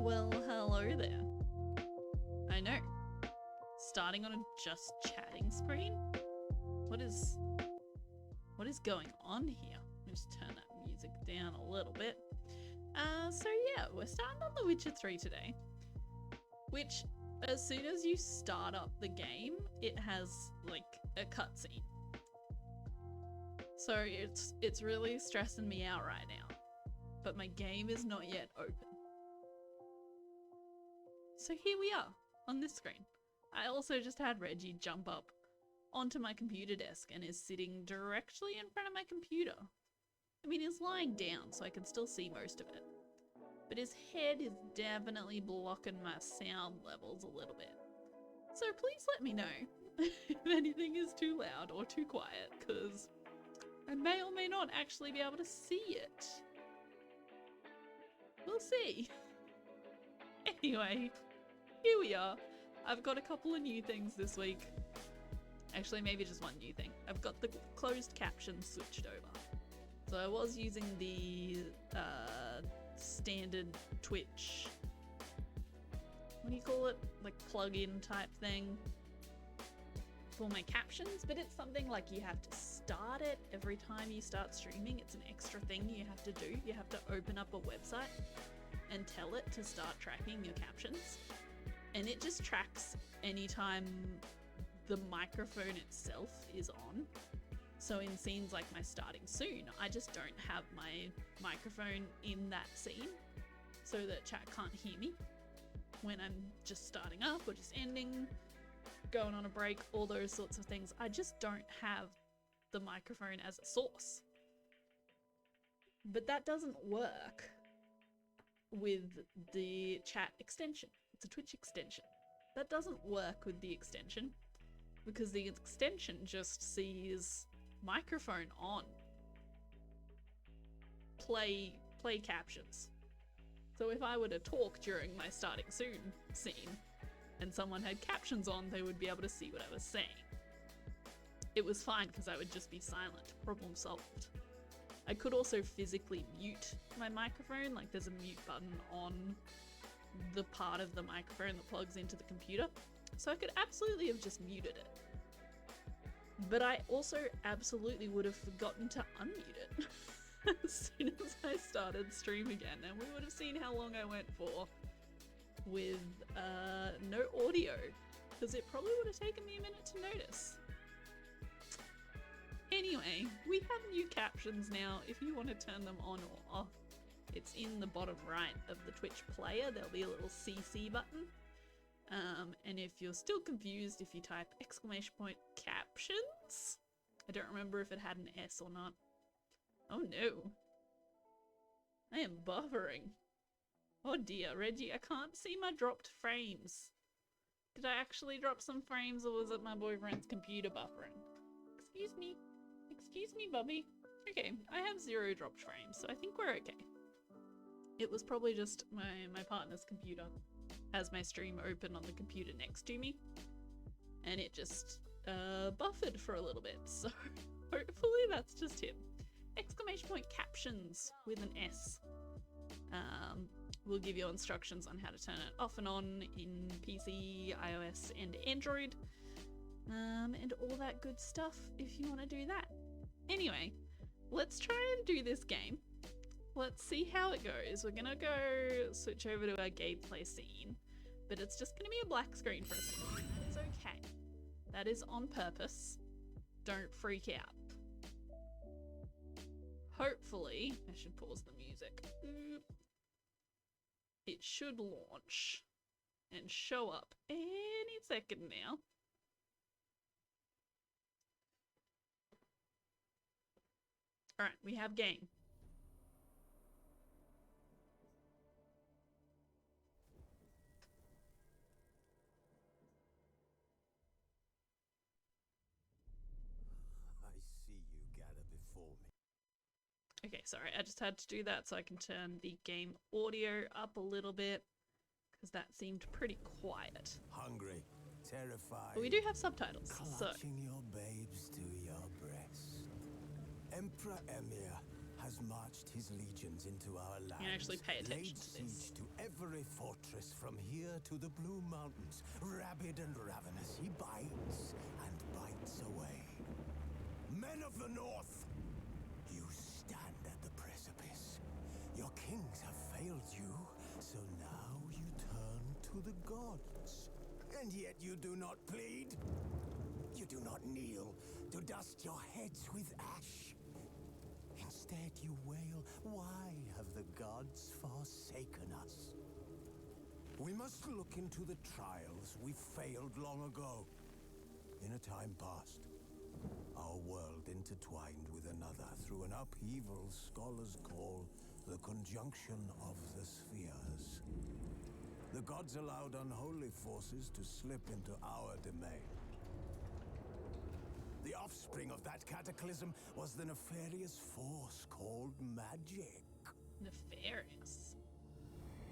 Well, hello there. I know. Starting on a just chatting screen? What is going on here? Let me just turn that music down a little bit. So yeah, we're starting on The Witcher 3 today. Which, as soon as you start up the game, it has, like, a cutscene. So it's really stressing me out right now. But my game is not yet open. So here we are, on this screen. I also just had Reggie jump up onto my computer desk and is sitting directly in front of my computer. I mean, he's lying down, so I can still see most of it. But his head is definitely blocking my sound levels a little bit. So please let me know if anything is too loud or too quiet, because I may or may not actually be able to see it. We'll see. Anyway, here we are. I've got a couple of new things this week. Actually, maybe just one new thing. I've got the closed captions switched over. So I was using the standard Twitch, what do you call it? Like plug-in type thing for my captions, but it's something like you have to start it every time you start streaming. It's an extra thing you have to do. You have to open up a website and tell it to start tracking your captions. And it just tracks anytime the microphone itself is on. So in scenes like my starting soon, I just don't have my microphone in that scene so that chat can't hear me when I'm just starting up or just ending, going on a break, all those sorts of things. I just don't have the microphone as a source. But that doesn't work with the chat extension. It's a Twitch extension. That doesn't work with the extension because the extension just sees microphone on. Play captions. So if I were to talk during my starting soon scene and someone had captions on, they would be able to see what I was saying. It was fine because I would just be silent. Problem solved. I could also physically mute my microphone, like there's a mute button on the part of the microphone that plugs into the computer. So I could absolutely have just muted it. But I also absolutely would have forgotten to unmute it as soon as I started stream again, and we would have seen how long I went for with no audio, because it probably would have taken me a minute to notice. Anyway, we have new captions now. If you want to turn them on or off, it's in the bottom right of the Twitch player. There'll be a little CC button. And if you're still confused, if you type !captions, I don't remember if it had an S or not. Oh no. I am buffering. Oh dear, Reggie, I can't see my dropped frames. Did I actually drop some frames or was it my boyfriend's computer buffering? Excuse me. Excuse me, Bubby. Okay, I have 0 dropped frames, so I think we're okay. It was probably just my partner's computer has my stream open on the computer next to me, and it just buffered for a little bit, so hopefully that's just him. !captions with an S. We'll give you instructions on how to turn it off and on in PC, iOS, and Android, and all that good stuff if you want to do that. Anyway, let's try and do this game. Let's see how it goes. We're gonna go switch over to our gameplay scene, but it's just gonna be a black screen for a second. That is okay. That is on purpose. Don't freak out. Hopefully, I should pause the music. It should launch and show up any second now. All right, we have game. Okay, sorry, I just had to do that so I can turn the game audio up a little bit because that seemed pretty quiet. Hungry, terrified. But we do have subtitles, so. Clutching your babes to your breast. Emperor Emir has marched his legions into our lands, You can actually pay attention laid to this. siege to every fortress from here to the Blue Mountains. Rabid and ravenous, he bites and bites away. Men of the North, you stand at the precipice. Your kings have failed you, so now you turn to the gods. And yet you do not plead. You do not kneel to dust your heads with ash. Instead you wail, why have the gods forsaken us? We must look into the trials we failed long ago. In a time past, our world intertwined with another through an upheaval scholars call the conjunction of the spheres. The gods allowed unholy forces to slip into our domain. The offspring of that cataclysm was the nefarious force called magic. Nefarious.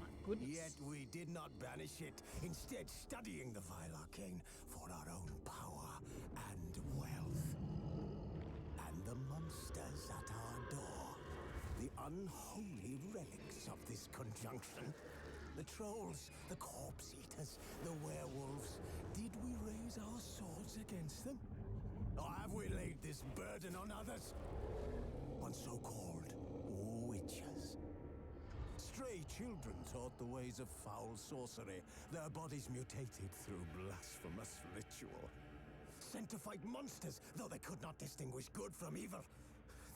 My goodness. Yet we did not banish it, instead studying the vile arcane for our own power and wealth. And the monsters at our door, the unholy relics of this conjunction. The trolls, the corpse eaters, the werewolves. Did we raise our swords against them? Or have we laid this burden on others? On so-called witches. Stray children taught the ways of foul sorcery, their bodies mutated through blasphemous ritual. Sent to fight monsters, though they could not distinguish good from evil.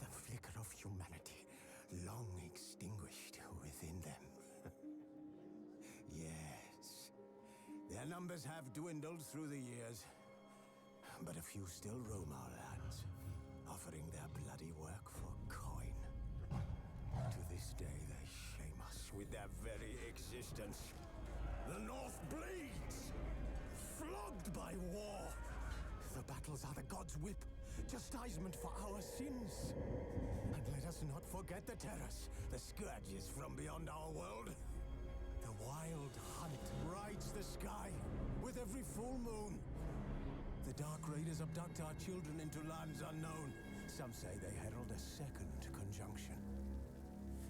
The flicker of humanity, long extinguished within them. Yes, their numbers have dwindled through the years. But a few still roam our lands, offering their bloody work for coin. To this day, they shame us with their very existence. The North bleeds, flogged by war. The battles are the gods' whip, chastisement for our sins. And let us not forget the terrors, the scourges from beyond our world. The wild hunt rides the sky with every full moon. The Dark Raiders abduct our children into lands unknown. Some say they herald a second conjunction.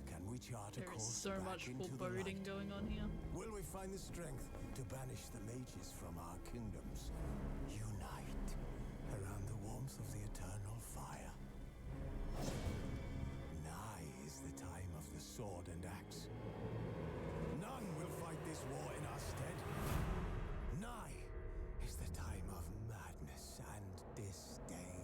Can we chart a There is course so back much into the foreboding light? going on here. Will we find the strength to banish the mages from our kingdoms? Unite around the warmth of the eternal fire. Nigh is the time of the sword and axe. None will fight this war in our stead. Nigh is the time of madness and disdain.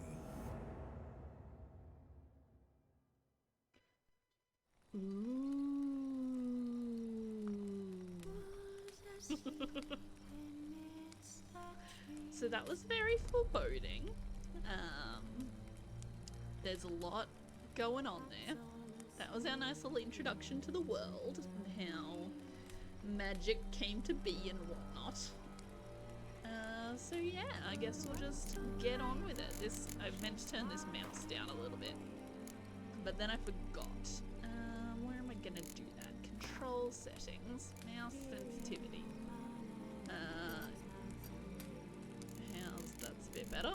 So that was very foreboding. There's a lot going on there. That was our nice little introduction to the world and how magic came to be and whatnot. So yeah, I guess we'll just get on with it. I meant to turn this mouse down a little bit, but then I forgot. Where am I gonna do that? Control settings, mouse sensitivity. That's a bit better.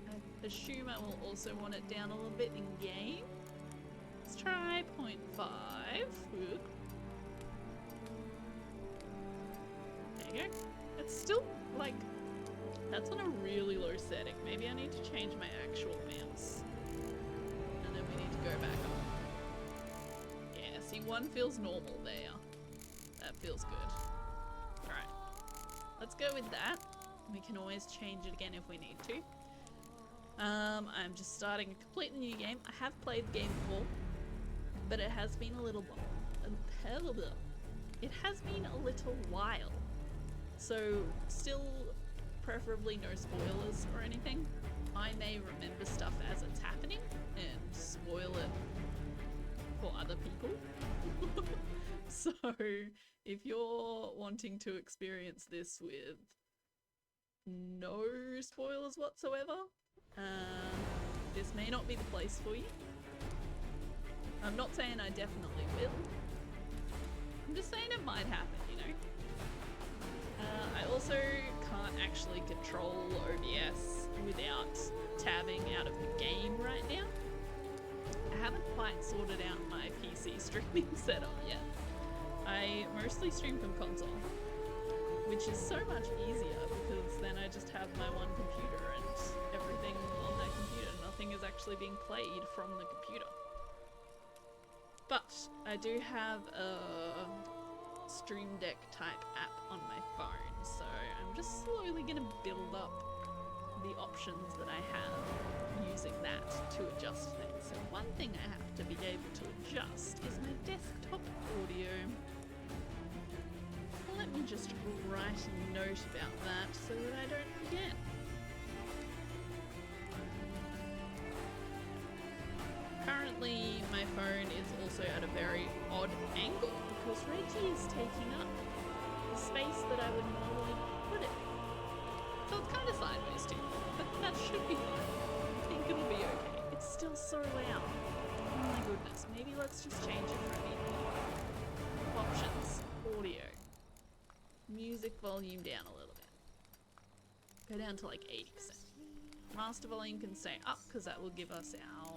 I assume I will also want it down a little bit in game. Let's try 0.5. Oop. There you go. It's still like, that's on a really low setting. Maybe I need to change my actual mouse. And then we need to go back up. Yeah, see, one feels normal there. That feels good. Alright. Let's go with that. We can always change it again if we need to. I'm just starting a completely new game. I have played the game before, but it has been a little while. So still preferably no spoilers or anything. I may remember stuff as it's happening and spoil it for other people. So if you're wanting to experience this with no spoilers whatsoever, this may not be the place for you. I'm not saying I definitely will. I'm just saying it might happen, you know? I also can't actually control OBS without tabbing out of the game right now. I haven't quite sorted out my PC streaming setup yet. I mostly stream from console, which is so much easier because then I just have my one computer and everything on that computer. Nothing is actually being played from the computer. But I do have a Stream Deck type app on my phone, so I'm just slowly gonna build up the options that I have using that to adjust things. So one thing I have to be able to adjust is my desktop audio. Let me just write a note about that so that I don't forget. Currently, my phone is also at a very odd angle because Reggie is taking up the space that I would normally put it. So it's kind of sideways too, but that should be fine. I think it'll be okay. It's still so loud. Oh my goodness, maybe let's just change it for me. Options, audio. Music volume down a little bit. Go down to like 80%. Master volume can stay up because that will give us our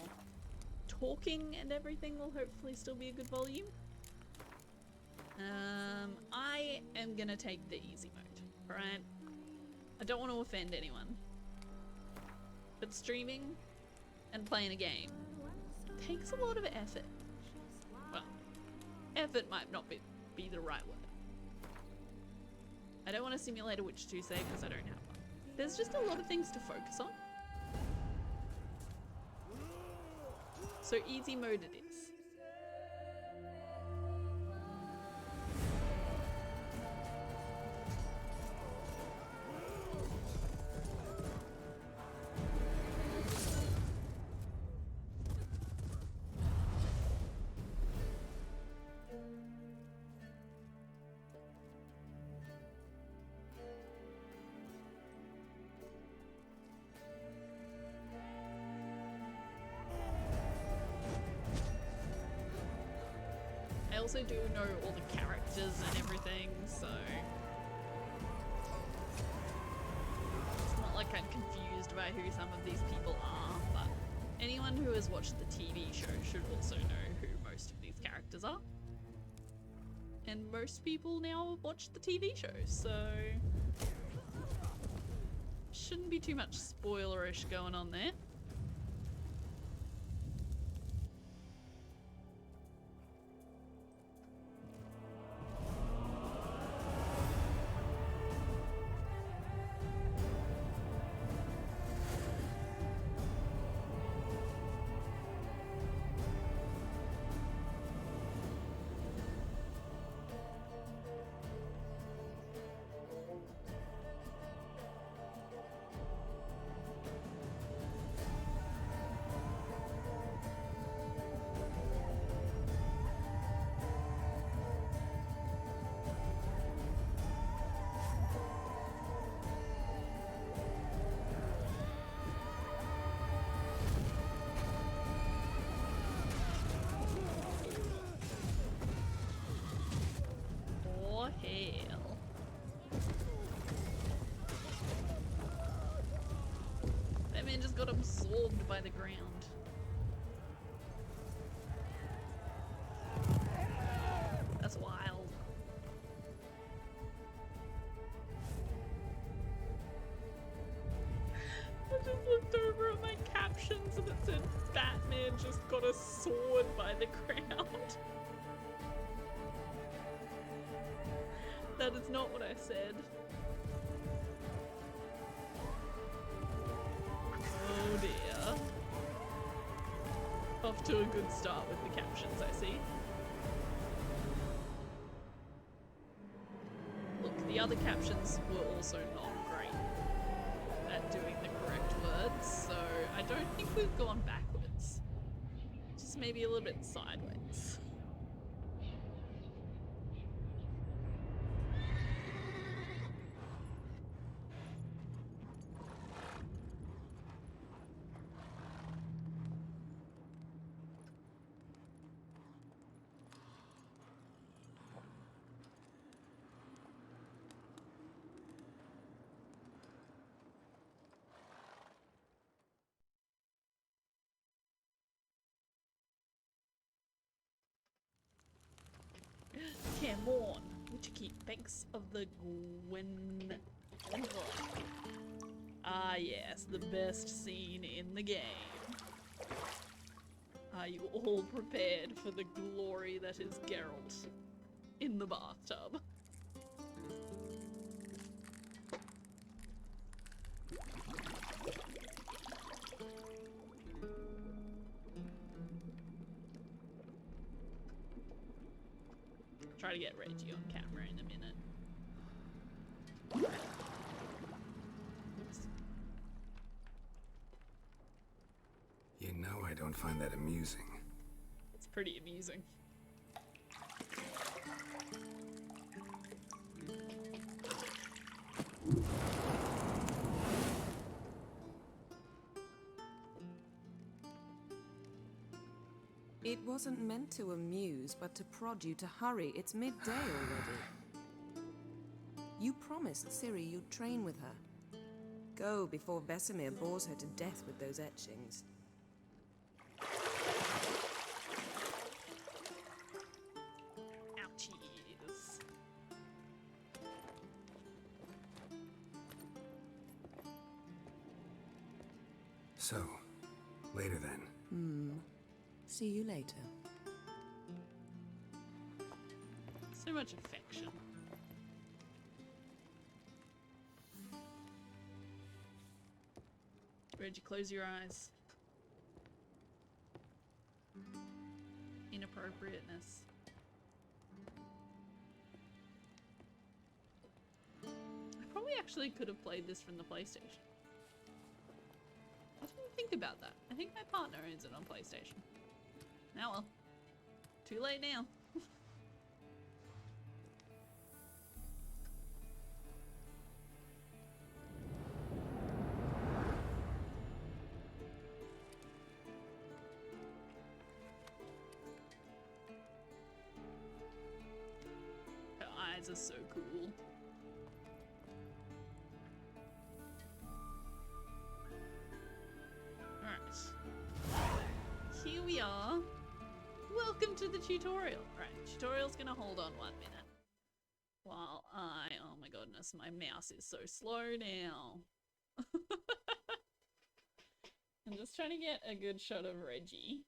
talking and everything will hopefully still be a good volume. I am gonna take the easy mode, alright? I don't want to offend anyone, but streaming and playing a game takes a lot of effort. Well, effort might not be the right word. I don't want to simulate a Witch 2 save because I don't have one. There's just a lot of things to focus on. So easy mode it is. I also do know all the characters and everything, so it's not like I'm confused by who some of these people are, but anyone who has watched the TV show should also know who most of these characters are. And most people now have watched the TV show, so shouldn't be too much spoilerish going on there. Hell. That man just got absorbed by the ground. That's wild. I just looked over at my captions and it said Batman just got a sword by the ground. That is not what I said. Oh dear. Off to a good start with the captions, I see. Look, the other captions were also not great at doing the correct words, so I don't think we've gone backwards. Just maybe a little bit sideways. to keep banks of the Gwen. Ah yes, the best scene in the game. Are you all prepared for the glory that is Geralt in the bathtub? Try to get Reggie on camera in a minute. You know I don't find that amusing. It's pretty amusing. It wasn't meant to amuse, but to prod you to hurry. It's midday already. You promised Ciri you'd train with her. Go before Vesemir bores her to death with those etchings. Ouchies. So, later then. See you later. So much affection. Reggie, close your eyes. Inappropriateness. I probably actually could have played this from the PlayStation. I didn't think about that. I think my partner owns it on PlayStation. Now well. Too late now. Her eyes are so cool. Here we are. Welcome to the tutorial. Right, tutorial's gonna hold on 1 minute. While oh my goodness, my mouse is so slow now. I'm just trying to get a good shot of Reggie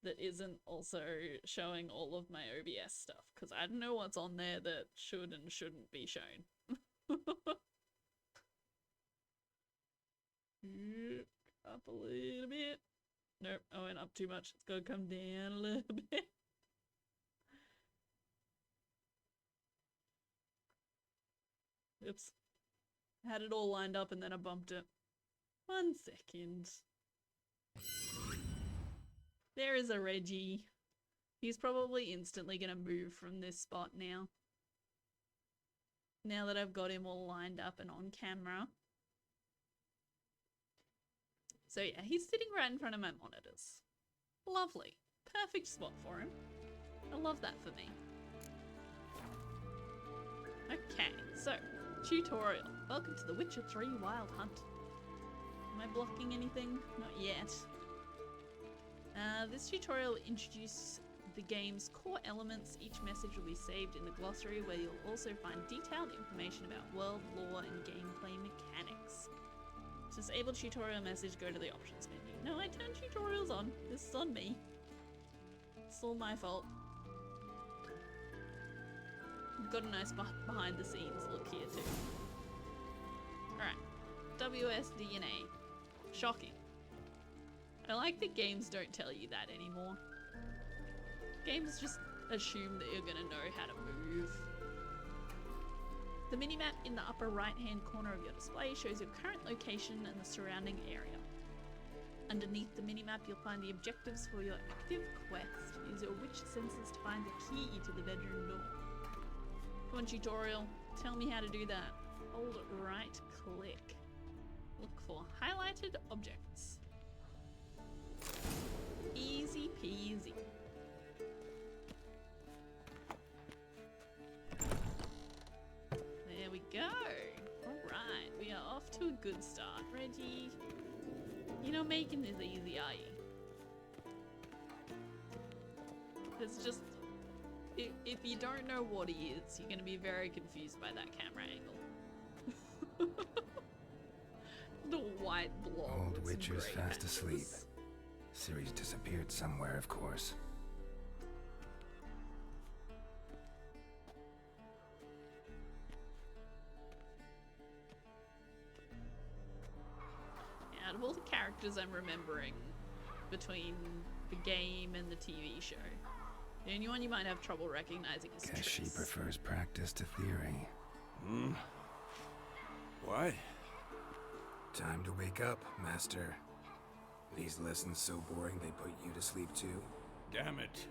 that isn't also showing all of my OBS stuff, because I don't know what's on there that should and shouldn't be shown. Up a little bit. Nope, I went up too much. It's gotta come down a little bit. Oops. I had it all lined up and then I bumped it. 1 second. There is a Reggie. He's probably instantly gonna move from this spot now. Now that I've got him all lined up and on camera. So yeah, he's sitting right in front of my monitors. Lovely. Perfect spot for him. I love that for me. Okay, so, tutorial. Welcome to The Witcher 3 Wild Hunt. Am I blocking anything? Not yet. This tutorial will introduce the game's core elements. Each message will be saved in the glossary, where you'll also find detailed information about world lore and gameplay mechanics. To disable tutorial message, go to the options menu. No, I turned tutorials on. This is on me. It's all my fault. We've got a nice behind the scenes look here too. Alright. WSDNA. Shocking. I like that games don't tell you that anymore. Games just assume that you're gonna know how to move. The minimap in the upper right-hand corner of your display shows your current location and the surrounding area. Underneath the minimap, you'll find the objectives for your active quest. Use your witch senses to find the key to the bedroom door. Come on, tutorial. Tell me how to do that. Hold right-click. Look for highlighted objects. Easy peasy. There we go. Alright, we are off to a good start. Reggie, you're not making this easy, are you? There's just If you don't know what he is, you're going to be very confused by that camera angle. The white blob. Old with some Witcher's grey fast patches. asleep. Ciri's disappeared somewhere, of course. Out of all the characters I'm remembering between the game and the TV show, the only one you might have trouble recognizing is Guess she Triss. prefers practice to theory. What? Time to wake up, Master. These lessons so boring they put you to sleep too? Damn it.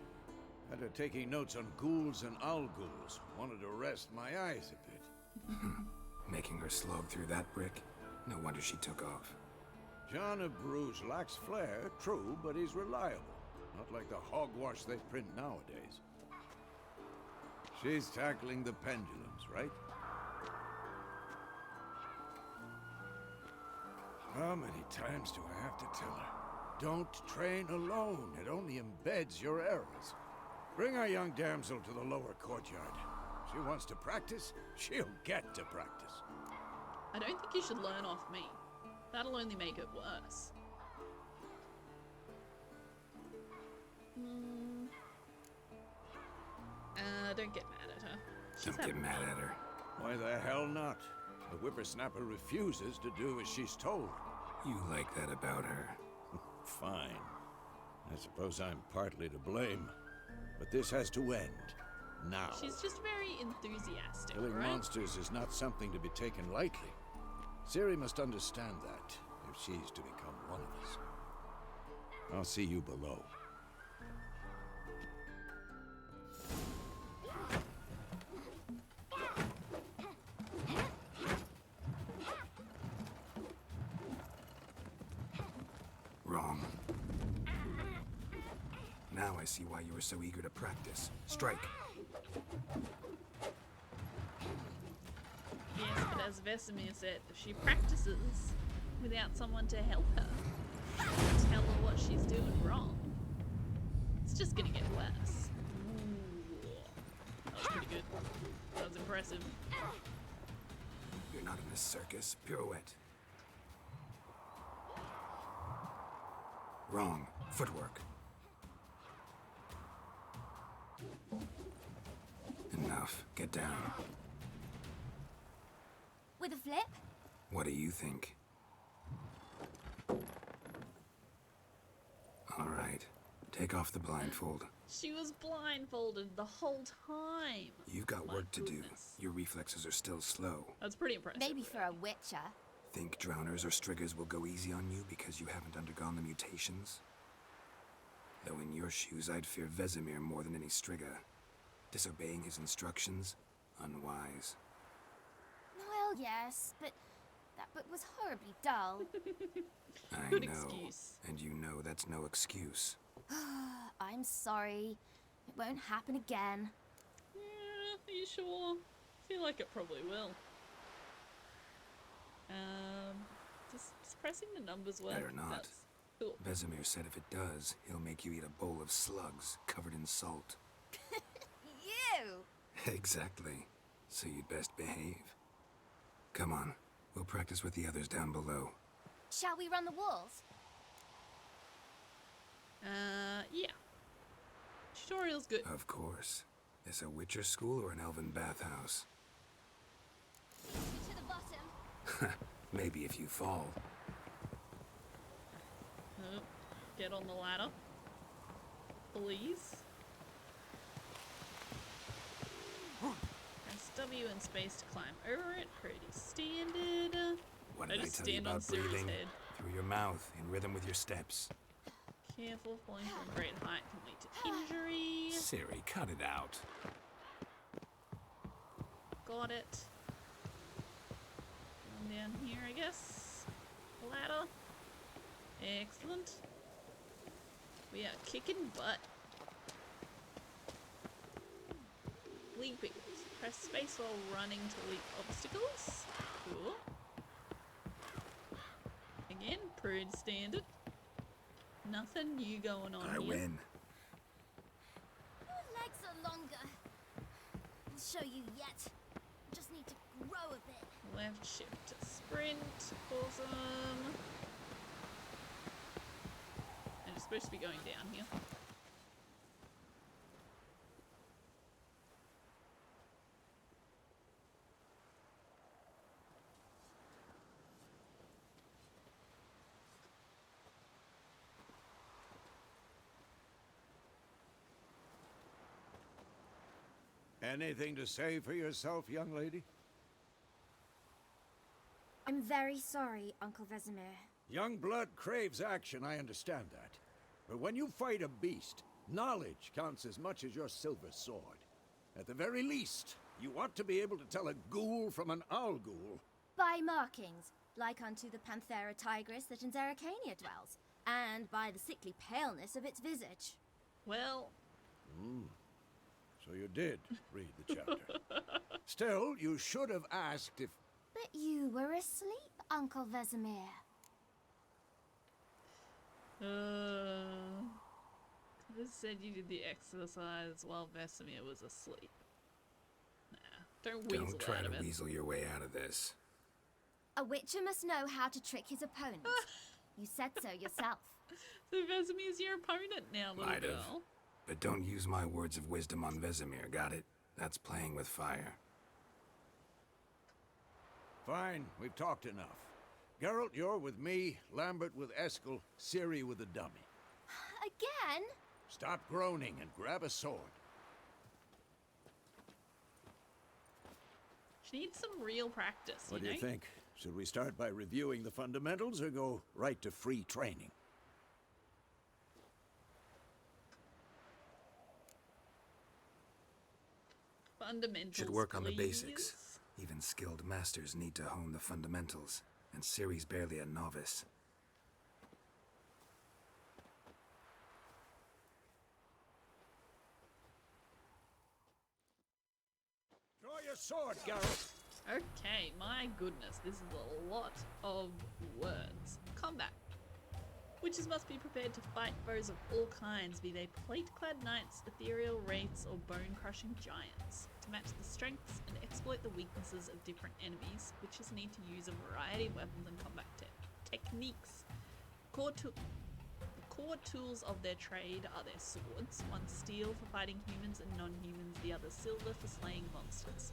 After taking notes on ghouls and owl ghouls, wanted to rest my eyes a bit. Making her slog through that brick? No wonder she took off. John of Bruges lacks flair, true, but he's reliable. Not like the hogwash they print nowadays. She's tackling the pendulums, right? How many times do I have to tell her? Don't train alone. It only embeds your errors. Bring our young damsel to the lower courtyard. She wants to practice, she'll get to practice. I don't think you should learn off me. That'll only make it worse. Don't get mad at her. She's Don't get having mad fun. at her. Why the hell not? The whippersnapper refuses to do as she's told. You like that about her. Fine. I suppose I'm partly to blame. But this has to end. Now. She's just very enthusiastic, Killing right? monsters is not something to be taken lightly. Ciri must understand that, if she's to become one of us. I'll see you below. Wrong. Now I see why you were so eager to practice. Strike. Yes, but as Vesemir said, if she practices without someone to help her, tell her what she's doing wrong, it's just gonna get worse. Ooh. That was pretty good. That was impressive. You're not in a circus. Pirouette. Wrong. Footwork. Enough. Get down. With a flip? What do you think? All right. Take off the blindfold. She was blindfolded the whole time. You've got My work to do. goodness. Your reflexes are still slow. That's pretty impressive. Maybe for a witcher. Think drowners or striggers will go easy on you because you haven't undergone the mutations? Though in your shoes, I'd fear Vesemir more than any strigger. Disobeying his instructions? Unwise. Well, yes, but that book was horribly dull. I Good know. excuse. And you know that's no excuse. I'm sorry. It won't happen again. Yeah, are you sure? I feel like it probably will. Does pressing the numbers work? Better not. That's cool. Vesemir said if it does, he'll make you eat a bowl of slugs covered in salt. You! Exactly. So you'd best behave. Come on. We'll practice with the others down below. Shall we run the walls? Yeah. Tutorial's good. Of course. This a Witcher school or an elven bathhouse? To the bottom. Maybe if you fall. Get on the ladder. Please. Press W and space to climb over it. Pretty standard. What I did I just tell you stand on about Ciri's breathing? head. Through your mouth, in rhythm with your steps. Careful, falling from a great height can lead to injury. Ciri, cut it out. Got it. Going down here, I guess. Ladder. Excellent. We are kicking butt. Leaping. Press space while running to leap obstacles. Cool. Again, pretty standard. Nothing new going on I here. win. Your legs are longer. show you yet. Just need to grow a bit. Left shift to sprint. Awesome. And it's supposed to be going down here. Anything to say for yourself, young lady? I'm very sorry, Uncle Vesemir. Young blood craves action, I understand that. But when you fight a beast, knowledge counts as much as your silver sword. At the very least, you ought to be able to tell a ghoul from an owl ghoul. By markings, like unto the Panthera tigris that in Zeracania dwells, and by the sickly paleness of its visage. Well, So you did read the chapter. Still, you should have asked if... But you were asleep, Uncle Vesemir. Could have said you did the exercise while Vesemir was asleep. Nah, don't weasel Don't try out to of it. weasel your way out of this. A witcher must know how to trick his opponent. You said so yourself. So Vesemir's your opponent now, little Might have. girl. But don't use my words of wisdom on Vesemir, got it? That's playing with fire. Fine, we've talked enough. Geralt, you're with me, Lambert with Eskel, Ciri with the dummy. Again? Stop groaning and grab a sword. She needs some real practice, What you do know? you think? Should we start by reviewing the fundamentals or go right to free training? Fundamentals, Should work on the please. basics. Even skilled masters need to hone the fundamentals, and Ciri's barely a novice. Draw your sword, Geralt! Okay, my goodness, this is a lot of words. Combat. Witches must be prepared to fight foes of all kinds, be they plate-clad knights, ethereal wraiths, or bone-crushing giants. To match the strengths and exploit the weaknesses of different enemies, witches need to use a variety of weapons and combat techniques. The core tools of their trade are their swords, one steel for fighting humans and non-humans, the other silver for slaying monsters.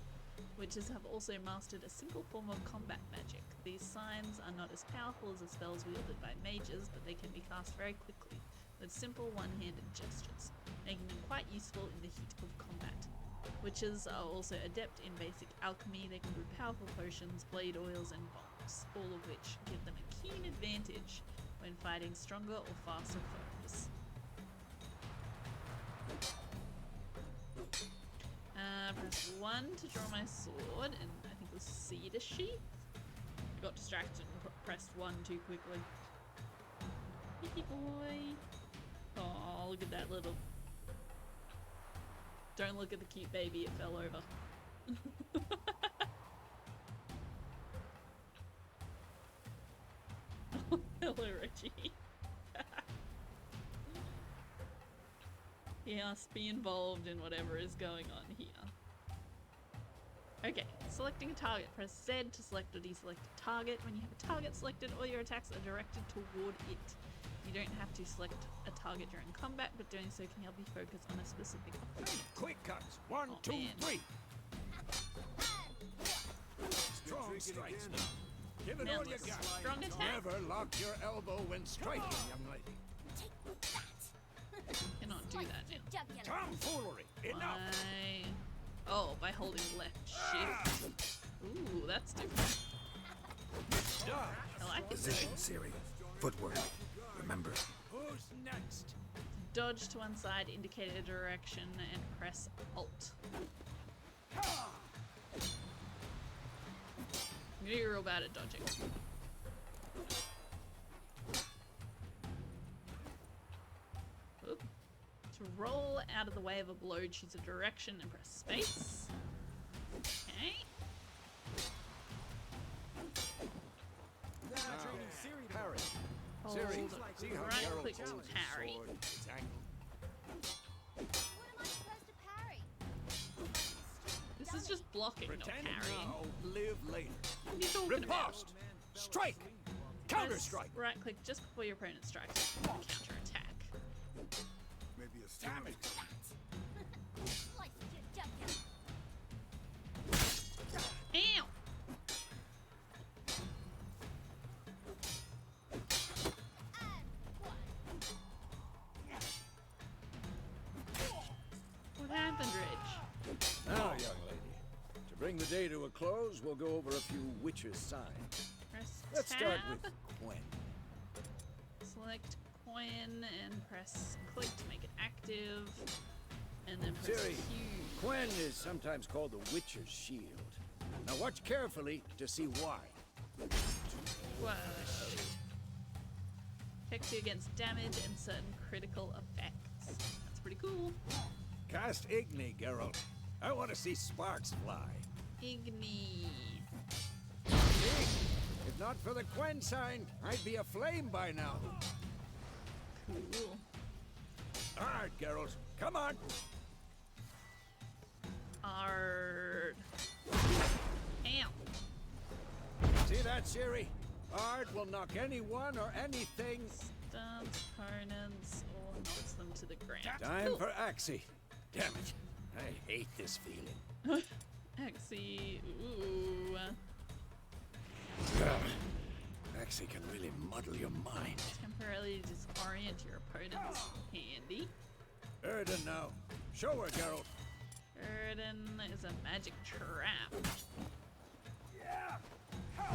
Witches have also mastered a simple form of combat magic. These signs are not as powerful as the spells wielded by mages, but they can be cast very quickly, with simple one-handed gestures, making them quite useful in the heat of combat. Witches are also adept in basic alchemy. They can brew powerful potions, blade oils, and bombs, all of which give them a keen advantage when fighting stronger or faster foes. Press 1 to draw my sword, and I think it was C to sheath. I got distracted and pressed 1 too quickly. Hickey boy. Oh, look at that little... Don't look at the cute baby, it fell over. Hello, Reggie. He must be involved in whatever is going on here. Okay, selecting a target. Press Z to select or deselect a target. When you have a target selected, all your attacks are directed toward it. You don't have to select a target during combat, but doing so can help you focus on a specific opponent. Quick cuts! One, Oh, two, man. three! Strong strikes now. Give it Now all you let's got. strong attack. Never lock your elbow when striking, young lady. Take that! Cannot do that now. Jugular. Tomfoolery! Enough! Oh, by holding left shift. Ooh, that's different. Done. I like it. Position, Ciri. Footwork. Remember, Who's next? Dodge to one side, indicate a direction, and press Alt. You're real bad at dodging. Oop. To roll out of the way of a blow, choose a direction and press space. Okay. Parry. Hold Ciri, see how right Geralt click to holds his parry. sword? It's angled. What am I supposed to parry? This blocking, not Pretend parrying. now, live later. What are you talking about? Riposte! Strike! Counter-strike! Right click just before your opponent strikes. Counter attack. Maybe a Damn it! Slice your jugular. Ow! What happened, Rich? Now, young lady, to bring the day to a close, we'll go over a few witches' signs. Press Let's start tab, with Gwen. select coin, and press click to make it active. And then press Siri, Q. Gwen is sometimes called the Witcher's Shield. Now watch carefully to see why. Whoa. Protects you against damage and certain critical effects. That's pretty cool. Cast Igni, Geralt. I want to see sparks fly. Igni. See? If not for the Gwen sign, I'd be aflame by now. Cool. All right, Geralt, come on. Ard. Ow. See that, Siri? Art will knock anyone or anything. Stuns opponents or knocks them to the ground. Time Cool. for Axie. Damn it. I hate this feeling. Axie. Ooh. Axie can really muddle your mind. Temporarily disorient your opponents. Handy. Erden now. Show her, Geralt. Burden is a magic trap.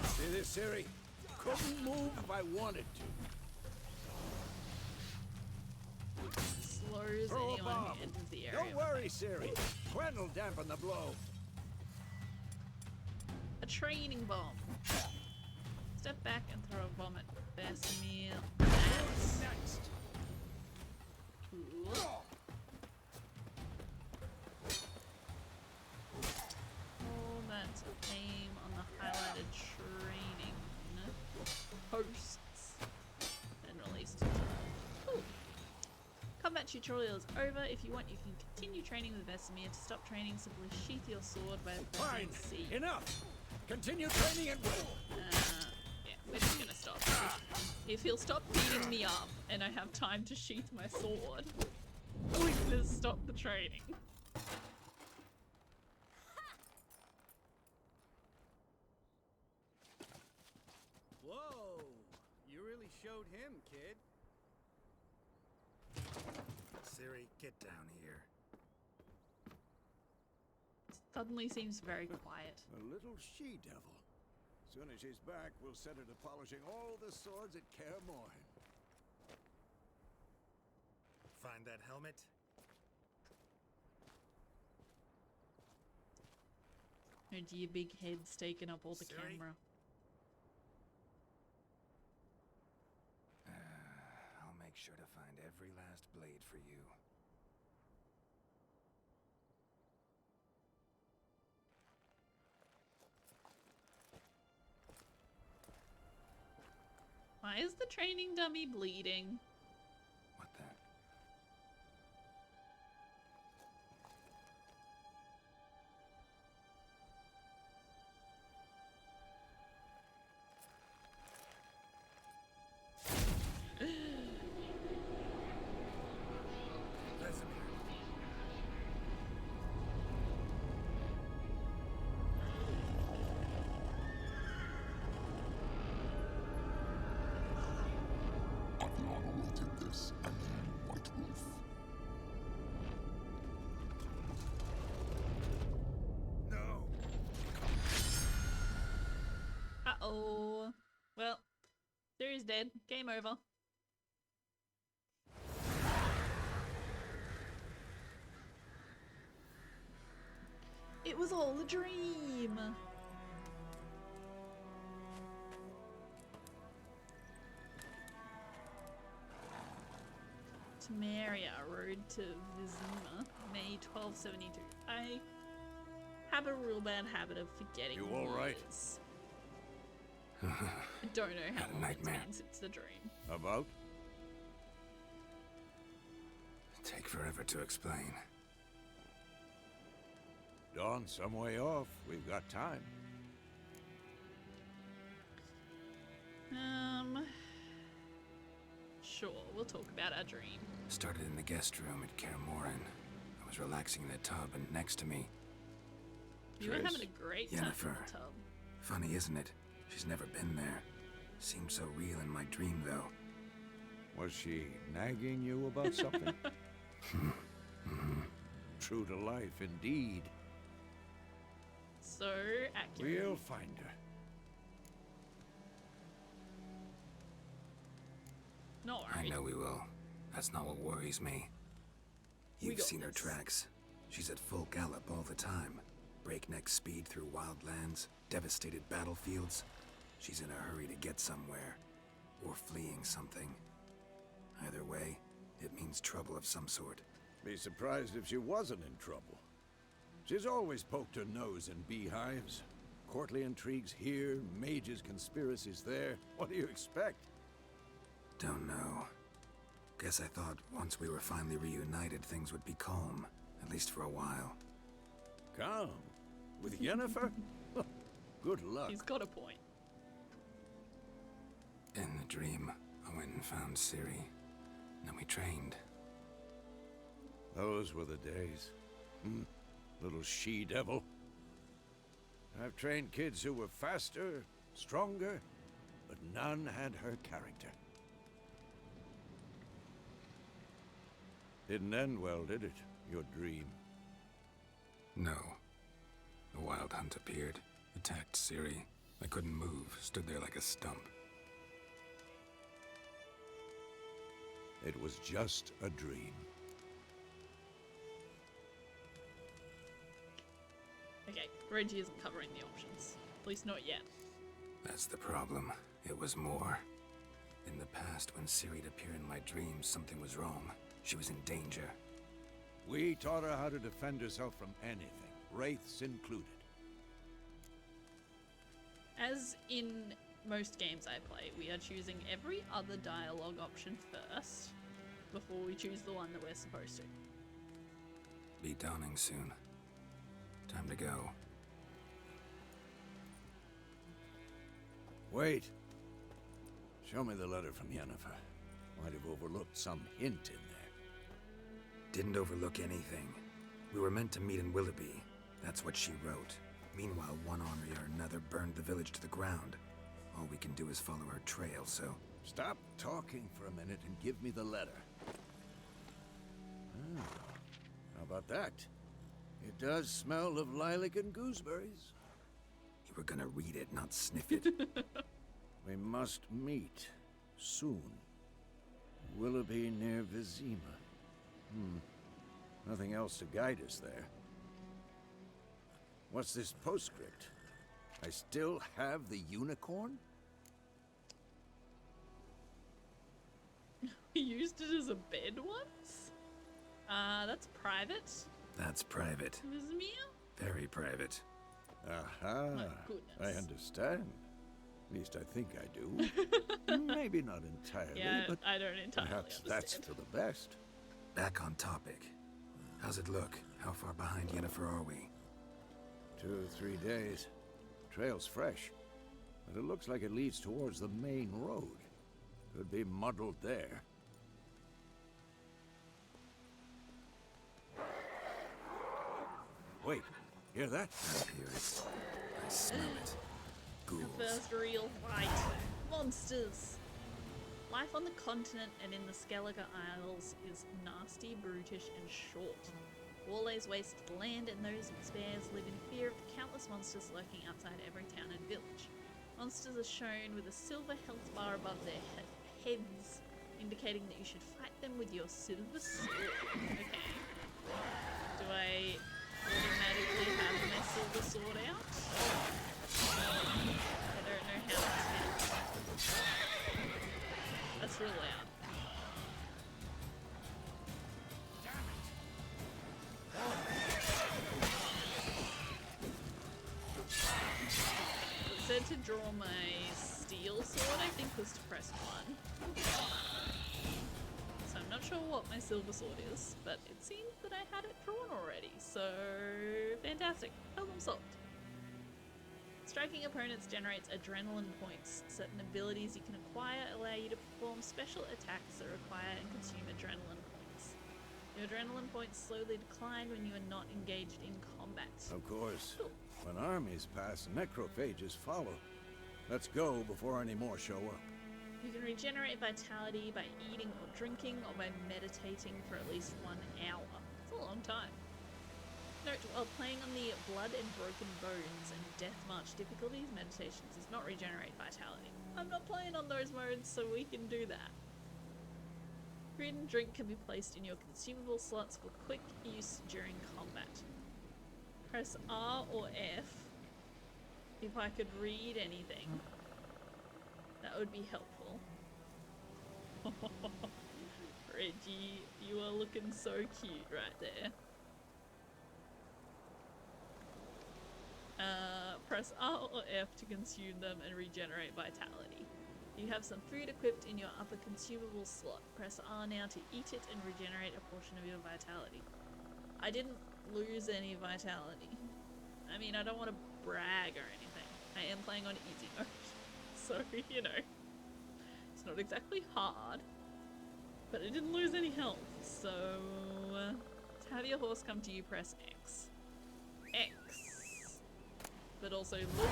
See this, Siri? Couldn't move if I wanted to. Slows Throw a anyone bomb. who enters the area. Don't worry, Siri. Gwen will dampen the blow. A training bomb. Step back and throw a bomb at Vesemir. Who's next? Cool. Hold that to aim on the highlighted training posts. Then release to Cool. Combat tutorial is over. If you want, you can continue training with Vesemir. To stop training, simply sheath your sword by Fine. pressing C. Enough. Continue training at will. Yeah, we're just gonna stop. If he'll stop beating me up and I have time to sheath my sword, we can just stop the training. Whoa! You really showed him, kid. Siri, get down here. Suddenly seems very quiet. A little she-devil. Soon as she's back, we'll set her to polishing all the swords at Kaer Morhen. Find that helmet? And your big head's taking up all the Siri? camera. I'll make sure to find every last blade for you. Why is the training dummy bleeding? What the? No! Uh-oh. Well, Siri's dead. Game over. It was all a dream. Temeria, Road to Vizima, May 1272. I have a real bad habit of forgetting. You all right? years. I don't know how Had a long it's nightmare. been since the dream. About? Take forever to explain. Dawn's some way off. We've got time. Sure, we'll talk about our dream. Started in the guest room at Kaer Morhen. I was relaxing in the tub, and next to me, You were Trace. having a great time in Yennefer. the tub. funny, isn't it? She's never been there. Seemed so real in my dream, though. Was she nagging you about something? True to life, indeed. So accurate. We'll find her. Not I worried. know we will. That's not what worries me. We You've got seen her this. tracks. She's at full gallop all the time. Breakneck speed through wild lands, devastated battlefields. She's in a hurry to get somewhere. Or fleeing something. Either way, it means trouble of some sort. Be surprised if she wasn't in trouble. She's always poked her nose in beehives. Courtly intrigues here, mages' conspiracies there. What do you expect? Don't know. Guess I thought once we were finally reunited, things would be calm. At least for a while. Calm? With Yennefer? Good luck. He's got a point. In the dream, I went and found Ciri. Then we trained. Those were the days. Little she-devil. I've trained kids who were faster, stronger, but none had her character. Didn't end well, did it? Your dream. No. The wild hunt appeared, attacked Ciri. I couldn't move, stood there like a stump. It was just a dream. Okay, Reggie isn't covering the options. At least not yet. That's the problem. It was more. In the past, when Ciri'd appear in my dreams, something was wrong. She was in danger. We taught her how to defend herself from anything, wraiths included. As in most games I play, we are choosing every other dialogue option first before we choose the one that we're supposed to. Be dawning soon. Time to go. Wait. Show me the letter from Yennefer. Might have overlooked some hint in there. Didn't overlook anything. We were meant to meet in Willoughby. That's what she wrote. Meanwhile, one army or another burned the village to the ground. All we can do is follow her trail, so... Stop talking for a minute and give me the letter. Ah, how about that? It does smell of lilac and gooseberries. You were gonna read it, not sniff it. We must meet soon. Willoughby near Vizima. Nothing else to guide us there. What's this postscript? I still have the unicorn? We used it as a bed once? That's private. That's private. Vizimir? Very private. Aha. My I goodness. understand. At least I think I do. Maybe not entirely, Yeah, but I don't entirely perhaps that's understand. for the best. Back on topic. How's it look? How far behind Yennefer are we? 2 or 3 days. Trail's fresh, but it looks like it leads towards the main road. Could be muddled there. Wait, hear that? I hear it. I smell it. Ghouls. First real fight. Monsters. Life on the continent and in the Skellige Isles is nasty, brutish, and short. Warlays waste the land, and those it spares live in fear of the countless monsters lurking outside every town and village. Monsters are shown with a silver health bar above their heads, indicating that you should fight them with your silver sword. Okay. Do I automatically have my silver sword out? I don't know how that's happened. That's real loud. It said to draw my steel sword, I think was to press 1. So I'm I'm not sure what my silver sword is, but it seems that I had it drawn already, so fantastic. Problem solved. Striking opponents generates adrenaline points. Certain abilities you can acquire allow you to perform special attacks that require and consume adrenaline points. Your adrenaline points slowly decline when you are not engaged in combat. Of course. Cool. When armies pass, necrophages follow. Let's go before any more show up. You can regenerate vitality by eating or drinking or by meditating for at least 1 hour. It's a long time. Note, while playing on the Blood and Broken Bones and Death March difficulties, meditation does not regenerate vitality. I'm not playing on those modes, so we can do that. Food and drink can be placed in your consumable slots for quick use during combat. Press R or F if I could read anything. That would be helpful. Reggie, you are looking so cute right there. Press R or F to consume them and regenerate vitality. You have some food equipped in your upper consumable slot. Press R now to eat it and regenerate a portion of your vitality. I didn't lose any vitality. I mean, I don't want to brag or anything. I am playing on easy mode, so, you know, it's not exactly hard, but I didn't lose any health, so to have your horse come to you, press X. X. But also loot.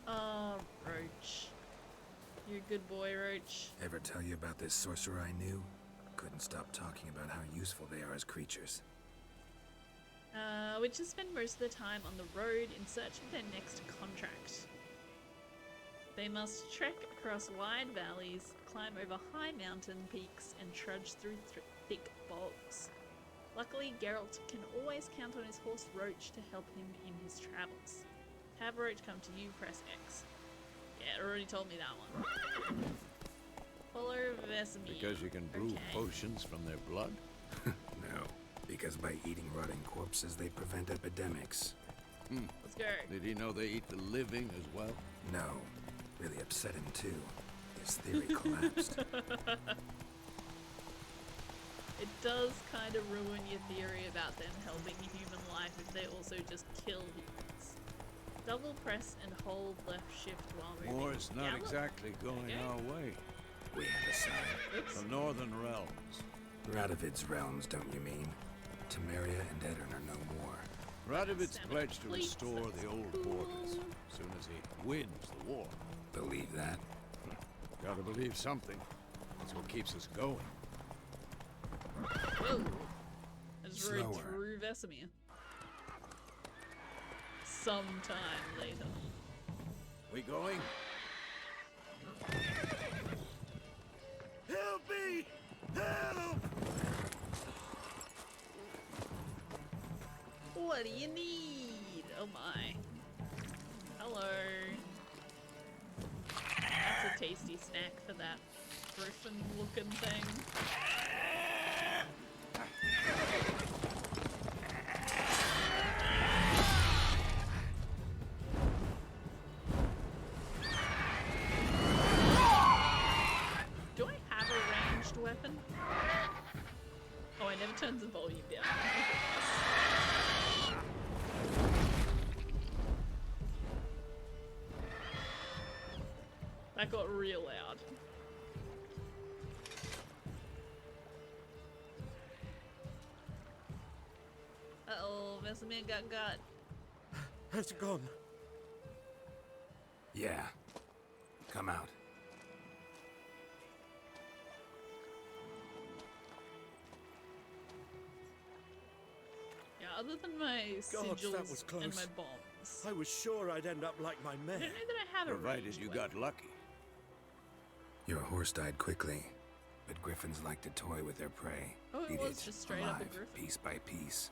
Oh, Roach. You're a good boy, Roach. Ever tell you about this sorcerer I knew? Couldn't stop talking about how useful they are as creatures. Which has spent most of the time on the road in search of their next contract. They must trek across wide valleys, climb over high mountain peaks, and trudge through thick bogs. Luckily, Geralt can always count on his horse Roach to help him in his travels. To have Roach come to you, press X. Yeah, it already told me that one. Follow Vesemir. Because you can brew Okay. potions from their blood? No, because by eating rotting corpses, they prevent epidemics. Let's go. Did he know they eat the living as well? No, really upset him too. His theory collapsed. It does kind of ruin your theory about them helping human life if they also just kill humans. Double press and hold left shift while moving. War's not Gallop. exactly going Okay. our way. We have a sign. Oops. The Northern Realms. Radovid's realms, don't you mean? Temeria and Edirn are no more. Radovid's Stamina pledged to depletes, restore that's the old cool. borders as soon as he wins the war. Believe that? Gotta believe something. That's what keeps us going. Whoa. I just rode Slower. through Vesemir. Sometime later. We going? Help me! Help! What do you need? Oh my. Hello. That's a tasty snack for that griffin looking thing. Do I have a ranged weapon? Oh, I never turned the volume down. That got real loud. Uh-oh, Vesemir got. Has it gone? Yeah. Come out. Yeah, other than my God, sigils that was and close. my bombs. I was sure I'd end up like my I men. don't know that I have a Provided ranged you weapon. got lucky. Your horse died quickly, but griffins like to toy with their prey. Oh, it Eat was it just straight up a alive, griffin. piece by piece.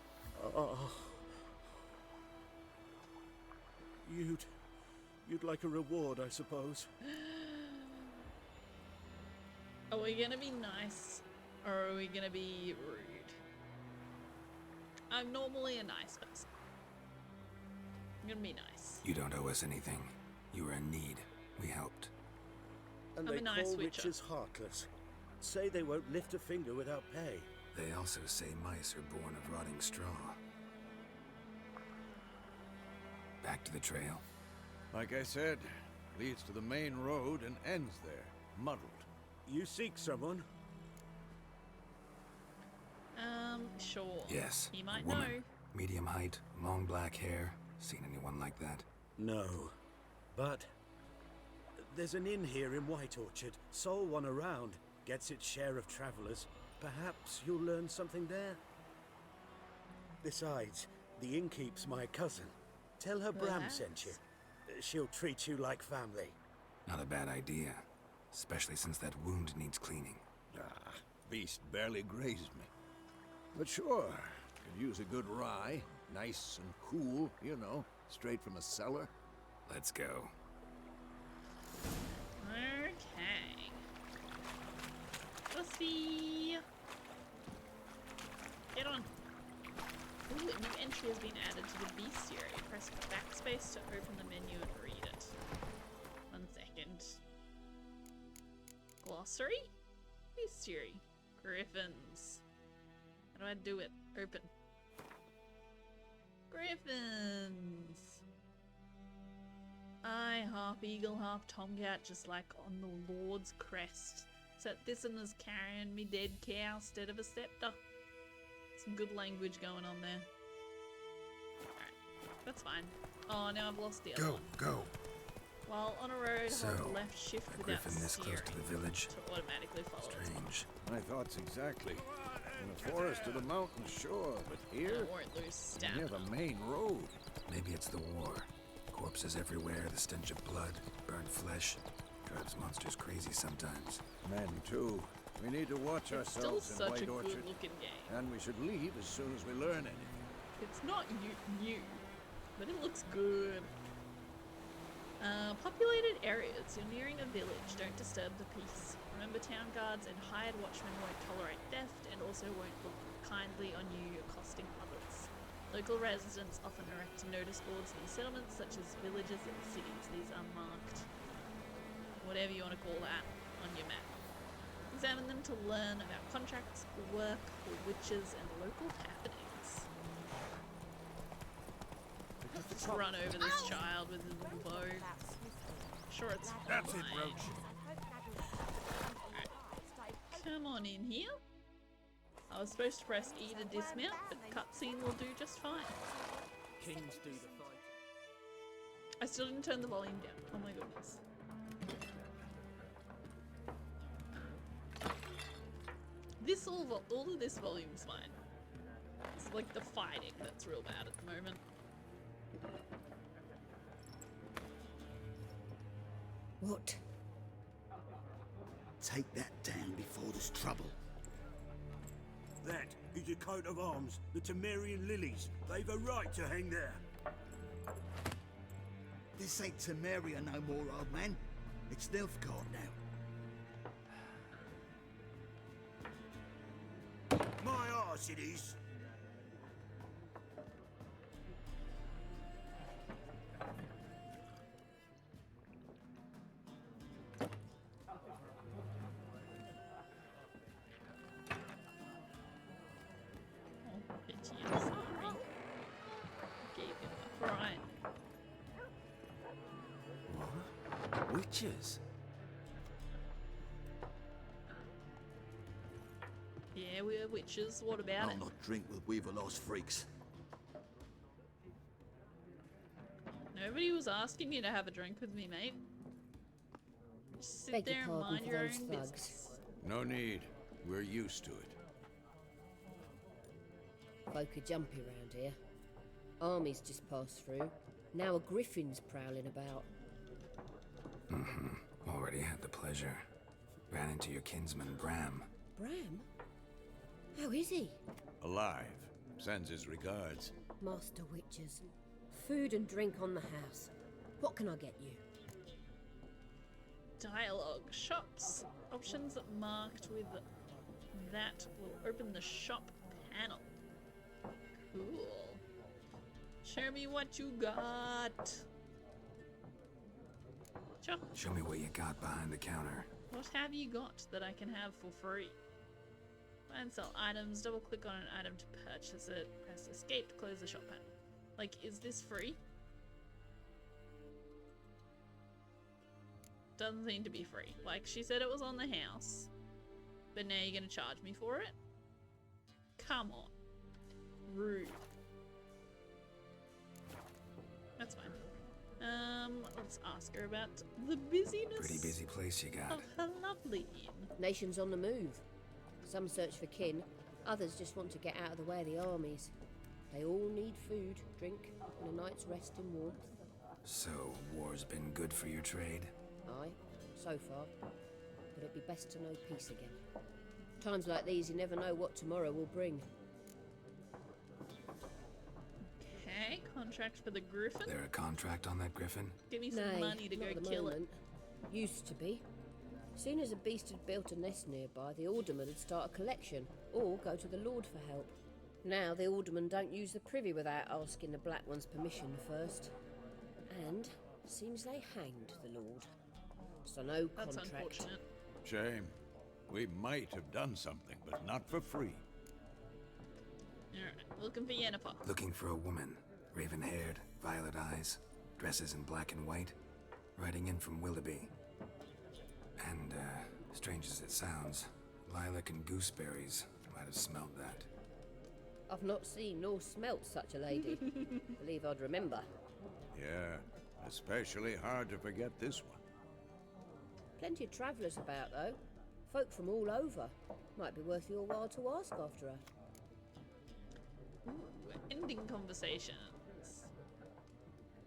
Oh. You'd like a reward, I suppose. Are we gonna be nice or are we gonna be rude? I'm normally a nice person. I'm gonna be nice. You don't owe us anything. You were in need. We helped. And I'm they a nice call witcher. witches heartless. Say they won't lift a finger without pay. They also say mice are born of rotting straw. Back to the trail. Like I said, leads to the main road and ends there, muddled. You seek someone? Sure. Yes, You a might woman. know. Medium height, long black hair. Seen anyone like that? No. But there's an inn here in White Orchard. Sole one around. Gets its share of travelers. Perhaps you'll learn something there. Besides, the innkeep's my cousin. Tell her Bram sent you. She'll treat you like family. Not a bad idea. Especially since that wound needs cleaning. Ah, beast barely grazed me. But sure, could use a good rye. Nice and cool, you know, straight from a cellar. Let's go. Okay. Pussy. Get on. Ooh, a new entry has been added to the bestiary. Press backspace to open the menu and read it. 1 second. Glossary? Bestiary. Griffins. How do I do it? Open. Griffins. Aye, half eagle, half tomcat, just like on the Lord's crest. Except this one is carrying me dead cow instead of a scepter. Some good language going on there. Alright, that's fine. Oh, now I've lost the other one. Go. While on a road, So, hold left shift A without griffin this close to steering the village? to automatically follow it. Strange. My thoughts exactly. In the forest or the mountains, sure, but I here, won't lose near stamina. the main road. Maybe it's the war. Corpses everywhere, the stench of blood, burnt flesh. Drives monsters crazy sometimes. Men, too. We need to watch It's still ourselves in such a White good Orchard. looking game. And we should leave as soon as we learn anything. It's not new, but it looks good. Populated areas. You're nearing a village. Don't disturb the peace. Remember, town guards and hired watchmen won't tolerate theft and also won't look kindly on you accosting others. Local residents often erect notice boards in settlements such as villages and cities. These are marked, whatever you want to call that, on your map. Examine them to learn about contracts, work, or witches, and local happenings. Just run over this child with his little bow. Sure, it's That's it, fine. Roach. Come on in here. I was supposed to press E to dismount, but cutscene will do just fine. Kings do the fighting. I still didn't turn the volume down. Oh my goodness. This all of this volume's fine. It's like the fighting that's real bad at the moment. What? Take that down before there's trouble. That is a coat of arms, the Temerian lilies. They've a right to hang there. This ain't Temeria no more, old man. It's Nilfgaard now. My arse it is. Oh, bitchy, I'm sorry. Gave him a fright. What? Witches? Yeah, we're witches. What about it? I'll not drink with Weaverlost freaks. Nobody was asking you to have a drink with me, mate. Just sit Beg your there and pardon mind for your those own thugs. business. No need. We're used to it. Folk are jumpy round here. Armies just passed through. Now a griffin's prowling about. Already had the pleasure. Ran into your kinsman, Bram. Bram? How is he? Alive. Sends his regards. Master Witches. Food and drink on the house. What can I get you? Dialogue. Shops. Options marked with that will open the shop panel. Cool. Show me what you got. Sure. Show me what you got behind the counter. What have you got that I can have for free? Buy and sell items. Double click on an item to purchase it. Press escape to close the shop panel. Like, is this free? Doesn't seem to be free. Like, she said it was on the house. But now you're gonna charge me for it? Come on. Rude. That's fine. Let's ask her about the busyness Pretty busy place you got. of her lovely inn. Nations on the move. Some search for kin, others just want to get out of the way of the armies. They all need food, drink, and a night's rest in warmth. So, war's been good for your trade? Aye, so far. But it'd be best to know peace again. Times like these, you never know what tomorrow will bring. Okay, contract for the griffin. There a contract on that griffin? Give me some Nay, money to not go at the kill moment. Used to be. Soon as a beast had built a nest nearby, the alderman would start a collection, or go to the lord for help. Now the aldermen don't use the privy without asking the Black One's permission first. And seems they hanged the lord. So no it. That's contract. unfortunate. Shame. We might have done something, but not for free. Alright, looking for Yennefer. Looking for a woman. Raven-haired, violet eyes, dresses in black and white. Riding in from Willoughby. And, strange as it sounds, lilac and gooseberries might have smelled that. I've not seen nor smelt such a lady. Believe I'd remember. Yeah, especially hard to forget this one. Plenty of travellers about, though. Folk from all over. Might be worth your while to ask after her. Ooh, ending conversations.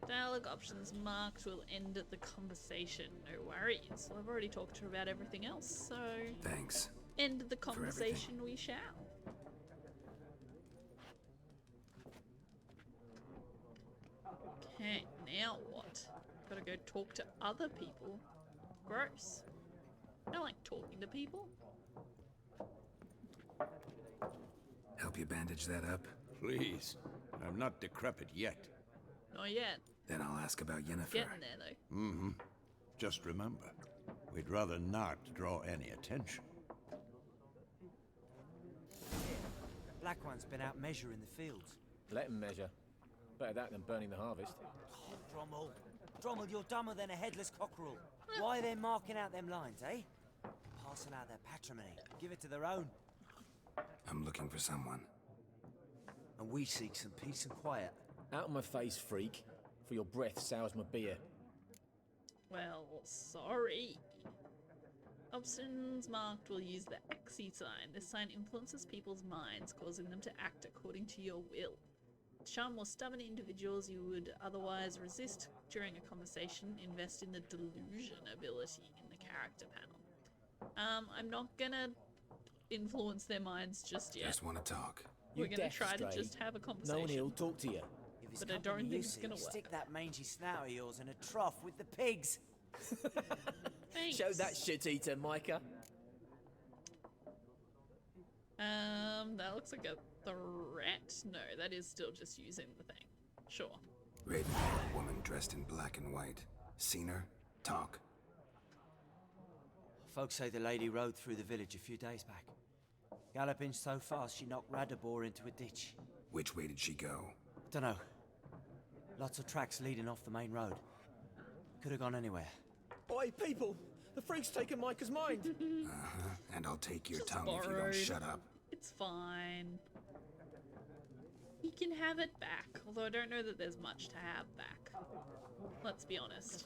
Dialogue options marked will end at the conversation. No worries. I've already talked to her about everything else, so Thanks. end the conversation we shall. Okay, now what? Gotta go talk to other people. Gross. I don't like talking to people. Help you bandage that up? Please. I'm not decrepit yet. Not yet. Then I'll ask about Yennefer. Getting there though. Mm-hmm. Just remember, we'd rather not draw any attention. Black One's been out measuring the fields. Let him measure. Better that than burning the harvest. Drommel. Drommel, you're dumber than a headless cockerel. Why are they marking out them lines, eh? Parcel out their patrimony. Give it to their own. I'm looking for someone. And we seek some peace and quiet. Out of my face, freak. For your breath sours my beer. Well, sorry. Options marked will use the Xe sign. This sign influences people's minds, causing them to act according to your will. Charm more stubborn individuals you would otherwise resist during a conversation. Invest in the delusion ability in the character panel. I'm not gonna influence their minds just yet. Just want to talk. We're You gonna deaf, try to Stray. just have a No conversation. one here'll talk to you. If it's But I don't company think you it's gonna seek, work. Stick that mangy snout of yours in a trough with the pigs. Thanks. Show that shit-eater, Micah. That looks like a threat. No, that is still just using the thing. Sure. Raven-haired woman dressed in black and white. Seen her? Talk. Folks say the lady rode through the village a few days back. Galloping so fast she knocked Radabor into a ditch. Which way did she go? Dunno. Lots of tracks leading off the main road. Could have gone anywhere. Oi, people! The freak's taken Micah's mind. Uh-huh. And I'll take your Just tongue if you borrowed. don't shut up. It's fine. He can have it back, although I don't know that there's much to have back. Let's be honest.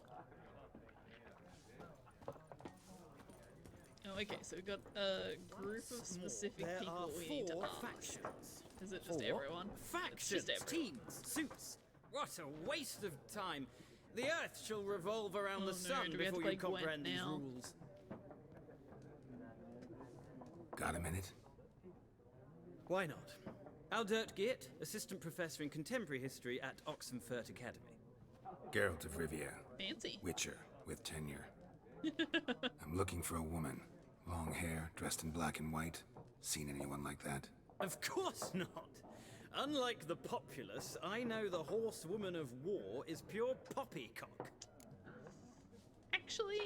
Oh, okay, so we've got a group of specific There people are we need to 4 ask. factions. Is it just 4? everyone? Factions, It's just everyone. teams, suits. What a waste of time. The earth shall revolve around Oh the no, sun do we have to before play you comprehend Gwent these now? rules. Got a minute? Why not? Aldert Geert, Assistant Professor in Contemporary History at Oxenfurt Academy. Geralt of Rivia. Fancy. Witcher, with tenure. I'm looking for a woman. Long hair, dressed in black and white. Seen anyone like that? Of course not. Unlike the populace, I know the horsewoman of war is pure poppycock. actually,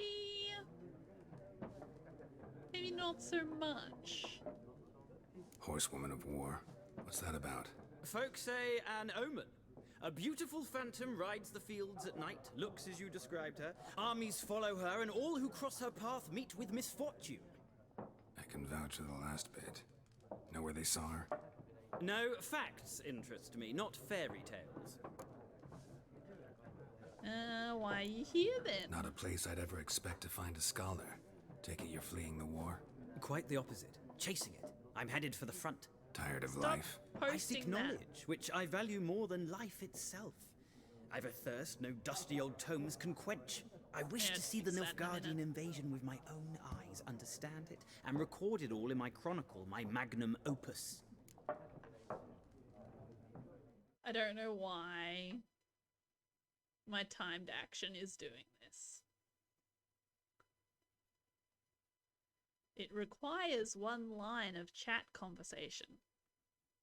maybe not so much. Horsewoman of War. What's that about? Folks say an omen. A beautiful phantom rides the fields at night, looks as you described her. Armies follow her, and all who cross her path meet with misfortune. I can vouch for the last bit. Know where they saw her? No, facts interest me, not fairy tales. Why are you here then? Not a place I'd ever expect to find a scholar. Take it you're fleeing the war? Quite the opposite. Chasing it. I'm headed for the front. Tired of Stop life? I posting seek that. knowledge, which I value more than life itself. I've a thirst no dusty old tomes can quench. I wish Yeah, to see the fix that in a Nilfgaardian minute. invasion with my own eyes, understand it, and record it all in my chronicle, my magnum opus. I don't know why my timed action is doing this. It requires one line of chat conversation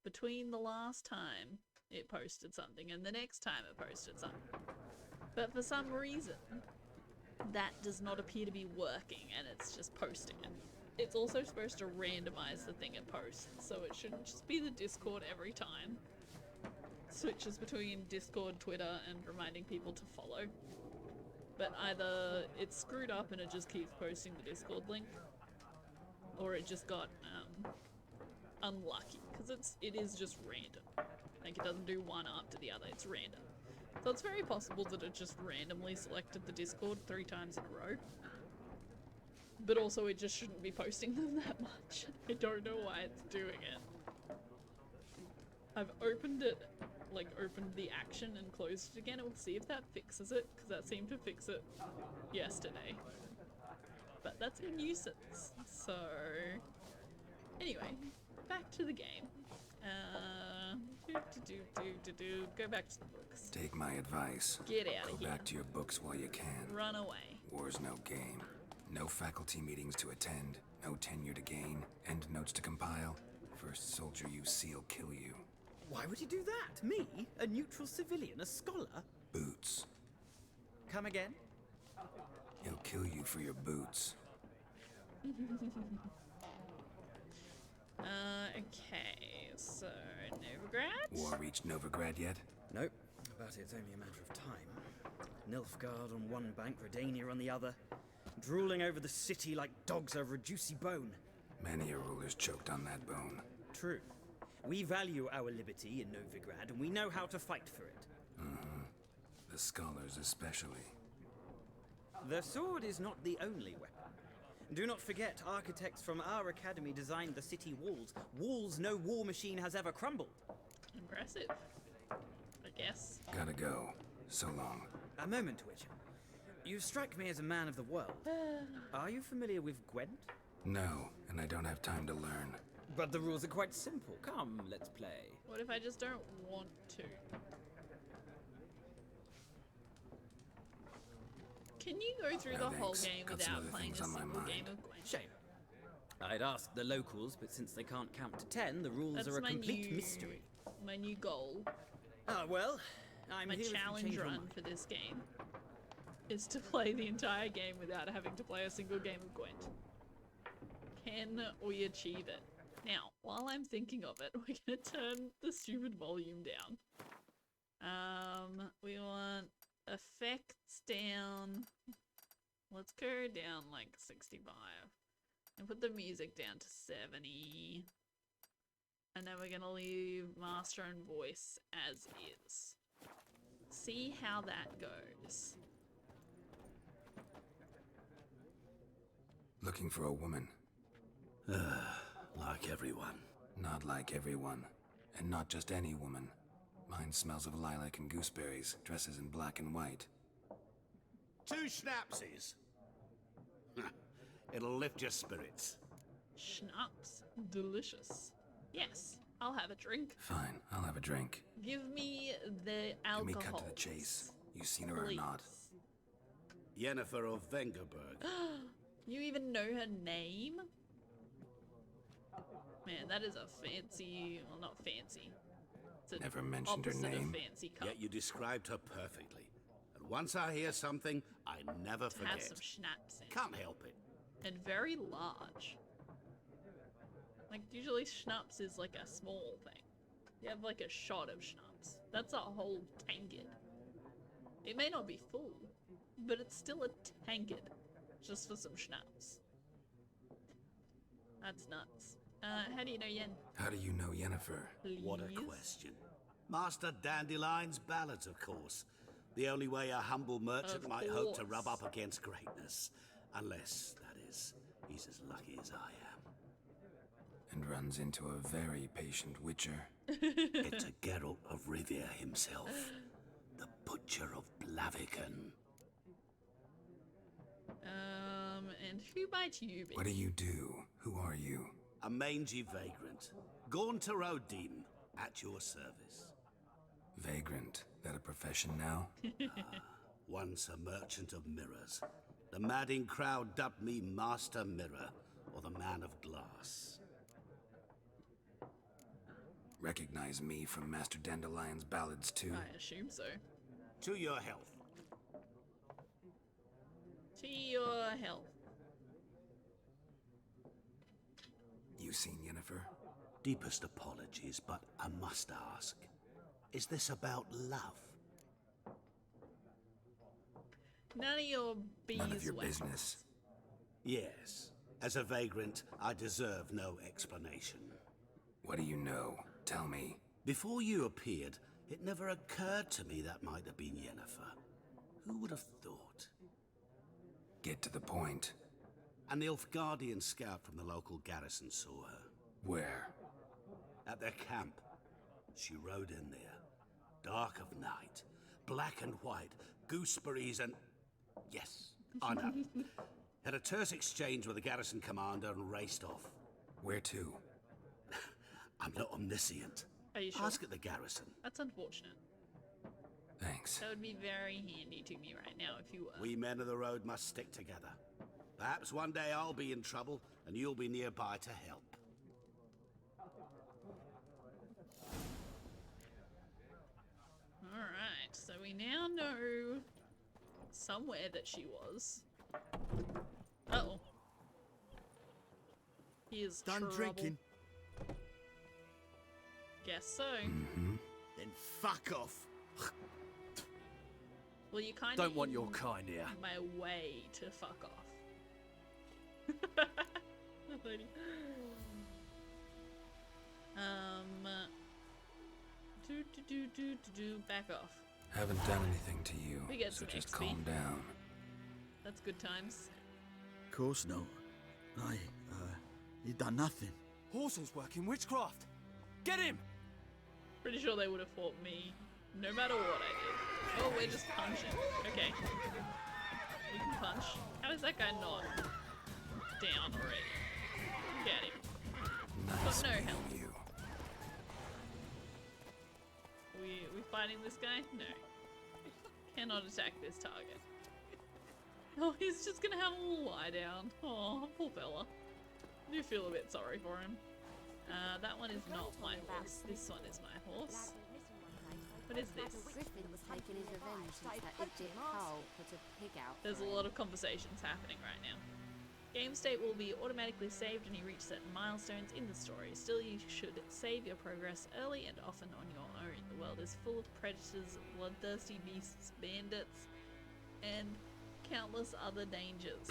between the last time it posted something and the next time it posted something. But for some reason, that does not appear to be working and it's just posting it. It's also supposed to randomize the thing it posts, so it shouldn't just be the Discord every time. Switches between Discord, Twitter, and reminding people to follow. But either it's screwed up and it just keeps posting the Discord link, or it just got unlucky, because it is just random. Like, it doesn't do one after the other, it's random. So it's very possible that it just randomly selected the Discord 3 times in a row. But also it just shouldn't be posting them that much. I don't know why it's doing it. I've opened it, like opened the action and closed it again. We'll see if that fixes it, because that seemed to fix it yesterday. But that's a nuisance. So anyway, back to the game. Go back to the books. Take my advice. Get out Go of here. back to your books while you can. Run away. War's no game. No faculty meetings to attend, no tenure to gain, end notes to compile. First soldier you see'll kill you. Why would he do that? Me? A neutral civilian? A scholar? Boots. Come again? He'll kill you for your boots. Okay, so Novigrad? War reached Novigrad yet? Nope, but it's only a matter of time. Nilfgaard on one bank, Redania on the other, drooling over the city like dogs over a juicy bone. Many a ruler's choked on that bone. True. We value our liberty in Novigrad, and we know how to fight for it. The scholars especially. The sword is not the only weapon. Do not forget, architects from our academy designed the city walls. Walls no war machine has ever crumbled. Impressive, I guess. Gotta go. So long. A moment, Witcher. You strike me as a man of the world. Are you familiar with Gwent? No, and I don't have time to learn. But the rules are quite simple. Come, let's play. What if I just don't want to? Can you go through No, the whole thanks. game Got some without other playing a things on my single mind. game of Gwent? Shame. I'd ask the locals, but since they can't count to 10, the rules That's are a my complete new mystery. My new goal, Ah, well, I'm my here if you challenge change your run mind. for this game, is to play the entire game without having to play a single game of Gwent. Can we achieve it? Now, while I'm thinking of it, we're gonna turn the stupid volume down. We want effects down. Let's go down like 65. And put the music down to 70. And then we're gonna leave master and voice as is. See how that goes. Looking for a woman. Like everyone. Not like everyone. And not just any woman. Mine smells of lilac and gooseberries, dresses in black and white. 2 schnapsies. It'll lift your spirits. Schnapps. Delicious. Yes, I'll have a drink. Fine, I'll have a drink. Give me the alcohol. Let me cut to the chase. You seen her or not? Yennefer of Vengerberg. You even know her name? Man, that is a fancy, well, not fancy. It's an Never mentioned her opposite of name. fancy cup. Yet you described her perfectly. Once I hear something, I never To have forget. some schnapps in. Can't help it. And very large. Like, usually schnapps is like a small thing. You have like a shot of schnapps. That's a whole tankard. It may not be full, but it's still a tankard. Just for some schnapps. That's nuts. How do you know Yen? How do you know Yennefer? What a Please? question. Master Dandelion's ballads, of course. The only way a humble merchant Of might hope to course. rub up against greatness. Unless, that is, he's as lucky as I am. And runs into a very patient witcher. It's a Geralt of Rivia himself. The Butcher of Blaviken. And who might you be? What do you do? Who are you? A mangy vagrant. Gaunter O'Dean, at your service. Vagrant. That a profession now? Once a merchant of mirrors. The madding crowd dubbed me Master Mirror, or the Man of Glass. Recognize me from Master Dandelion's ballads too? I assume so. To your health. To your health. You seen Yennefer? Deepest apologies, but I must ask. Is this about love? None of your None of your beeswax. business. Yes. As a vagrant, I deserve no explanation. What do you know? Tell me. Before you appeared, it never occurred to me that might have been Yennefer. Who would have thought? Get to the point. An Nilfgaardian scout from the local garrison saw her. Where? At their camp. She rode in there. Dark of night. Black and white. Gooseberries and... Yes, I know. Had a terse exchange with the garrison commander and raced off. Where to? I'm not omniscient. Are you sure? Ask at the garrison. That's unfortunate. Thanks. That would be very handy to me right now if you were. We men of the road must stick together. Perhaps one day I'll be in trouble and you'll be nearby to help. Alright, so we now know somewhere that she was. Uh-oh. Here's Done trouble. drinking? Guess so. Mm-hmm. Then fuck off. Well, you kind of Don't want your kind here. my way to fuck off. Back off. Haven't done anything to you, We get so some just XP. calm down. That's good times. Of course not. You done nothing. Horson's working witchcraft. Get him! Pretty sure they would have fought me no matter what I did. Oh, we're just punching. Okay. We can punch. How is that guy not down already? Get him. Nice no meeting help. you. We fighting this guy? No. Cannot attack this target. Oh, he's just gonna have a little lie down. Oh, poor fella. I do feel a bit sorry for him. That one is not my horse. This one is my horse. What is this? Griffin was taking his revenge since that idiot Carl put a pig out. There's a lot of conversations happening right now. Game state will be automatically saved when you reach certain milestones in the story. Still, you should save your progress early and often on your own. The world is full of predators, bloodthirsty beasts, bandits, and countless other dangers.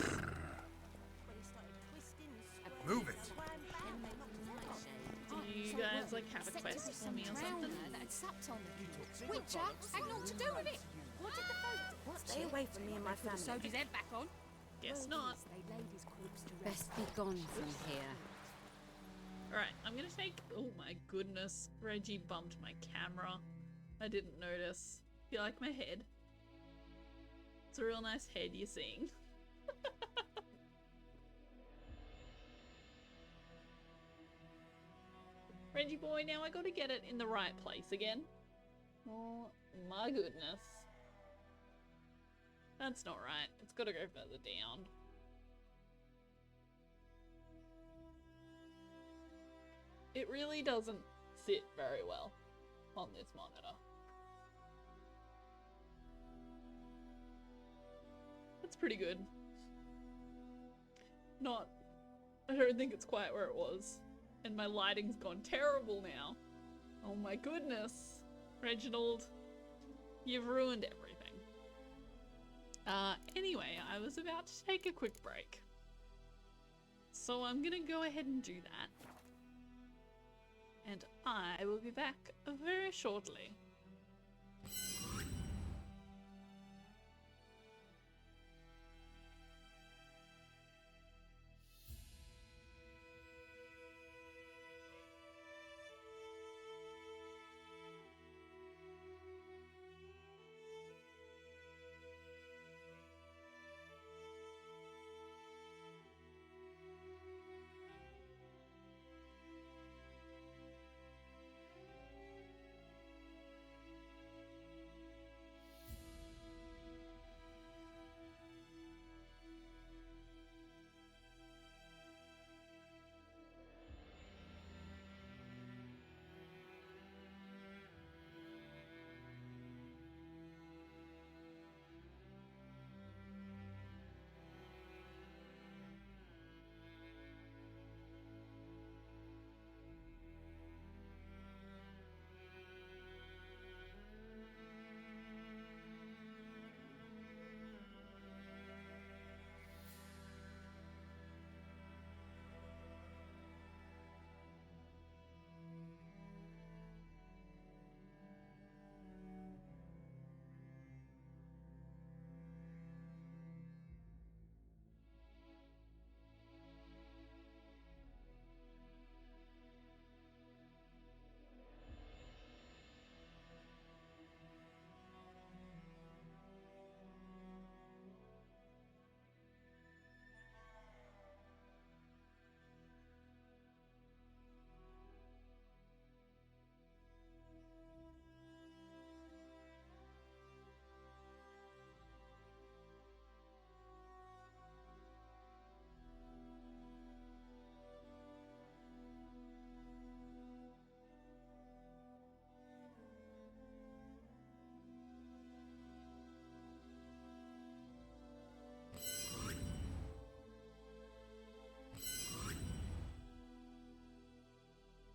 Move it! Do you guys like have a quest for me or something? Witcher, hang on to do with it. What did the folk? Stay away from me and my family. Sewed his head back on. Guess not. They laid his corpse to rest. Best be gone from here. Alright, I'm gonna take... Oh my goodness. Reggie bumped my camera. I didn't notice. You like my head? It's a real nice head you're seeing. Reggie boy, now I gotta get it in the right place again. Oh my goodness. That's not right. It's gotta go further down. It really doesn't sit very well on this monitor. pretty good. Not... I don't think it's quite where it was. And my lighting's gone terrible now. Oh my goodness. Reginald, you've ruined everything. Anyway, I was about to take a quick break. So I'm gonna go ahead and do that. And I will be back very shortly.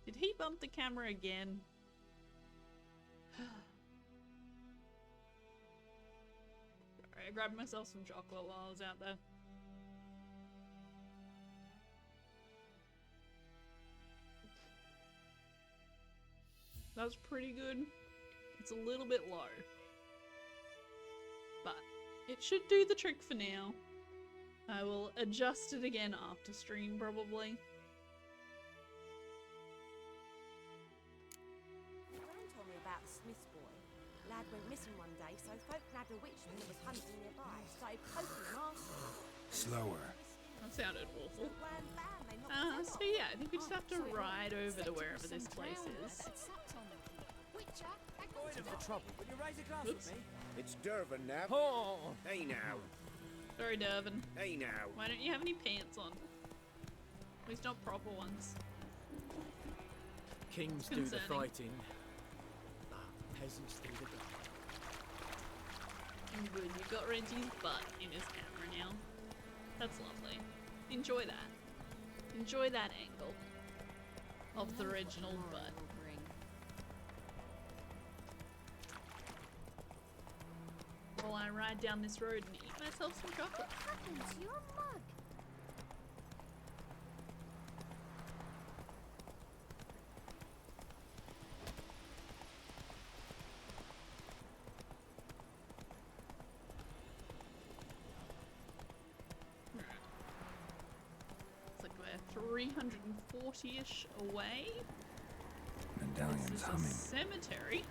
Did he bump the camera again? Sorry, I grabbed myself some chocolate while I was out there. That's pretty good. It's a little bit low. But it should do the trick for now. I will adjust it again after stream, probably. Told me about the Smith boy. Lad went missing one day, so folk nabbed a witchman that was hunting nearby. Started poking Master. Slower. That sounded awful. So yeah, I think we just have to ride over to wherever this place is. Avoid the trouble. Will you raise a glass with me? It's Dervin now. Oh! Hey now. Sorry, Dervin. Hey now. Why don't you have any pants on? At least not proper ones. Kings do the fighting. Peasants do the guard. Good, you got Reggie's butt in his camera now. That's lovely. Enjoy that. Enjoy that angle of the Reginald butt. While I ride down this road and eat myself some chocolate. What happened to your mug? It's like we're 340-ish away. Medallion's This is a humming. cemetery.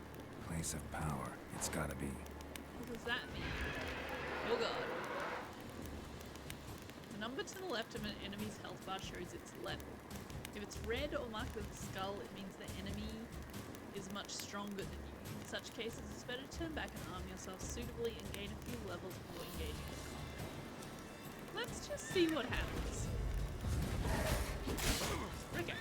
Place of power. It's gotta be. What does that mean? Oh god. The number to the left of an enemy's health bar shows its level. If it's red or marked with a skull, it means the enemy is much stronger than you. In such cases, it's better to turn back and arm yourself suitably and gain a few levels before engaging in combat. Let's just see what happens. Okay.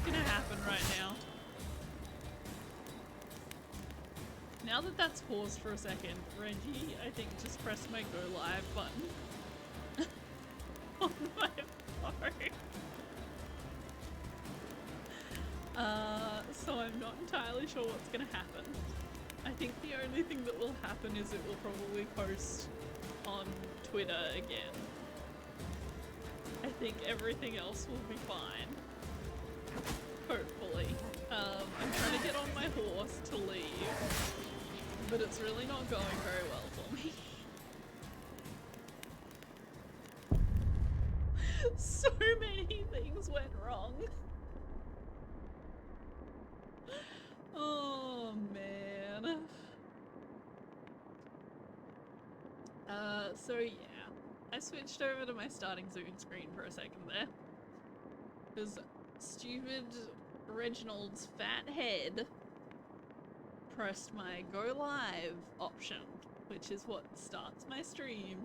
gonna happen right now. Now that that's paused for a second, Reggie, I think just press my go live button on my phone. So I'm not entirely sure what's gonna happen. I think the only thing that will happen is it will probably post on Twitter again. I think everything else will be fine. Hopefully. I'm trying to get on my horse to leave, but it's really not going very well for me. So many things went wrong. Oh man. So yeah, I switched over to my starting Zoom screen for a second there. Because stupid Reginald's fat head pressed my go live option, which is what starts my stream,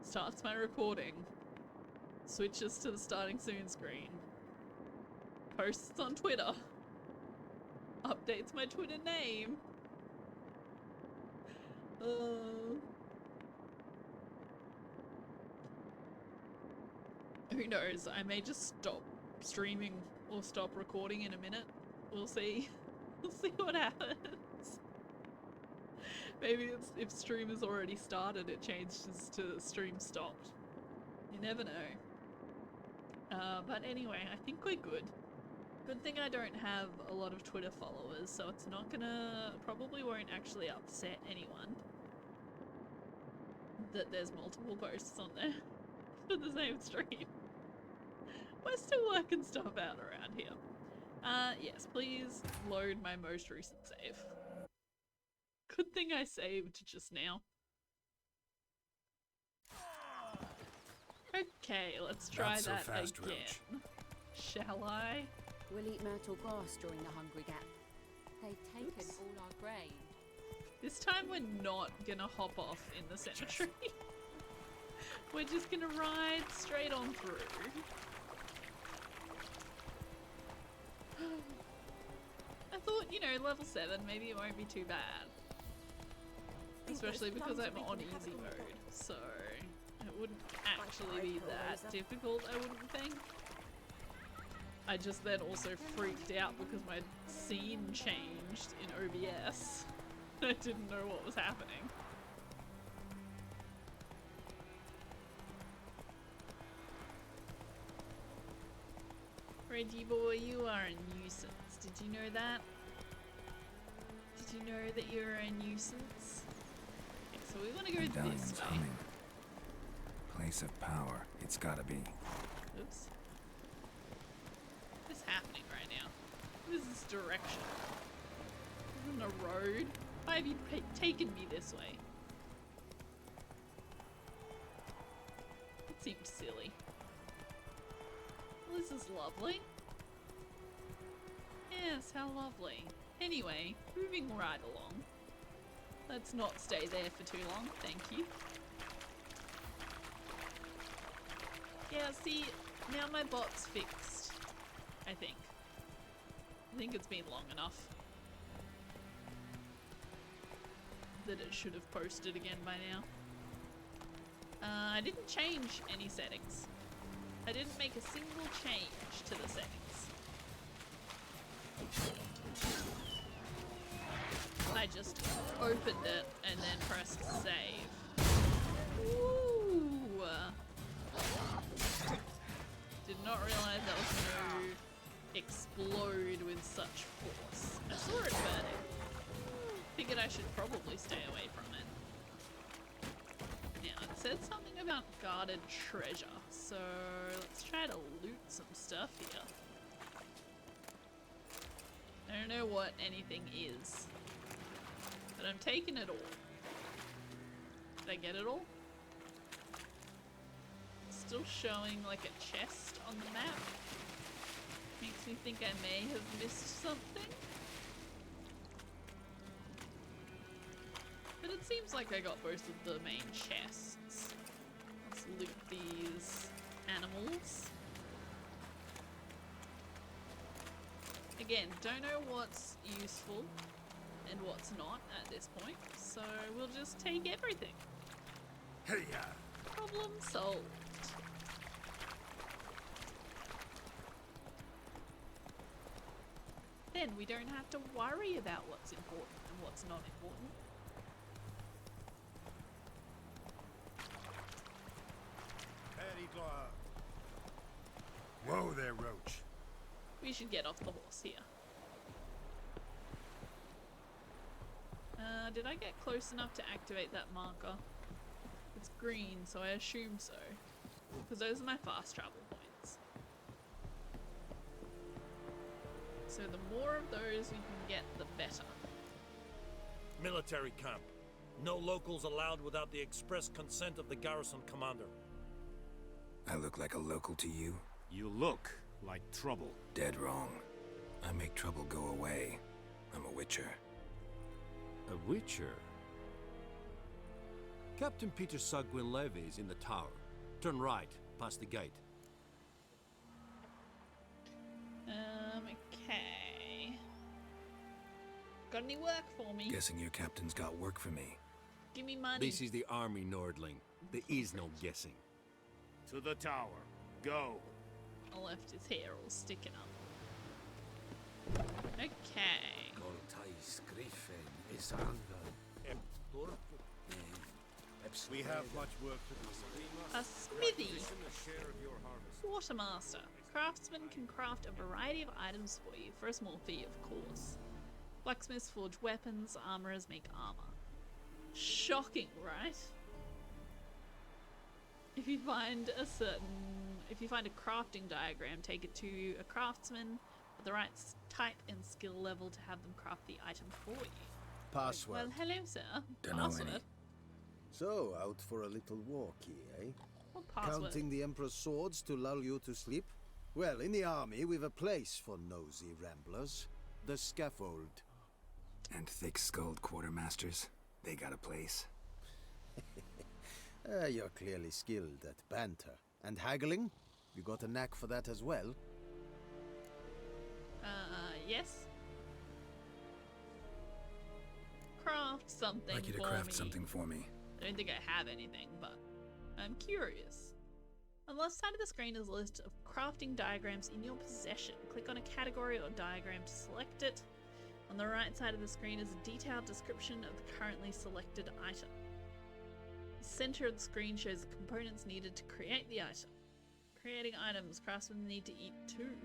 starts my recording, switches to the starting Zoom screen, posts on Twitter, updates my Twitter name. Who knows? I may just stop streaming or stop recording in a minute. We'll see. We'll see what happens. Maybe it's, if stream has already started, it changes to stream stopped. You never know. But anyway, I think we're good. Good thing I don't have a lot of Twitter followers, so it's not gonna, probably won't actually upset anyone that there's multiple posts on there for the same stream. We're still working stuff out around here. Yes, please load my most recent save. Good thing I saved just now. Okay, let's try Not so that fast, again. Roach. Shall I? We'll eat myrtle grass during the Hungry Gap. They've taken all our grain. This time we're not gonna hop off in the cemetery. We're just gonna ride straight on through. I thought, you know, level 7, maybe it won't be too bad. Especially because I'm on easy mode, so it wouldn't actually be that difficult, I wouldn't think. I just then also freaked out because my scene changed in OBS. I didn't know what was happening. Reggie boy, you are a nuisance. Did you know that? Did you know that you're a nuisance? Okay, so we want to go this Medallion's way. humming. Place of power. It's gotta be. Oops. What's happening right now? What is this direction? Isn't it a road? Why have you taken me this way? It seemed silly. Well, this is lovely. Yes, how lovely. Anyway, moving right along. Let's not stay there for too long, thank you. Yeah, see, now my bot's fixed, I think. I think it's been long enough that it should have posted again by now. I didn't change any settings. I didn't make a single change to the settings. I just opened it and then pressed save. Ooh! Did not realize that was going to explode with such force. I saw it burning. Figured I should probably stay away from it. Now, it said something about guarded treasure, so let's try to loot some stuff here. I don't know what anything is, but I'm taking it all. Did I get it all? Still showing like a chest on the map. Makes me think I may have missed something. But it seems like I got most of the main chests. Let's loot these animals. again, don't know what's useful and what's not at this point, so we'll just take everything. Hey, Problem solved. Then we don't have to worry about what's important and what's not important. Whoa there, Roach. We should get off the horse here. Did I get close enough to activate that marker? It's green, so I assume so. Because those are my fast travel points. So the more of those we can get, the better. Military camp. No locals allowed without the express consent of the garrison commander. I look like a local to you? You look like trouble. Dead wrong. I make trouble go away. I'm a witcher. A witcher? Captain Peter Sagwin-Levy is in the tower. Turn right, past the gate. Okay. Got any work for me? Guessing your captain's got work for me. Give me money. This is the army, Nordling. There is no guessing. To the tower. Go. I left his hair all sticking up. Okay. We have much work to do. A smithy. Watermaster. Craftsmen can craft a variety of items for you for a small fee, of course. Blacksmiths forge weapons, armorers make armor. Shocking, right? If you find a crafting diagram, take it to a craftsman with the right type and skill level to have them craft the item for you. Password. Well, hello, sir. Don't know Password. any. So, out for a little walkie, eh? What password? Counting the Emperor's swords to lull you to sleep? Well, in the army, we've a place for nosy ramblers. The scaffold. And thick-skulled quartermasters. They got a place. You're clearly skilled at banter. And haggling? You got a knack for that as well? Yes. Craft something I'd like you to for craft me. something for me. I don't think I have anything, but I'm curious. On the left side of the screen is a list of crafting diagrams in your possession. Click on a category or diagram to select it. On the right side of the screen is a detailed description of the currently selected item. The center of the screen shows the components needed to create the item. Creating items, craftsmen need to eat too.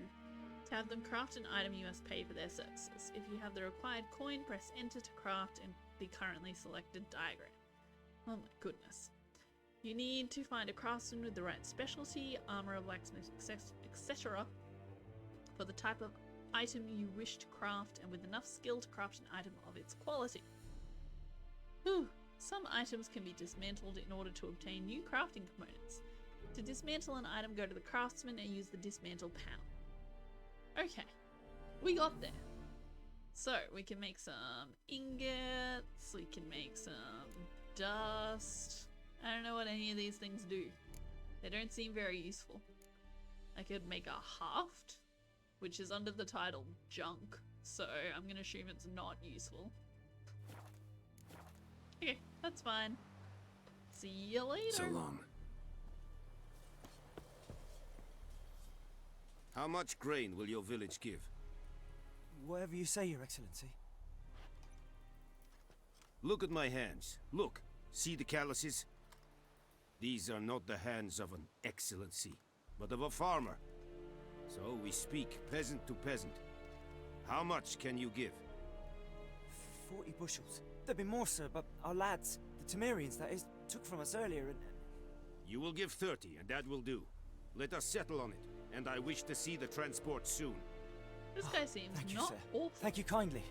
To have them craft an item, you must pay for their services. If you have the required coin, press enter to craft in the currently selected diagram. Oh my goodness. You need to find a craftsman with the right specialty, armor, blacksmith, etc. for the type of item you wish to craft and with enough skill to craft an item of its quality. Whew. Some items can be dismantled in order to obtain new crafting components. To dismantle an item, go to the craftsman and use the dismantle panel. Okay, we got there. So we can make some ingots, we can make some dust. I don't know what any of these things do. They don't seem very useful. I could make a haft, which is under the title junk, so I'm gonna assume it's not useful. Okay, that's fine. See you later. So long. How much grain will your village give? Whatever you say, Your Excellency. Look at my hands. Look. See the calluses? These are not the hands of an excellency, but of a farmer. So we speak peasant to peasant. How much can you give? 40 bushels. There'd be more, sir, but our lads, the Temerians, that is, took from us earlier and... You will give 30, and that will do. Let us settle on it, and I wish to see the transport soon. This guy seems Thank you, not sir. awful. Thank you kindly.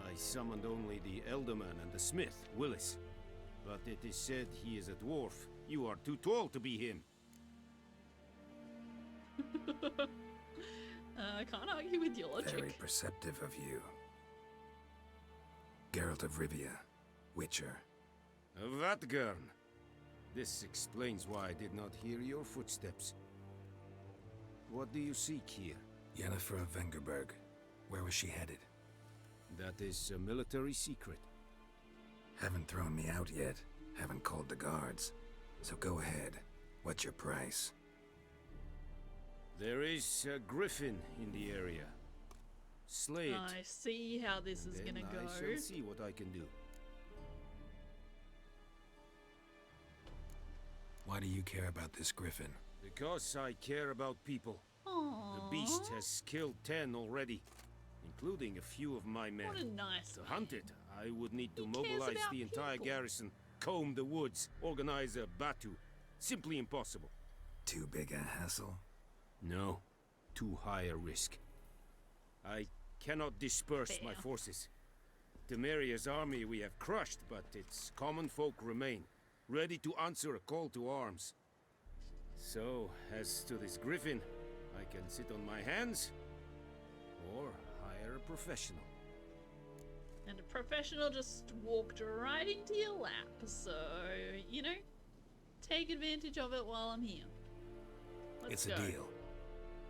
I summoned only the Elderman and the smith, Willis. But it is said he is a dwarf. You are too tall to be him. I can't argue with your logic. Very perceptive of you. Geralt of Rivia, Witcher. Vatgern. This explains why I did not hear your footsteps. What do you seek here? Yennefer of Vengerberg. Where was she headed? That is a military secret. Haven't thrown me out yet. Haven't called the guards. So go ahead. What's your price? There is a griffin in the area. Slay it. I see how this is then gonna go. I shall see what I can do. Why do you care about this griffin? Because I care about people. The beast has killed 10 already, including a few of my men. What a nice To man. hunt it, I would need to He cares mobilize about the entire people. garrison, comb the woods, organize a bathtub. Simply impossible. Too big a hassle? No, too high a risk. I cannot disperse my Fair. forces. Temeria's army we have crushed, but its common folk remain, ready to answer a call to arms. So, as to this griffin, I can sit on my hands, or hire a professional. And a professional just walked right into your lap, so, you know, take advantage of it while I'm here. Let's It's go. a deal.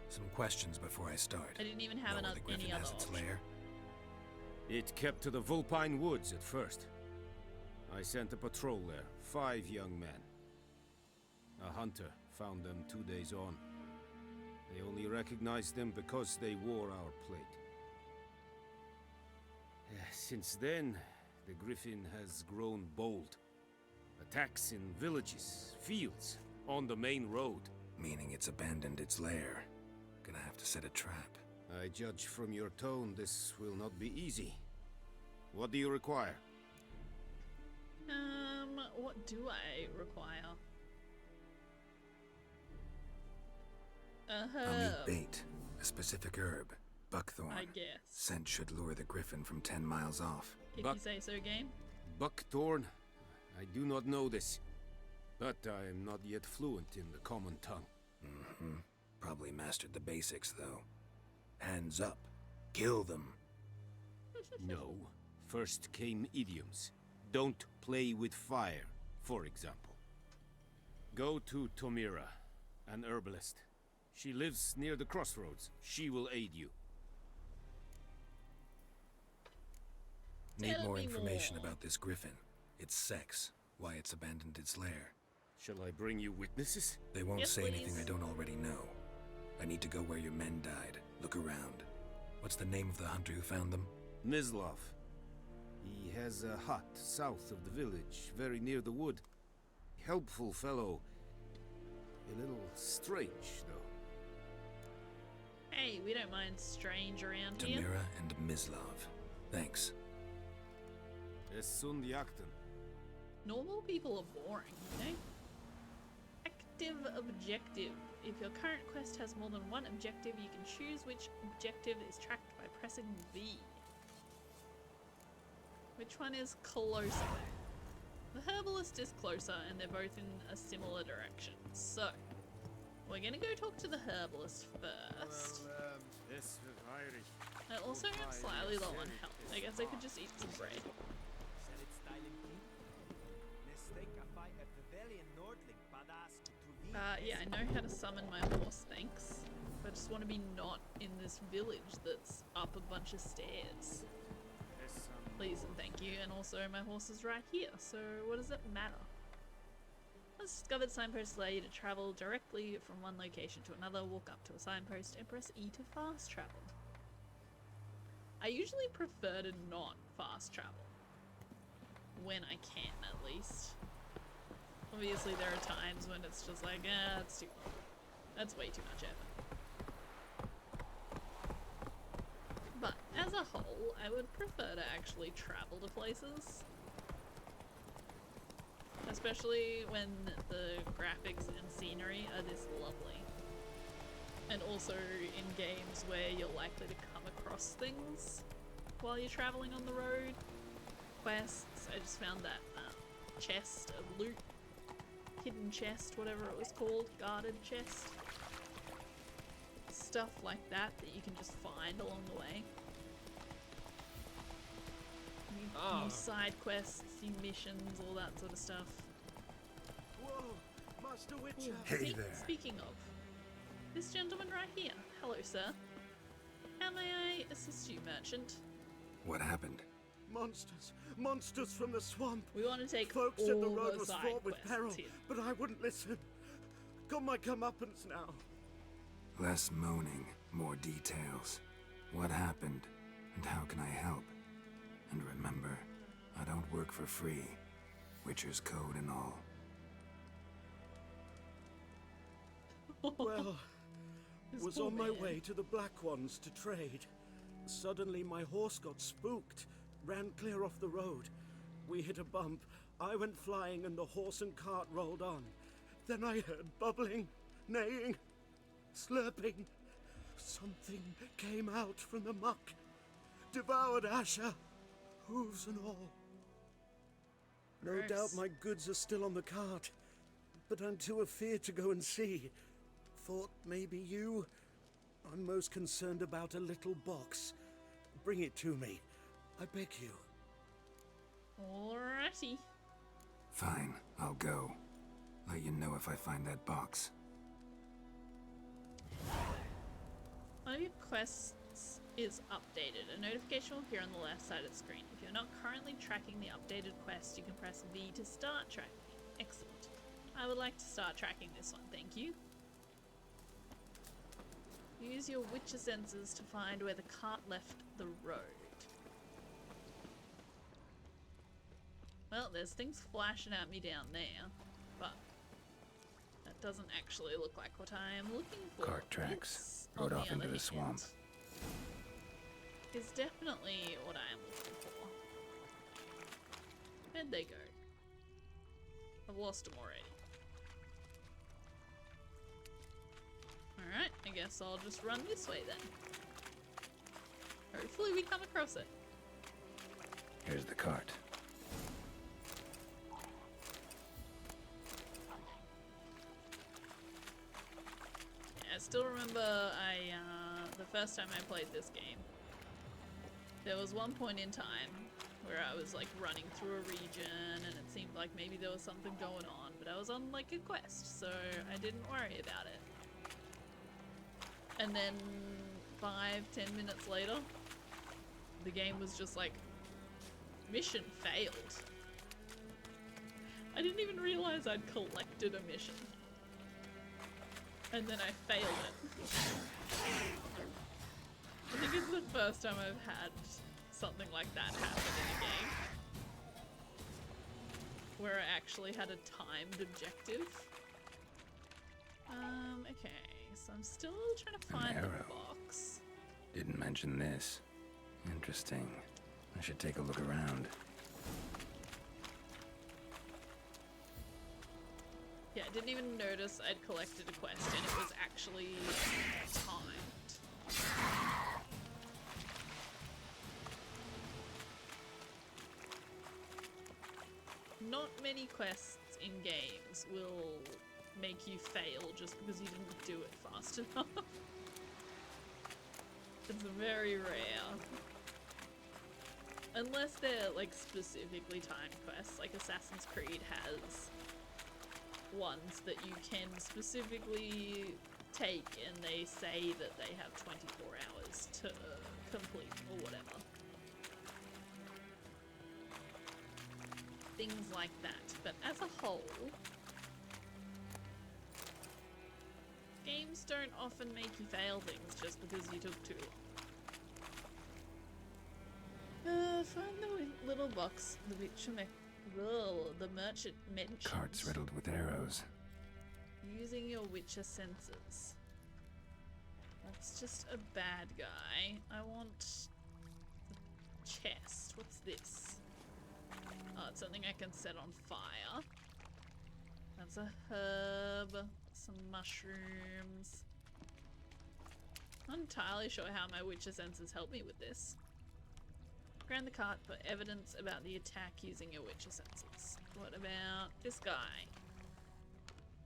Some questions before I start. I didn't even have Know where the griffin any other has its option. lair? It kept to the Vulpine Woods at first. I sent a patrol there, 5 young men. A hunter found them 2 days on. They only recognized them because they wore our plate. Since then, the griffin has grown bold. Attacks in villages, fields, on the main road. Meaning it's abandoned its lair. Gonna have to set a trap. I judge from your tone this will not be easy. What do you require? What do I require? A I'll herb, need bait. A specific herb. Buckthorn. I guess. Scent should lure the griffin from 10 miles off. If you say so, game. Buckthorn? I do not know this. But I am not yet fluent in the common tongue. Mm-hmm. Probably mastered the basics, though. Hands up. Kill them. No. First came idioms. Don't play with fire, for example. Go to Tomira, an herbalist. She lives near the crossroads. She will aid you. Need Tell more me information more. about this griffin. Its sex. Why it's abandoned its lair. Shall I bring you witnesses? They won't Yes, say anything please. I don't already know. I need to go where your men died. Look around. What's the name of the hunter who found them? Mislav. He has a hut south of the village, very near the wood. Helpful fellow. A little strange, though. Hey, we don't mind strange around here. Tamira and Mislav. Thanks. Es sunt jakten. Normal people are boring, you know? Active objective. If your current quest has more than one objective, you can choose which objective is tracked by pressing V. Which one is closer? The herbalist is closer and they're both in a similar direction. So, we're gonna go talk to the herbalist first. I also am slightly low on health. I guess I could just eat some bread. Yeah, I know how to summon my horse, thanks. I just want to be not in this village that's up a bunch of stairs. Please and thank you, and also my horse is right here, so what does it matter? Once discovered, signposts allow you to travel directly from one location to another, walk up to a signpost, and press E to fast travel. I usually prefer to not fast travel. When I can, at least. Obviously there are times when it's just like, that's too long. That's way too much effort. But as a whole, I would prefer to actually travel to places. Especially when the graphics and scenery are this lovely. And also in games where you're likely to come across things while you're traveling on the road. Quests, I just found that chest of loot. Hidden chest, whatever it was called, guarded chest. Stuff like that that you can just find along the way. New side quests, new missions, all that sort of stuff. Whoa, Master Witcher. Hey there. Speaking of, this gentleman right here. Hello, sir. How may I assist you, merchant? What happened? Monsters! Monsters from the swamp! We want to take Folks all said the road the was side fraught with quests peril, here. but I wouldn't listen. Got my comeuppance now. Less moaning, more details. What happened, and how can I help? And remember, I don't work for free. Witcher's code and all. Well, This was poor on my man. way to the Black Ones to trade. Suddenly my horse got spooked, ran clear off the road. We hit a bump, I went flying and the horse and cart rolled on. Then I heard bubbling, neighing, slurping. Something came out from the muck, devoured Asher, hooves and all. No Gross. doubt my goods are still on the cart, but I'm too afeard to go and see. Thought maybe you. I'm most concerned about a little box. Bring it to me, I beg you. Alrighty. Fine, I'll go. Let you know if I find that box. One of your quests is updated. A notification will appear on the left side of the screen. If you're not currently tracking the updated quest, you can press V to start tracking. Excellent. I would like to start tracking this one, thank you. Use your Witcher senses to find where the cart left the road. Well, there's things flashing at me down there, but that doesn't actually look like what I am looking for. Cart tracks. This, Rode on off the into other the swamp. hand, is definitely what I am looking for. Where'd they go? I've lost them already. Alright, I guess I'll just run this way then. Hopefully we come across it. Here's the cart. Yeah, I still remember the first time I played this game. There was one point in time where I was like running through a region and it seemed like maybe there was something going on, but I was on like a quest, so I didn't worry about it. And then 5-10 minutes later, the game was just like, mission failed. I didn't even realize I'd collected a mission. And then I failed it. I think it's the first time I've had something like that happen in a game. Where I actually had a timed objective. Okay, so I'm still trying to find the box. Didn't mention this. Interesting. I should take a look around. Yeah, I didn't even notice I'd collected a quest and it was actually timed. Not many quests in games will make you fail just because you didn't do it fast enough. It's very rare. Unless they're like specifically timed quests, like Assassin's Creed has ones that you can specifically take and they say that they have 24 hours to complete or whatever. Things like that, but as a whole, games don't often make you fail things just because you took too long. Find the little box the the merchant mentioned. Carts riddled with arrows. Using your Witcher senses. That's just a bad guy. I want the chest. What's this? Oh, it's something I can set on fire. That's a herb. Some mushrooms. I'm not entirely sure how my Witcher senses help me with this. Ground the cart for evidence about the attack using your Witcher senses. What about this guy?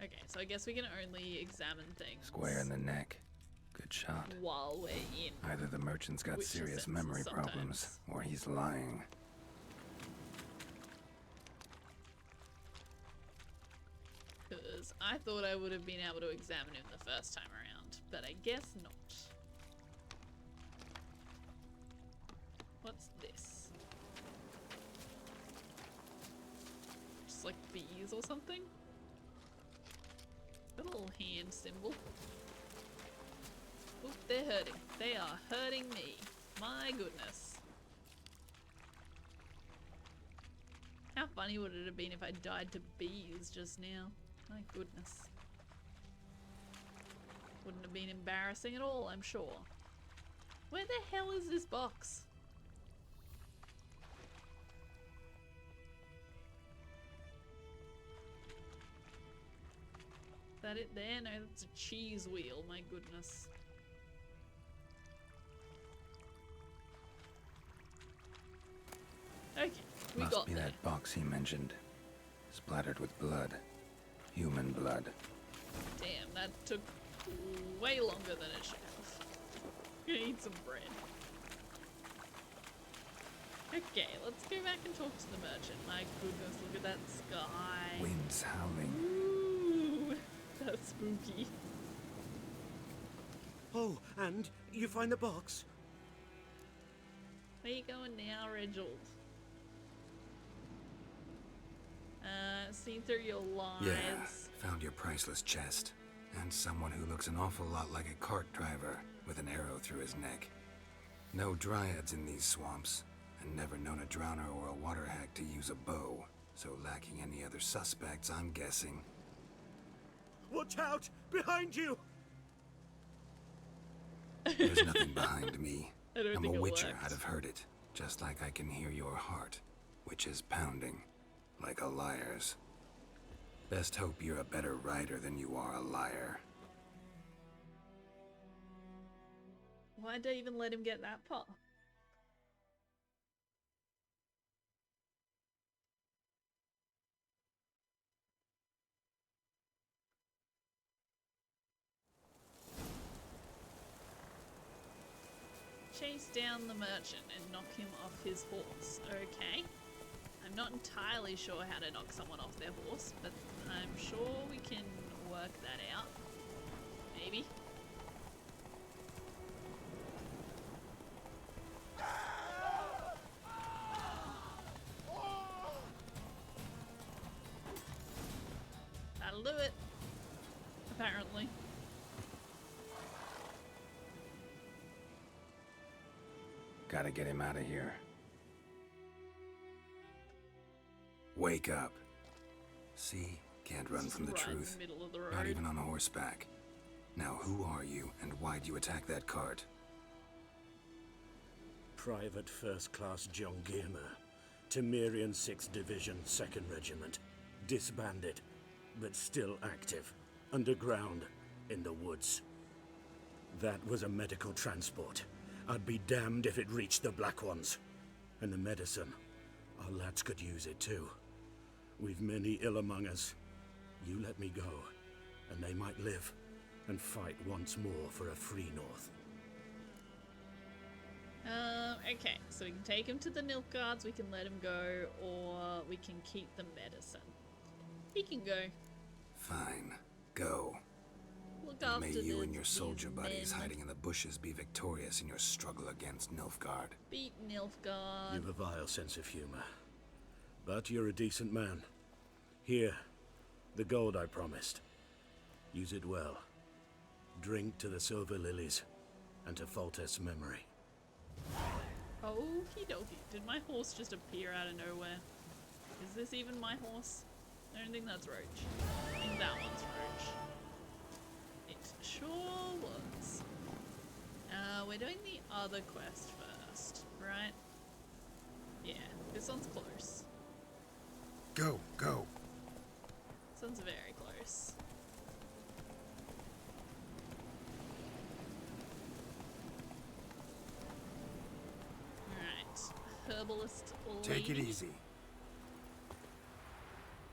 Okay, so I guess we can only examine things. Square in the neck. Good shot. While we're in. Either the merchant's got Witcher serious senses memory sometimes. problems, or he's lying. Because I thought I would have been able to examine him the first time around, but I guess not. What's this? Just like bees or something? A little hand symbol. Oop, they're hurting. They are hurting me. My goodness. How funny would it have been if I died to bees just now? My goodness. Wouldn't have been embarrassing at all, I'm sure. Where the hell is this box? Is that it there? No, that's a cheese wheel, my goodness. Okay, we Must got be there. that box he mentioned. Splattered with blood. Human blood. Damn, that took way longer than it should have. I'm gonna eat some bread. Okay, let's go back and talk to the merchant. My goodness, look at that sky. Winds howling. Ooh, that's spooky. Oh, and you find the box? Where you going now, Reginald? See through your lies. Yeah, found your priceless chest. And someone who looks an awful lot like a cart driver with an arrow through his neck. No dryads in these swamps, and never known a drowner or a water hack to use a bow. So lacking any other suspects, I'm guessing. Watch out! Behind you! There's nothing behind me. I don't I'm think a it witcher, works. I'd have heard it. Just like I can hear your heart, which is pounding, like a liar's. Best hope you're a better rider than you are a liar. Why'd they even let him get that far? Chase down the merchant and knock him off his horse. Okay. I'm not entirely sure how to knock someone off their horse, but I'm sure we can work that out. Maybe. That'll do it. Apparently. Gotta get him out of here. Wake up. See? Can't run from the Right in truth. the middle of the road. Not even on horseback. Now who are you, and why'd you attack that cart? Private First Class John Giermer, Temerian 6th Division, 2nd Regiment. Disbanded, but still active. Underground, in the woods. That was a medical transport. I'd be damned if it reached the Black Ones. And the medicine, our lads could use it too. We've many ill among us. You let me go, and they might live and fight once more for a free North. Okay, so we can take him to the Nilfgaards, we can let him go, or we can keep the medicine. He can go. Fine. Go. Look after May you and your these soldier buddies men. hiding in the bushes be victorious in your struggle against Nilfgaard. Beat Nilfgaard. You've a vile sense of humor. But you're a decent man. Here, the gold I promised. Use it well. Drink to the silver lilies, and to Foltest's memory. Okie dokie. Did my horse just appear out of nowhere? Is this even my horse? I don't think that's Roach. I think that one's Roach. It sure was. We're doing the other quest first, right? Yeah, this one's close. Go, go. This one's very close. Alright. Herbalist Take it lady. easy.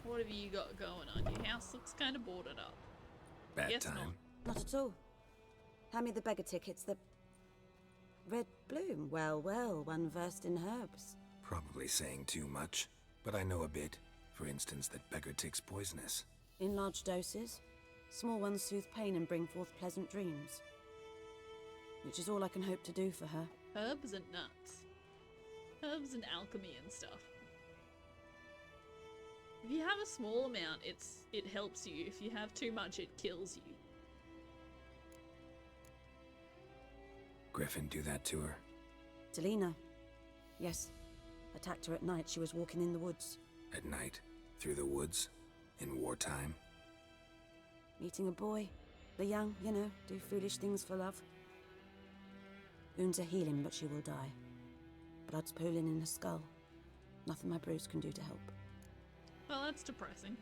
What have you got going on? Your house looks kind of boarded up. Bad Guess time. Not at all. Hand me the beggar tickets, the red bloom. Well, well, one versed in herbs. Probably saying too much, but I know a bit. For instance, that beggar tick's poisonous. In large doses, small ones soothe pain and bring forth pleasant dreams. Which is all I can hope to do for her. Herbs and nuts. Herbs and alchemy and stuff. If you have a small amount, it helps you. If you have too much, it kills you. Griffin do that to her? Delina. Yes. Attacked her at night. She was walking in the woods. At night? Through the woods? In wartime? Meeting a boy. The young, you know, do foolish things for love. Wounds are healing, but she will die. Blood's pooling in her skull. Nothing my brews can do to help. Well, that's depressing.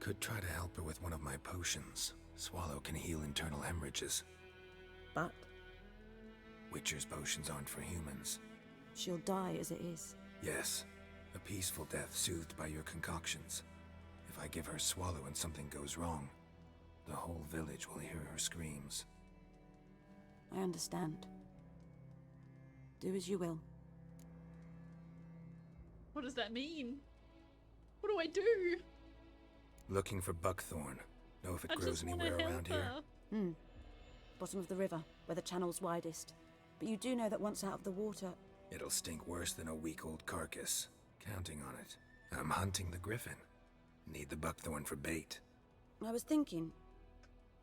Could try to help her with one of my potions. Swallow can heal internal hemorrhages. But? Witcher's potions aren't for humans. She'll die as it is. Yes. A peaceful death soothed by your concoctions. If I give her Swallow and something goes wrong, the whole village will hear her screams. I understand. Do as you will. What does that mean? What do I do? Looking for buckthorn. Know if it I grows just wanna anywhere help around here? her. Bottom of the river, where the channel's widest. But you do know that once out of the water... It'll stink worse than a week-old carcass. Counting on it. I'm hunting the griffin. Need the buckthorn for bait. I was thinking...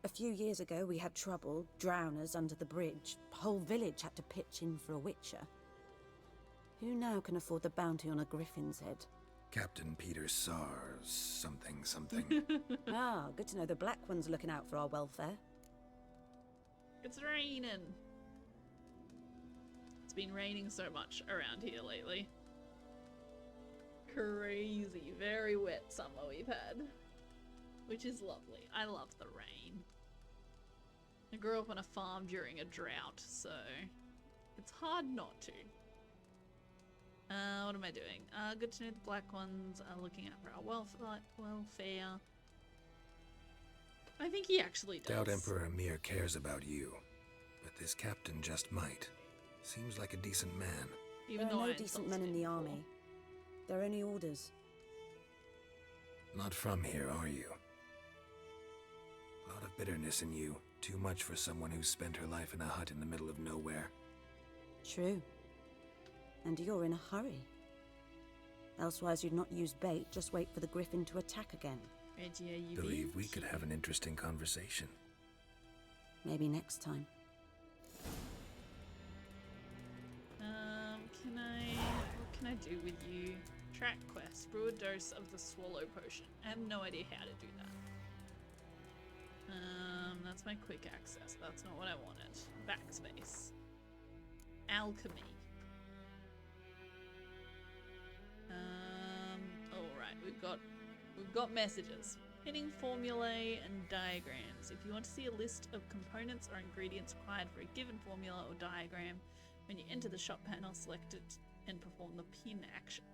A few years ago, we had trouble, drowners under the bridge. Whole village had to pitch in for a witcher. Who now can afford the bounty on a griffin's head? Captain Peter Sars, something. Ah, good to know the Black One's looking out for our welfare. It's raining. It's been raining so much around here lately. Crazy, very wet summer we've had. Which is lovely. I love the rain. I grew up on a farm during a drought, so it's hard not to. What am I doing? Good to know the Black Ones are looking out for our welfare. I think he actually does. Doubt Emperor Emir cares about you, but this captain just might. Seems like a decent man. Even there though are no I decent men in the army. They're only orders. Not from here, are you? A lot of bitterness in you. Too much for someone who spent her life in a hut in the middle of nowhere. True. And you're in a hurry. Elsewise you'd not use bait, just wait for the griffin to attack again. Yeah, you Believe we could have an interesting conversation. Maybe next time. What can I do with you? Track quest. Brew a dose of the swallow potion. I have no idea how to do that. That's my quick access. That's not what I wanted. Backspace. Alchemy. Alright, we've got messages. Hitting formulae and diagrams. If you want to see a list of components or ingredients required for a given formula or diagram, when you enter the shop panel, select it and perform the pin action.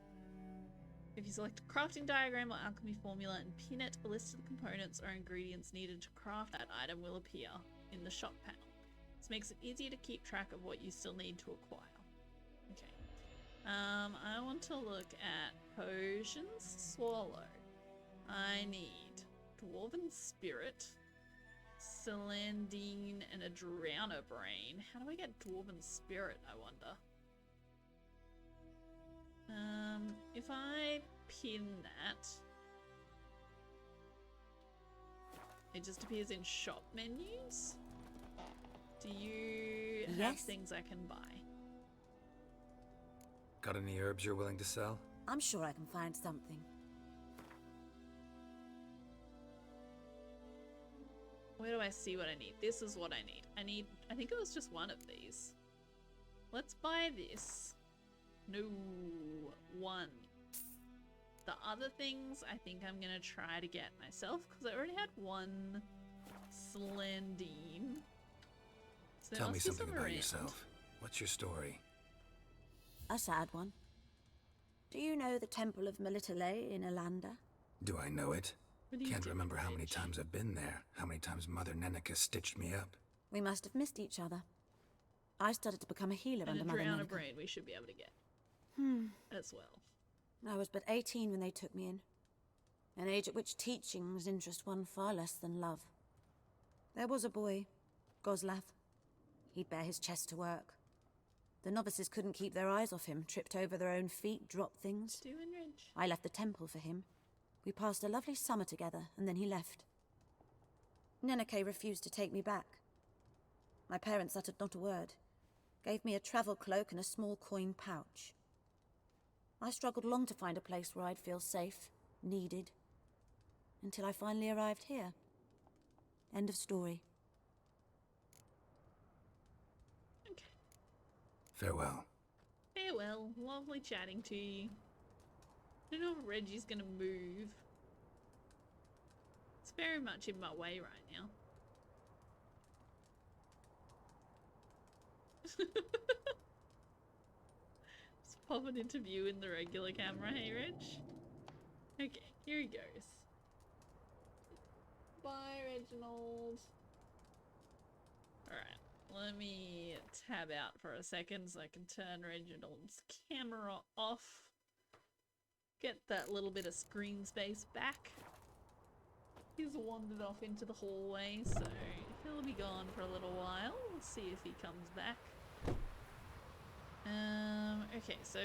If you select a crafting diagram or alchemy formula and pin it, a list of the components or ingredients needed to craft that item will appear in the shop panel. This makes it easier to keep track of what you still need to acquire. Okay. I want to look at potions. Swallow. I need Dwarven Spirit, Celandine, and a Drowner Brain. How do I get Dwarven Spirit, I wonder? If I pin that, it just appears in shop menus. Do you have things I can buy? Got any herbs you're willing to sell? I'm sure I can find something. Where do I see what I need? This is what I need. I think it was just one of these. Let's buy this. No, one. The other things I think I'm gonna try to get myself because I already had one Celandine. So Tell me something about yourself. What's your story? A sad one. Do you know the Temple of Melitele in Alanda? Do I know it? Can't remember how many times I've been there, how many times Mother Neneka stitched me up. We must have missed each other. I started to become a healer And under a Mother Drowner Neneka. Brain we should be able to get. As well. I was but 18 when they took me in. An age at which teachings interest one far less than love. There was a boy, Goslav. He'd bear his chest to work. The novices couldn't keep their eyes off him, tripped over their own feet, dropped things. I left the temple for him. We passed a lovely summer together, and then he left. Neneke refused to take me back. My parents uttered not a word, gave me a travel cloak and a small coin pouch. I struggled long to find a place where I'd feel safe, needed, until I finally arrived here. End of story. Farewell. Farewell. Lovely chatting to you. I don't know if Reggie's gonna move. It's very much in my way right now. Just pop an interview in the regular camera, hey Reg? Okay, here he goes. Bye, Reginald. Alright, let me tab out for a second so I can turn Reginald's camera off. Get that little bit of screen space back. He's wandered off into the hallway, so he'll be gone for a little while. We'll see if he comes back. Okay, so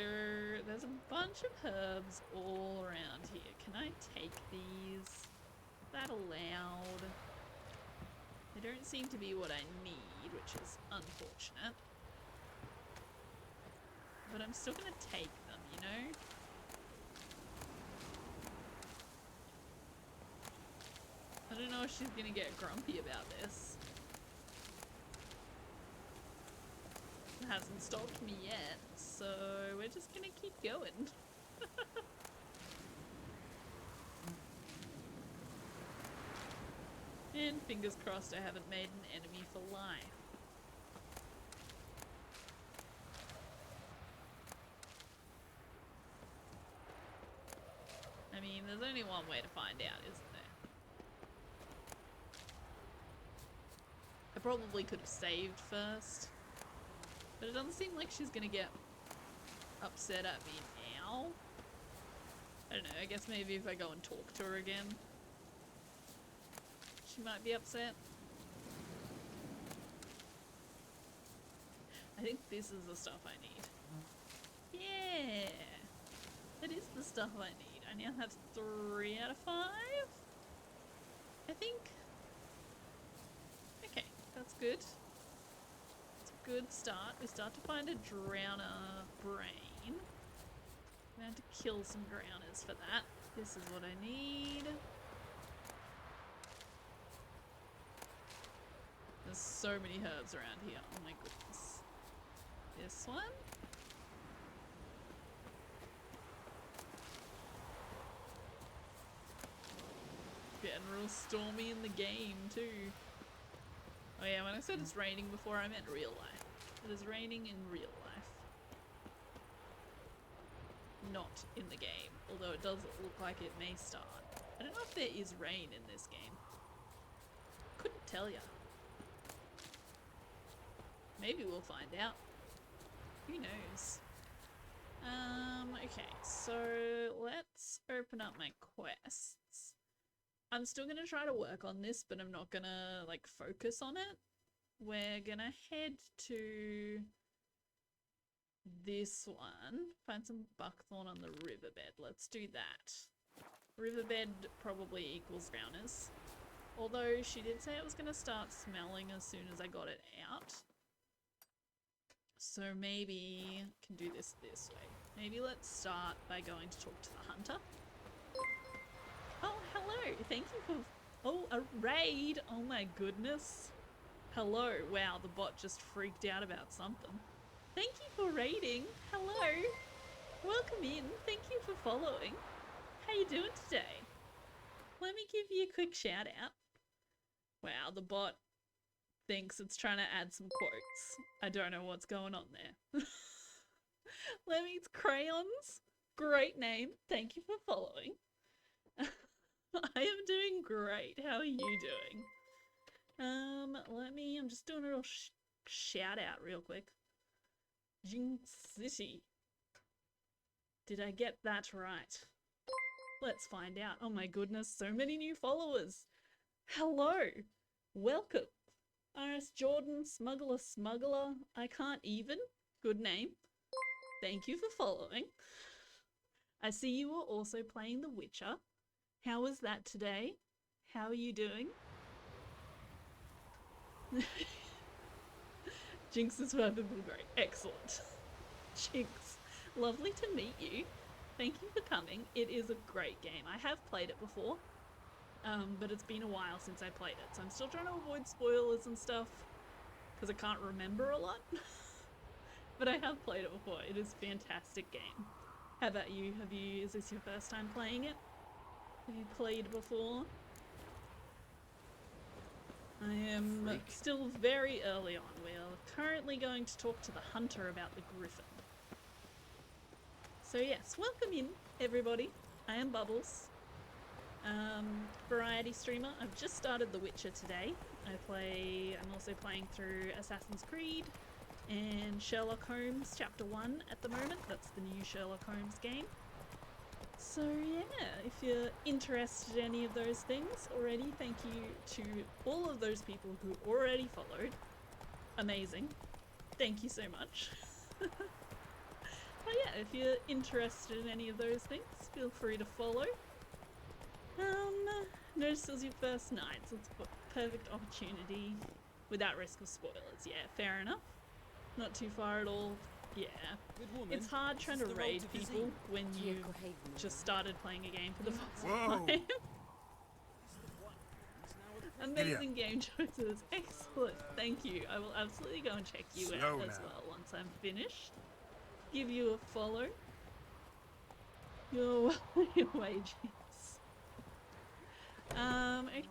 there's a bunch of herbs all around here. Can I take these? Is that allowed? They don't seem to be what I need, which is unfortunate. But I'm still gonna take them, you know? I don't know if she's gonna get grumpy about this. It hasn't stopped me yet, so we're just gonna keep going. And fingers crossed I haven't made an enemy for life. I mean, there's only one way to find out, isn't there? I probably could have saved first, but it doesn't seem like she's gonna get upset at me now. I don't know, I guess maybe if I go and talk to her again, she might be upset. I think this is the stuff I need. Yeah! That is the stuff I need. I now have 3 out of 5? I think. Okay, that's good. It's a good start. We start to find a drowner brain. I had to kill some drowners for that. This is what I need. There's so many herbs around here. Oh my goodness. This one. Getting real stormy in the game too. Oh yeah, when I said it's raining before, I meant real life. It is raining in real life. Not in the game, although it does look like it may start. I don't know if there is rain in this game. Couldn't tell ya. Maybe we'll find out. Who knows? Okay, so let's open up my quests. I'm still gonna try to work on this, but I'm not gonna like focus on it. We're gonna head to this one. Find some buckthorn on the riverbed. Let's do that. Riverbed probably equals drowners. Although she did say it was gonna start smelling as soon as I got it out. So maybe I can do this way. Maybe let's start by going to talk to the hunter. Oh, hello. Thank you for... Oh, a raid. Oh my goodness. Hello. Wow, the bot just freaked out about something. Thank you for raiding. Hello. Welcome in. Thank you for following. How you doing today? Let me give you a quick shout out. Wow, the bot thinks it's trying to add some quotes. I don't know what's going on there. Lemmy's Crayons. Great name. Thank you for following. I am doing great. How are you doing? I'm just doing a little shout out real quick. Jinx City. Did I get that right? Let's find out. Oh my goodness, so many new followers. Hello. Welcome. RS Jordan, Smuggler, I can't even. Good name. Thank you for following. I see you were also playing The Witcher. How was that today? How are you doing? Jinx is perfectly great. Excellent. Jinx, lovely to meet you. Thank you for coming. It is a great game. I have played it before, but it's been a while since I played it, so I'm still trying to avoid spoilers and stuff, because I can't remember a lot. But I have played it before. It is a fantastic game. How about you? Is this your first time playing it? Have you played before? I am still very early on. We are currently going to talk to the hunter about the griffin. So yes, welcome in, everybody. I am Bubbles. Variety streamer. I've just started The Witcher today. I'm also playing through Assassin's Creed and Sherlock Holmes Chapter 1 at the moment. That's the new Sherlock Holmes game. So yeah, if you're interested in any of those things already, thank you to all of those people who already followed. Amazing. Thank you so much. But yeah, if you're interested in any of those things, feel free to follow. Notice this is your first night, so it's a perfect opportunity without risk of spoilers. Yeah, fair enough. Not too far at all. Yeah. It's hard trying to raid people when you just started playing a game for the first time. Amazing game choices. Excellent. Thank you. I will absolutely go and check you out as well once I'm finished. Give you a follow. Your wages. Okay.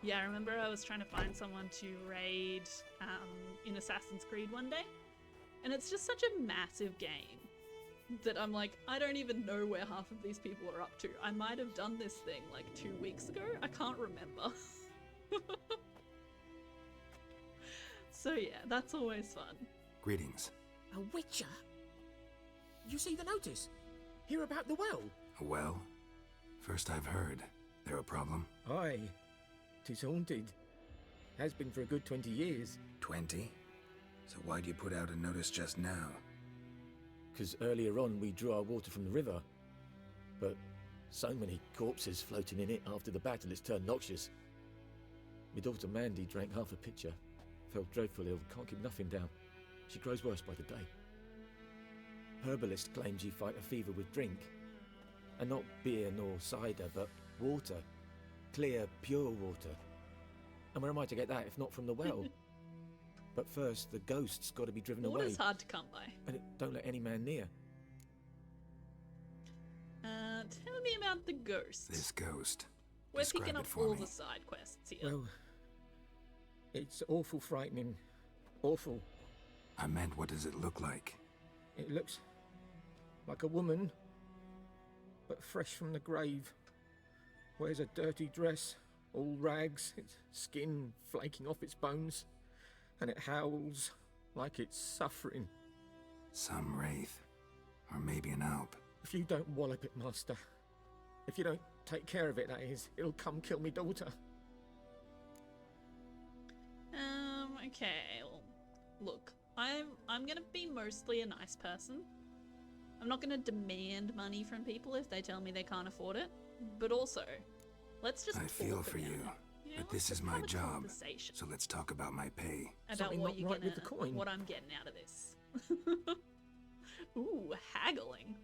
Yeah, I remember I was trying to find someone to raid in Assassin's Creed one day, and it's just such a massive game that I'm like, I don't even know where half of these people are up to. I might have done this thing like 2 weeks ago. I can't remember. So yeah, that's always fun. Greetings. A witcher? You see the notice? Hear about the well? A well? First I've heard. There a problem? Aye. 'Tis haunted. Has been for a good 20 years. 20? So why'd you put out a notice just now? 'Cause earlier on we drew our water from the river. But so many corpses floating in it after the battle it's turned noxious. My daughter Mandy drank half a pitcher. Felt dreadful ill, can't keep nothing down. She grows worse by the day. Herbalist claims you fight a fever with drink. And not beer nor cider, but water. Clear, pure water. And where am I to get that if not from the well? But first, the ghost's got to be driven away. Water's hard to come by. And it don't let any man near. Tell me about the ghost. This ghost. We're Describe picking it up for all me. the side quests here. Well, it's awful frightening. Awful. I meant, what does it look like? It looks like a woman, but fresh from the grave. Wears a dirty dress, all rags, its skin flaking off its bones, and it howls like it's suffering. Some wraith. Or maybe an alp. If you don't wallop it, Master, if you don't take care of it, that is, it'll come kill me daughter. Okay, well, look, I'm gonna be mostly a nice person. I'm not gonna demand money from people if they tell me they can't afford it. But also, let's just I feel talk for about you, it. but this is my job, Conversation so let's talk about my pay. about Something what not you're right gonna, with the coin. what I'm getting out of this. Ooh, haggling.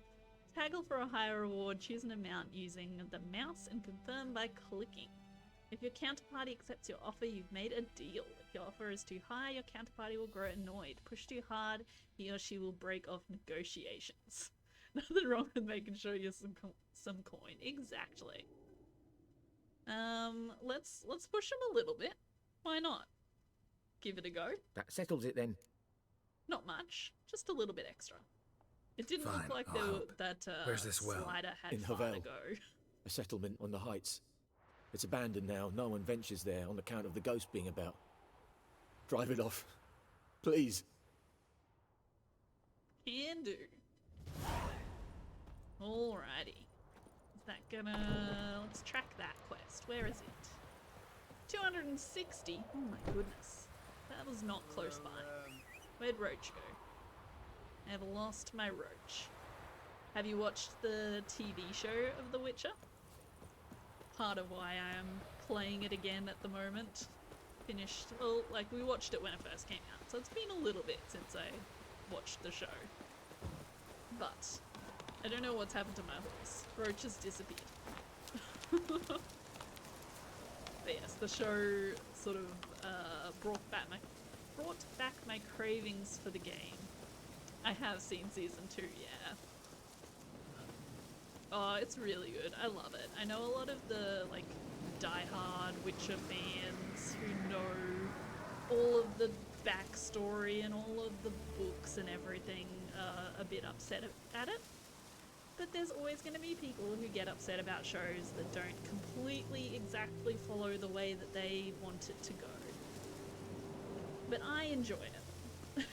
Haggle for a higher reward. Choose an amount using the mouse and confirm by clicking. If your counterparty accepts your offer, you've made a deal. If your offer is too high, your counterparty will grow annoyed. Push too hard, he or she will break off negotiations. Nothing wrong with making sure you have some coin. Exactly. Let's push him a little bit. Why not? Give it a go. That settles it then. Not much, just a little bit extra. It didn't Fine, look like I'll help. that Where's this well? slider had In far to Havel. go. A settlement on the heights. It's abandoned now. No one ventures there on account of the ghost being about. Drive it off. Please. Can do. Alrighty. Is that gonna... Let's track that quest. Where is it? 260. Oh my goodness. That was not close by. Where'd Roach go? I have lost my Roach. Have you watched the TV show of The Witcher? Part of why I am playing it again at the moment. Finished, well, like we watched it when it first came out, so it's been a little bit since I watched the show. But I don't know what's happened to my horse. Roach has disappeared. But yes, the show sort of brought back my cravings for the game. I have seen season 2, yeah. Oh, it's really good. I love it. I know a lot of the like die-hard Witcher fans who know all of the backstory and all of the books and everything are a bit upset at it. But there's always going to be people who get upset about shows that don't completely exactly follow the way that they want it to go. But I enjoy it.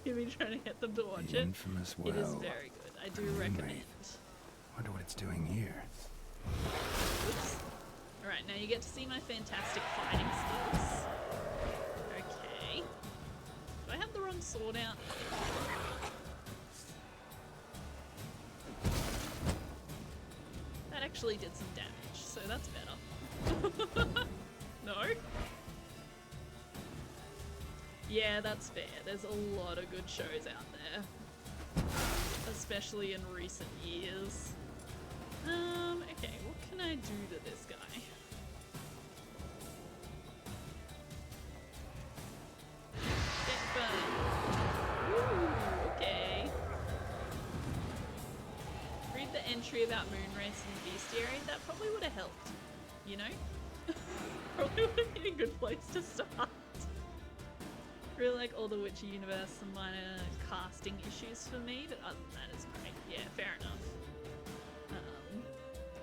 You've been trying to get them to watch The it. infamous well. It is very good. I do recommend it. Wonder what it's doing here. Oops. Alright, now you get to see my fantastic fighting skills. Okay. Do I have the wrong sword out? That actually did some damage, so that's better. No? Yeah, that's fair. There's a lot of good shows out there. Especially in recent years. Okay, what can I do to this guy? Get burned. Ooh, okay. Read the entry about Moonrace and Bestiary. That probably would have helped, you know? Probably would have been a good place to start. Really like all the Witcher universe, some minor casting issues for me, but other than that it's great. Yeah, fair enough.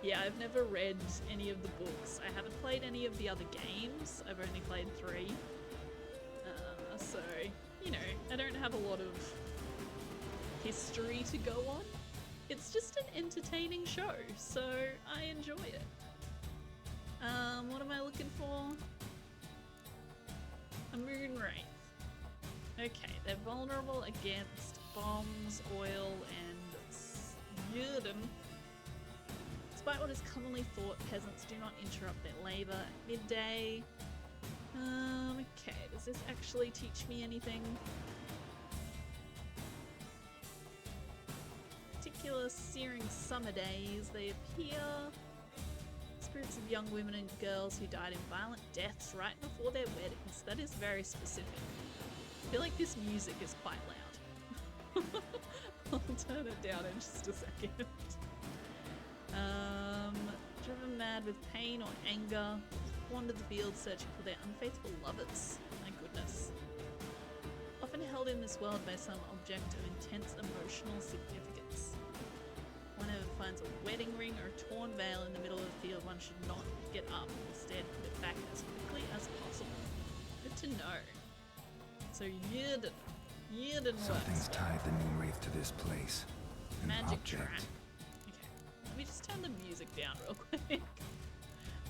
Yeah, I've never read any of the books. I haven't played any of the other games. I've only played 3. So, you know, I don't have a lot of history to go on. It's just an entertaining show, so I enjoy it. What am I looking for? A moon wraith. Okay, they're vulnerable against bombs, oil, and Yurden. Despite what is commonly thought, peasants do not interrupt their labour at midday. Okay, does this actually teach me anything? Particular searing summer days, they appear. Spirits of young women and girls who died in violent deaths right before their weddings. That is very specific. I feel like this music is quite loud. I'll turn it down in just a second. Driven mad with pain or anger, wander the fields searching for their unfaithful lovers. My goodness. Often held in this world by some object of intense emotional significance. One ever finds a wedding ring or a torn veil in the middle of the field, one should not get up, instead put it back as quickly as possible. Good to know. So Yurden Something's tied the Moonwraith to this place. An Magic object. trap. Okay, let me just turn the music down real quick.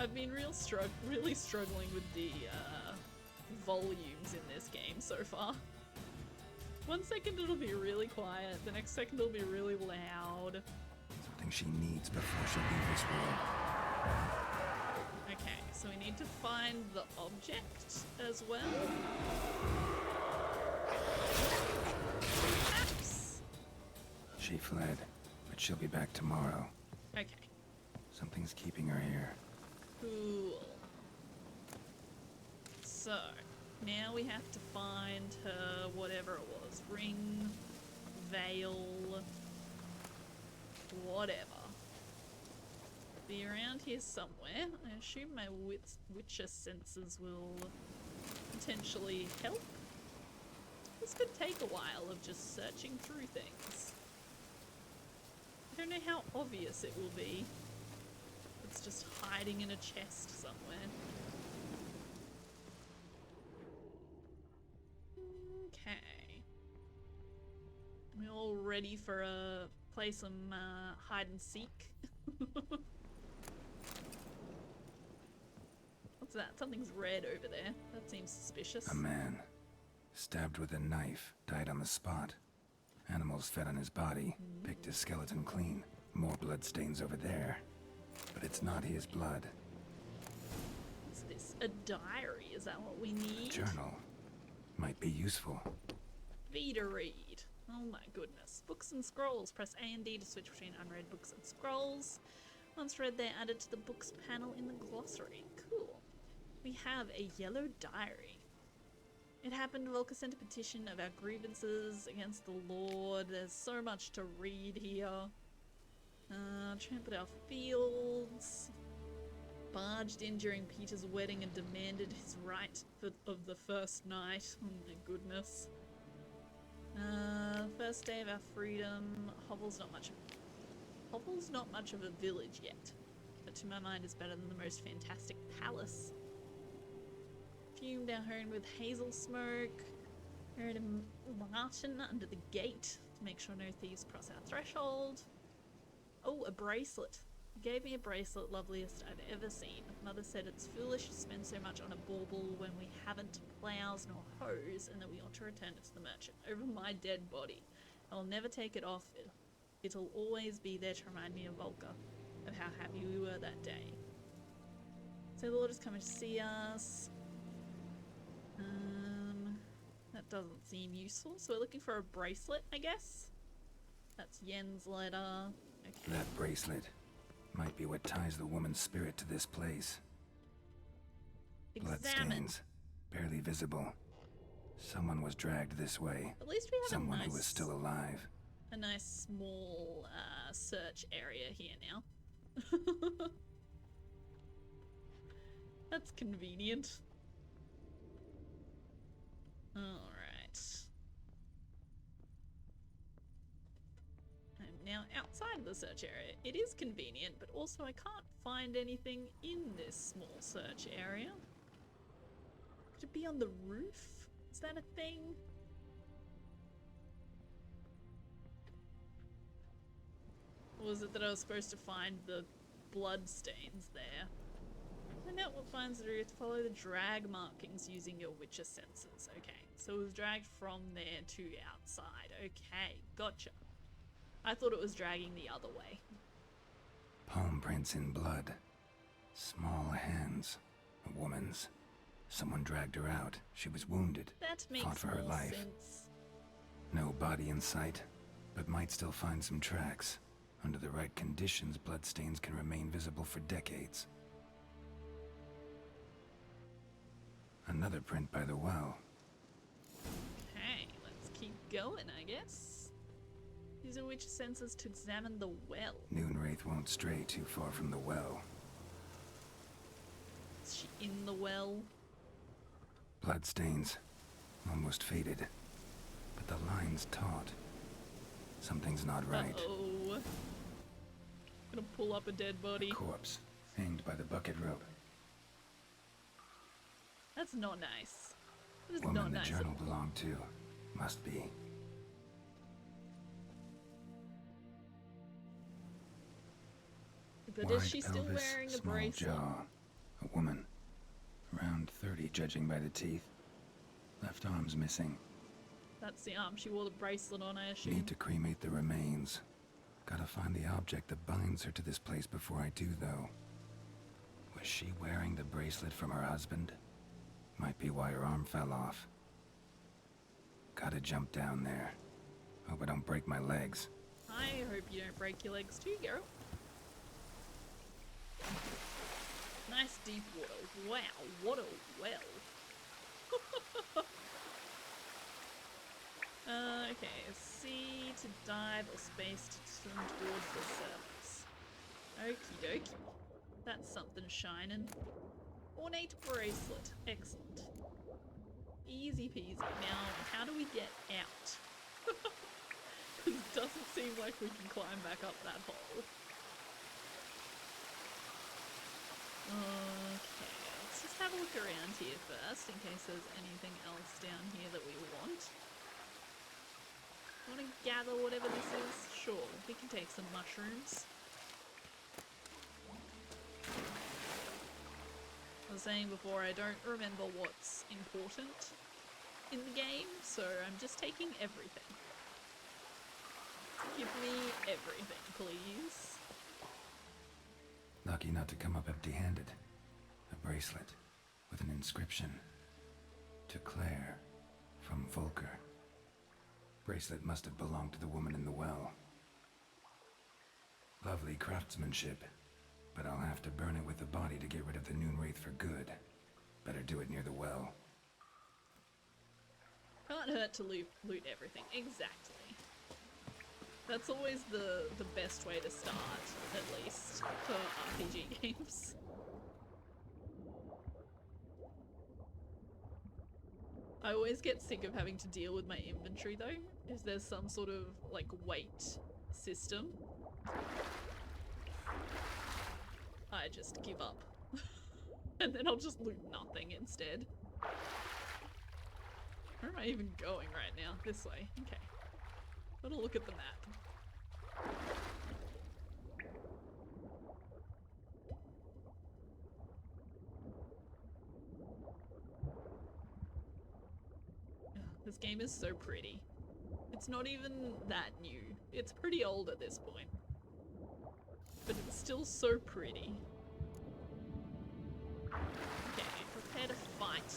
I've been really struggling with the volumes in this game so far. 1 second it'll be really quiet, the next second it'll be really loud. Something she needs before she leaves this world. Okay, so we need to find the object as well. Perhaps. She fled, but she'll be back tomorrow. Okay. Something's keeping her here. Cool. So, now we have to find her, whatever it was. Ring, veil, whatever. Be around here somewhere. I assume my Witcher senses will potentially help. This could take a while of just searching through things. I don't know how obvious it will be. It's just hiding in a chest somewhere. Okay. We all ready for play some hide and seek? What's that? Something's red over there. That seems suspicious. A man. Stabbed with a knife, died on the spot. Animals fed on his body, picked his skeleton clean. More bloodstains over there. But it's not his blood. What's this? A diary? Is that what we need? Journal. Might be useful. V to read. Oh my goodness. Books and scrolls. Press A and D to switch between unread books and scrolls. Once read, they're added to the books panel in the glossary. Cool. We have a yellow diary. It happened, Volker sent a petition of our grievances against the Lord. There's so much to read here. Trampled our fields. Barged in during Peter's wedding and demanded his right of the first night. Oh my goodness. First day of our freedom. Hovel's not much of a village yet, but to my mind is better than the most fantastic palace. Fumed our home with hazel smoke. Heard a martin under the gate to make sure no thieves cross our threshold. Oh, a bracelet. He gave me a bracelet, loveliest I've ever seen. Mother said it's foolish to spend so much on a bauble when we haven't plows nor hoes, and that we ought to return it to the merchant. Over my dead body. I'll never take it off. It'll always be there to remind me of Volker, of how happy we were that day. So the Lord is coming to see us. That doesn't seem useful. So we're looking for a bracelet, I guess. That's Yen's letter. Okay. That bracelet might be what ties the woman's spirit to this place. Bloodstains, barely visible. Someone was dragged this way. At least we have someone who was still alive. A nice small search area here now. That's convenient. Alright. I'm now outside of the search area. It is convenient, but also I can't find anything in this small search area. Could it be on the roof? Is that a thing? Or was it that I was supposed to find the blood stains there? Find out what finds the roof. Follow the drag markings using your Witcher senses. Okay, so it was dragged from there to outside. Okay, gotcha. I thought it was dragging the other way. Palm prints in blood. Small hands. A woman's. Someone dragged her out. She was wounded. That makes fought for her more life. sense. No body in sight, but might still find some tracks. Under the right conditions, bloodstains can remain visible for decades. Another print by the well. Okay, let's keep going, I guess. Using Witcher senses to examine the well. Noonwraith won't stray too far from the well. Is she in the well? Bloodstains. Almost faded. But the line's taut. Something's not right. Uh-oh. Gonna pull up a dead body. A corpse. Hanged by the bucket rope. That's not nice. That is Woman not the nice. journal belonged to. Must be. But Wide is she still pelvis, wearing a small bracelet? jaw. A woman. Around 30, judging by the teeth. Left arm's missing. That's the arm. She wore the bracelet on, I assume. Need to cremate the remains. Gotta find the object that binds her to this place before I do, though. Was she wearing the bracelet from her husband? Might be why her arm fell off. Gotta jump down there. Hope I don't break my legs. I hope you don't break your legs too, Geralt. Nice deep water. Wow, what a well. Okay, C to dive or space to swim towards the surface. Okie dokie. That's something shining. Ornate bracelet. Excellent. Easy peasy. Now, how do we get out? It doesn't seem like we can climb back up that hole. Okay, let's just have a look around here first in case there's anything else down here that we want. Want to gather whatever this is? Sure, we can take some mushrooms. I was saying before, I don't remember what's important. in the game, so I'm just taking everything. Give me everything, please. Lucky not to come up empty-handed. A bracelet with an inscription. To Claire, from Volker. Bracelet must have belonged to the woman in the well. Lovely craftsmanship, but I'll have to burn it with the body to get rid of the Noonwraith for good. Better do it near the well. Can't hurt to loot everything. Exactly. That's always the best way to start, at least, for RPG games. I always get sick of having to deal with my inventory though. Is there some sort of like weight system? I just give up. And then I'll just loot nothing instead. Where am I even going right now? This way. Okay. Gotta look at the map. This game is so pretty. It's not even that new. It's pretty old at this point. But it's still so pretty. Okay, prepare to fight.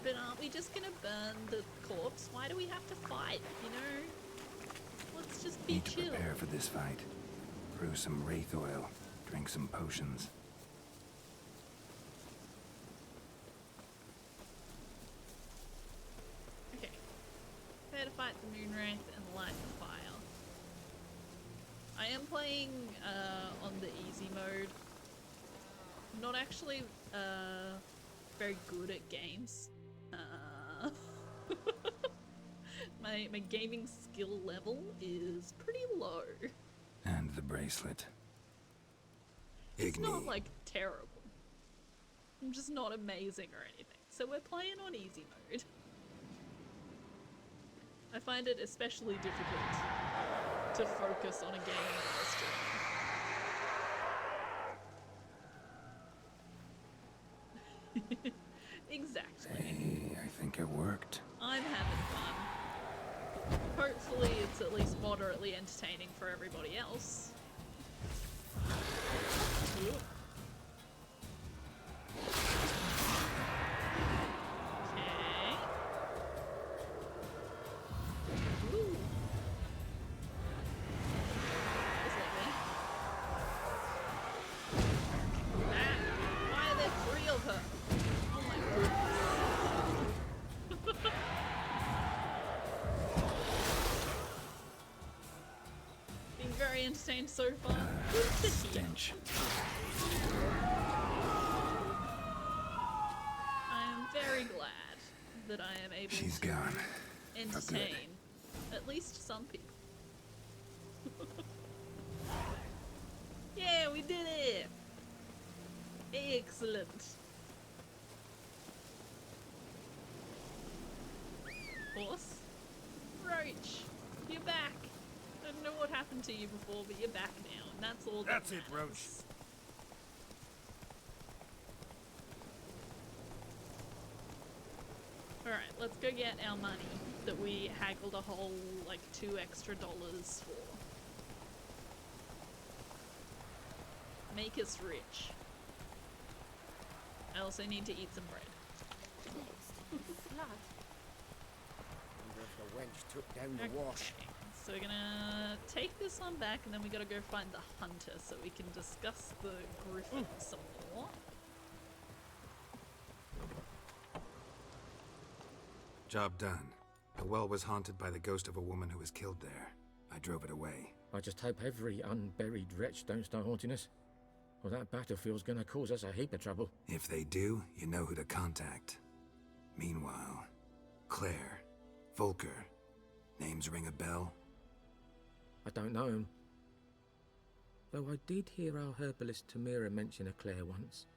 But aren't we just gonna burn the corpse? Why do we have to fight, you know? Let's just be Need to chill. prepare for this fight. Brew some wraith oil. Drink some potions. Okay. Prepare to fight the Moonwraith and light the fire. I am playing on the easy mode. I'm not actually very good at games. My gaming skill level is pretty low. And the bracelet. It's not like terrible. I'm just not amazing or anything. So we're playing on easy mode. I find it especially difficult to focus on a game while streaming. Exactly. Hey, I think it worked. I'm having fun. Hopefully it's at least moderately entertaining for everybody else. Ooh. Okay. Ooh. That's lovely. Ah, why are there 3 of her? Oh my goodness. Been very entertained so far. Stench. I am very glad that I am able She's to gone. entertain at least some people. Yeah, we did it! Excellent. Horse? Roach, you're back. I don't know what happened to you before, but you're back now, and that's all That's that it, Roach. matters. Alright, let's go get our money that we haggled a whole, like, $2 extra for. Make us rich. I also need to eat some bread. Blood. Wonder if the wench took down the wash. So we're gonna take this one back and then we gotta go find the hunter so we can discuss the griffin some more. Job done. The well was haunted by the ghost of a woman who was killed there. I drove it away. I just hope every unburied wretch don't start haunting us. Well, that battlefield's gonna cause us a heap of trouble. If they do, you know who to contact. Meanwhile, Claire, Volker, names ring a bell? I don't know him. Though I did hear our herbalist Tamira mention a Claire once.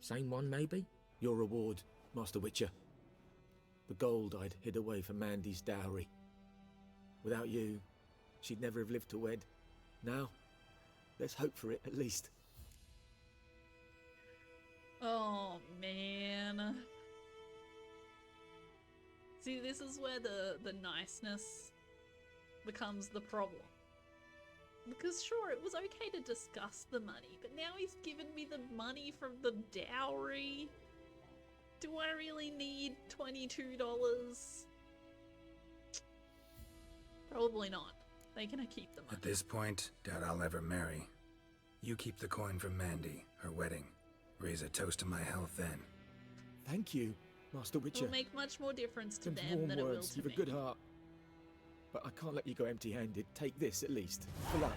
Same one, maybe? Your reward, Master Witcher. The gold I'd hid away for Mandy's dowry. Without you, she'd never have lived to wed. Now, let's hope for it at least. Oh man. See, this is where the niceness becomes the problem. Because sure, it was okay to discuss the money, but now he's given me the money from the dowry. Do I really need $22? Probably not. They can keep the money. At this point, doubt I'll ever marry. You keep the coin from Mandy, her wedding. Raise a toast to my health then. Thank you, Master Witcher. It'll make much more difference to Them them warm than it will words. to You've me. a good heart. But I can't let you go empty-handed. Take this at least. For luck.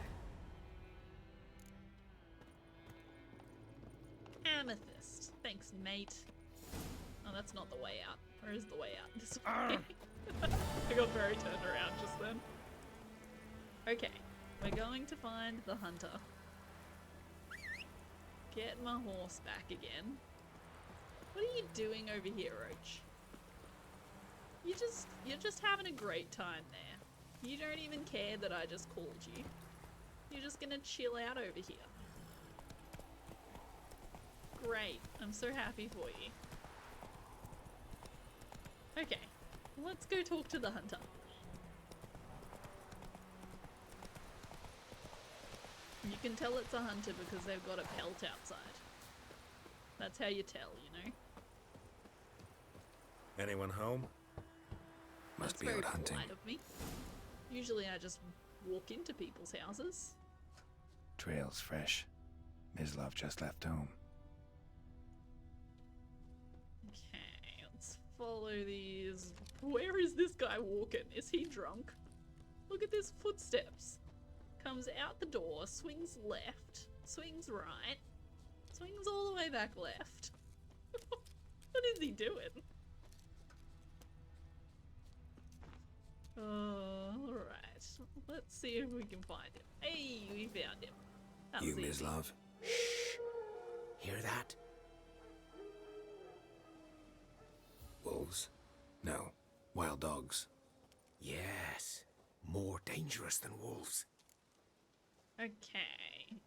Amethyst. Thanks, mate. Oh, that's not the way out. Where is the way out? This way. I got very turned around just then. Okay, we're going to find the hunter. Get my horse back again. What are you doing over here, Roach? You're just having a great time there. You don't even care that I just called you. You're just gonna chill out over here. Great, I'm so happy for you. Okay, let's go talk to the hunter. You can tell it's a hunter because they've got a pelt outside. That's how you tell, you know? Anyone home? Must That's be very out hunting. polite of me. Usually I just walk into people's houses. Trail's fresh. Mislav just left home. Okay, let's follow these. Where is this guy walking? Is he drunk? Look at his footsteps. Comes out the door, swings left, swings right, swings all the way back left. What is he doing? Alright, let's see if we can find him. Hey, we found him. That You, was easy. Mislav. Hear that? Wolves? No. Wild dogs. Yes. More dangerous than wolves. Okay.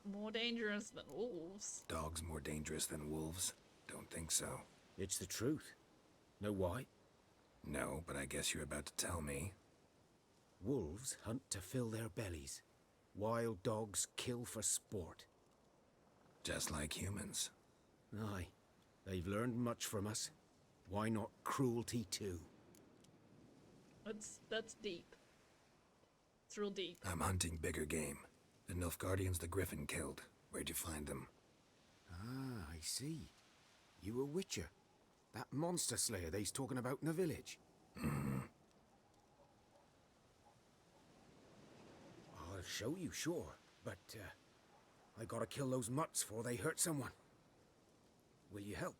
More dangerous than wolves. Dogs more dangerous than wolves? Don't think so. It's the truth. Know why? No, but I guess you're about to tell me. Wolves hunt to fill their bellies. Wild dogs kill for sport. Just like humans. Aye. They've learned much from us. Why not cruelty too? That's deep. It's real deep. I'm hunting bigger game. The Nilfgaardians the Griffin killed. Where'd you find them? Ah, I see. You a witcher. That monster slayer they's talking about in the village. I'll show you, sure. But, I gotta kill those mutts before they hurt someone. Will you help?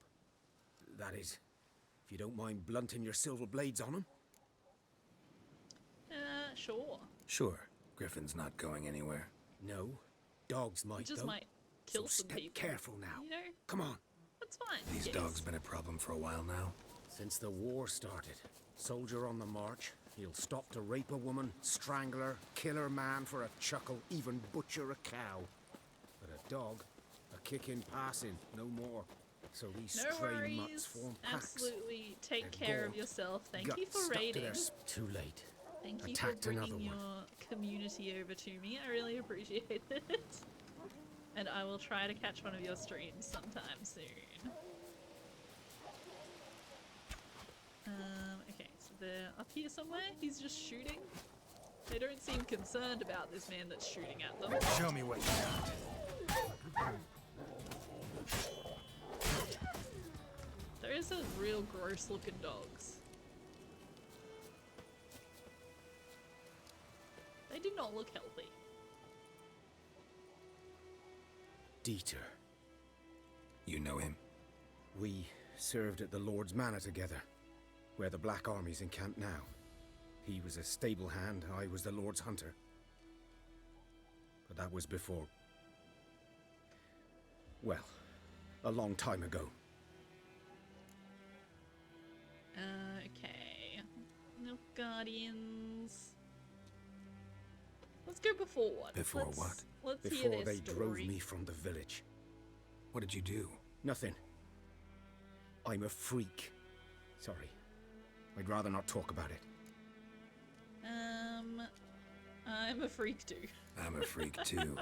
That is, if you don't mind blunting your silver blades on them. Sure. Sure. Griffin's not going anywhere. No. Dogs might, It just though. might kill So some step people. careful now. You know? Come on. That's fine. These yes. dogs been a problem for a while now. Since the war started, soldier on the march, he'll stop to rape a woman, strangle her, kill her man for a chuckle, even butcher a cow. But a dog, a kick in passing, no more. So these No stray mutts worries. form packs. Absolutely. Take They're care of gaunt, yourself. Thank gut you for stuck to raiding. their Too late. Thank you Attacked for another bringing one. your community over to me. I really appreciate it. And I will try to catch one of your streams sometime soon. Okay, so they're up here somewhere. He's just shooting. They don't seem concerned about this man that's shooting at them. Show me what you got. Those are real gross looking dogs. They do not look healthy. Dieter. You know him? We served at the Lord's Manor together, where the Black Army's encamped now. He was a stable hand, I was the Lord's hunter. But that was before... well, a long time ago. Okay. Nilfgaardians. Let's go before what? Before what? Let's hear Before their they story. drove me from the village. What did you do? Nothing. I'm a freak. Sorry. I'd rather not talk about it. I'm a freak too. I'm a freak too.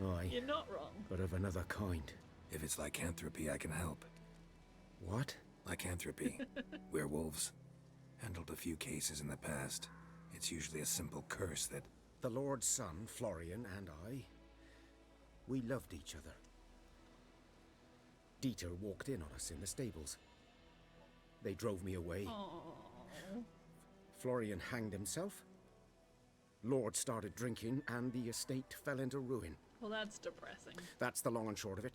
Aye. You're not wrong. But of another kind. If it's lycanthropy, I can help. What? Lycanthropy. Werewolves. Handled a few cases in the past. It's usually a simple curse that... The Lord's son, Florian, and I, we loved each other. Dieter walked in on us in the stables. They drove me away. Aww. Florian hanged himself. Lord started drinking, and the estate fell into ruin. Well, that's depressing. That's the long and short of it.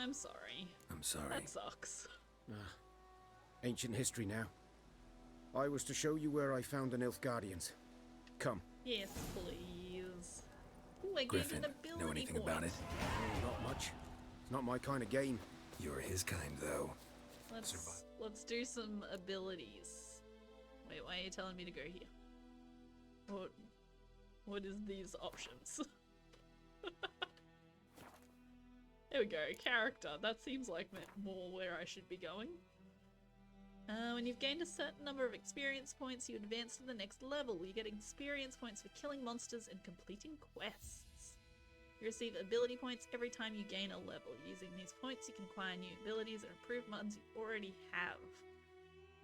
I'm sorry. I'm sorry. That sucks. Ancient history now. I was to show you where I found the Nilfgaardians. Come. Yes, please. Ooh, I Griffin, gave an ability know anything point. about it? Not much. It's not my kind of game. You're his kind, though. Let's do some abilities. Wait, why are you telling me to go here? What is these options? There we go, character. That seems like more where I should be going. When you've gained a certain number of experience points, you advance to the next level. You get experience points for killing monsters and completing quests. You receive ability points every time you gain a level. Using these points, you can acquire new abilities and improve ones you already have.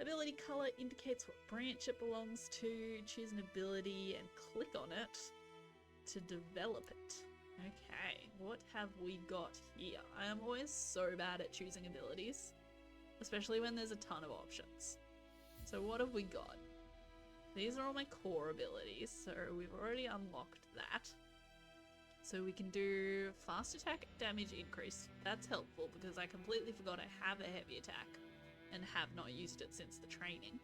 Ability color indicates what branch it belongs to. Choose an ability and click on it to develop it. Okay, what have we got here? I am always so bad at choosing abilities, especially when there's a ton of options. So what have we got? These are all my core abilities, so we've already unlocked that. So we can do fast attack damage increase. That's helpful because I completely forgot I have a heavy attack and have not used it since the training.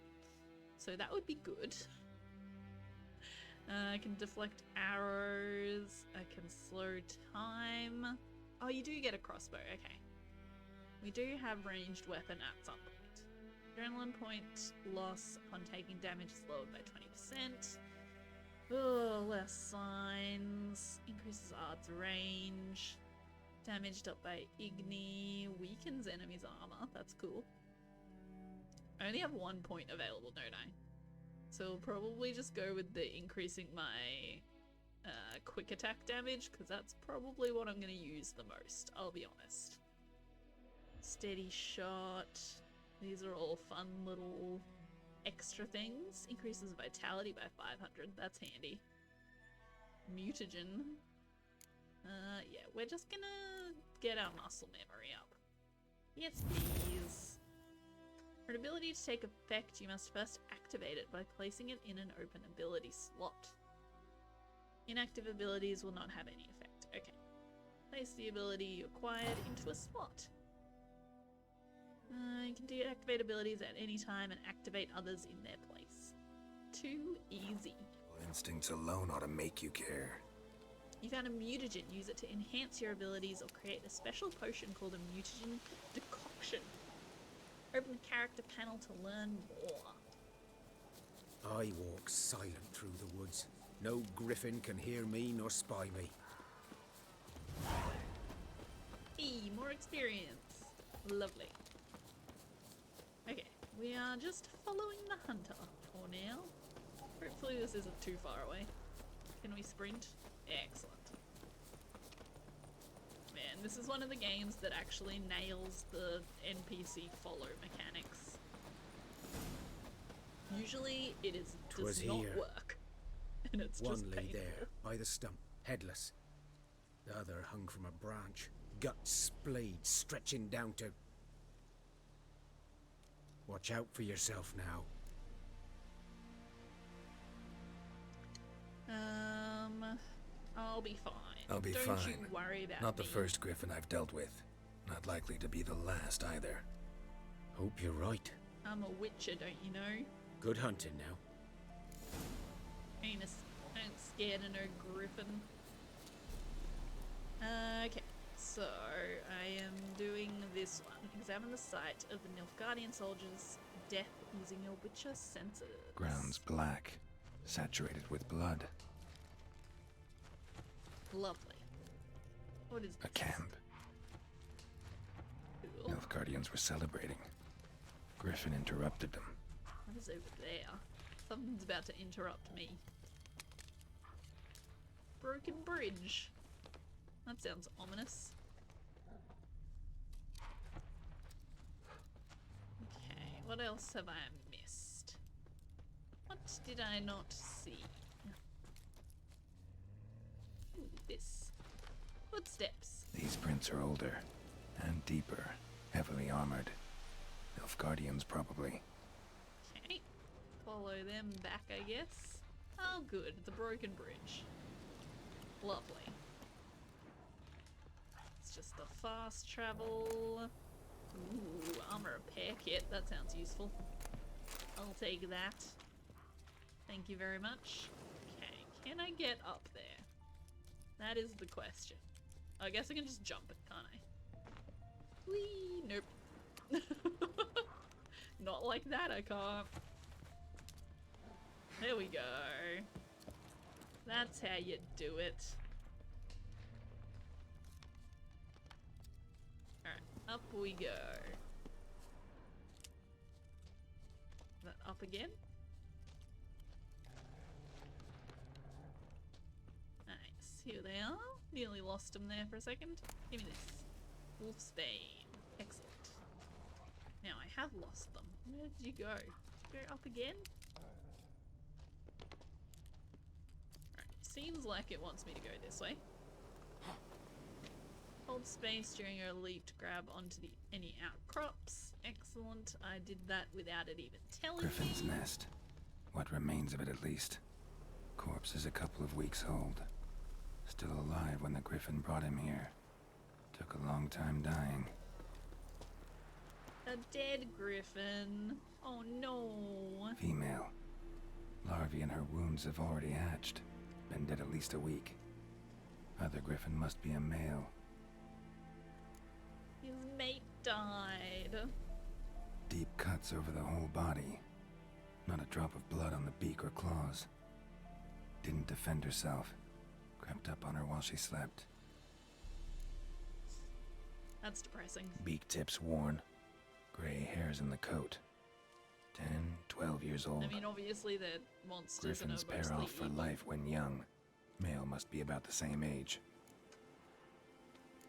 So that would be good. I can deflect arrows. I can slow time. Oh, you do get a crossbow. Okay. We do have ranged weapon at some point. Adrenaline point loss upon taking damage is lowered by 20%. Oh, less signs. Increases odds range. Damaged up by Igni. Weakens enemies' armor. That's cool. I only have 1 point available, don't I? So we'll probably just go with the increasing my quick attack damage, because that's probably what I'm going to use the most, I'll be honest. Steady shot. These are all fun little extra things. Increases vitality by 500. That's handy. Mutagen. Yeah, we're just gonna get our muscle memory up. Yes, please. For an ability to take effect, you must first activate it by placing it in an open ability slot. Inactive abilities will not have any effect. Okay. Place the ability you acquired into a slot. You can deactivate abilities at any time and activate others in their place. Too easy. Instincts alone ought to make you care. You found a mutagen. Use it to enhance your abilities or create a special potion called a mutagen decoction. Open the character panel to learn more. I walk silent through the woods. No griffin can hear me nor spy me. Hey, more experience. Lovely. Okay, we are just following the hunter for now. Hopefully this isn't too far away. Can we sprint? Excellent. Man, this is one of the games that actually nails the NPC follow mechanics. Usually it does not work. And it's One just lay painful. there, by the stump, headless. The other hung from a branch, guts splayed, stretching down to... Watch out for yourself now. I'll be fine. I'll be Don't fine. you worry about Not the me. first griffin I've dealt with. Not likely to be the last either. Hope you're right. I'm a witcher, don't you know? Good hunting now. Ain't scared of no griffin. Okay, so I am doing this one. Examine the site of the Nilfgaardian soldiers' death using your witcher senses. Ground's black, saturated with blood. Lovely. What is A camp. cool? Nilfgaardians were celebrating. Griffin interrupted them. What is over there? Something's about to interrupt me. Broken bridge. That sounds ominous. Okay, what else have I missed? What did I not see? Ooh, this. Footsteps. These prints are older and deeper, heavily armored. Nilfgaardians, probably. Okay. Follow them back, I guess. Oh, good. The broken bridge. Lovely. It's just the fast travel. Ooh, armor repair kit. That sounds useful. I'll take that. Thank you very much. Okay, can I get up there? That is the question. I guess I can just jump it, can't I? Whee! Nope. Not like that, I can't. There we go. That's how you do it. Alright, up we go. That up again? Nice, here they are. Nearly lost them there for a second. Give me this. Wolfsbane. Excellent. Now I have lost them. Where did you go? Go up again? Alright, seems like it wants me to go this way. Hold space during your leap to grab onto any outcrops. Excellent. I did that without it even telling Griffin's me. nest. What remains of it, at least. Corpse is a couple of weeks old. Still alive when the Griffin brought him here. Took a long time dying. A dead griffin. Oh no. Female. Larvae in her wounds have already hatched. Been dead at least a week. Other Griffin must be a male. His mate died. Deep cuts over the whole body. Not a drop of blood on the beak or claws. Didn't defend herself. Crept up on her while she slept. That's depressing. Beak tips worn. Gray hairs in the coat. 10, 12 years old. I mean, obviously they're monsters Griffins and are pair mostly off for evil, life when young. Male must be about the same age.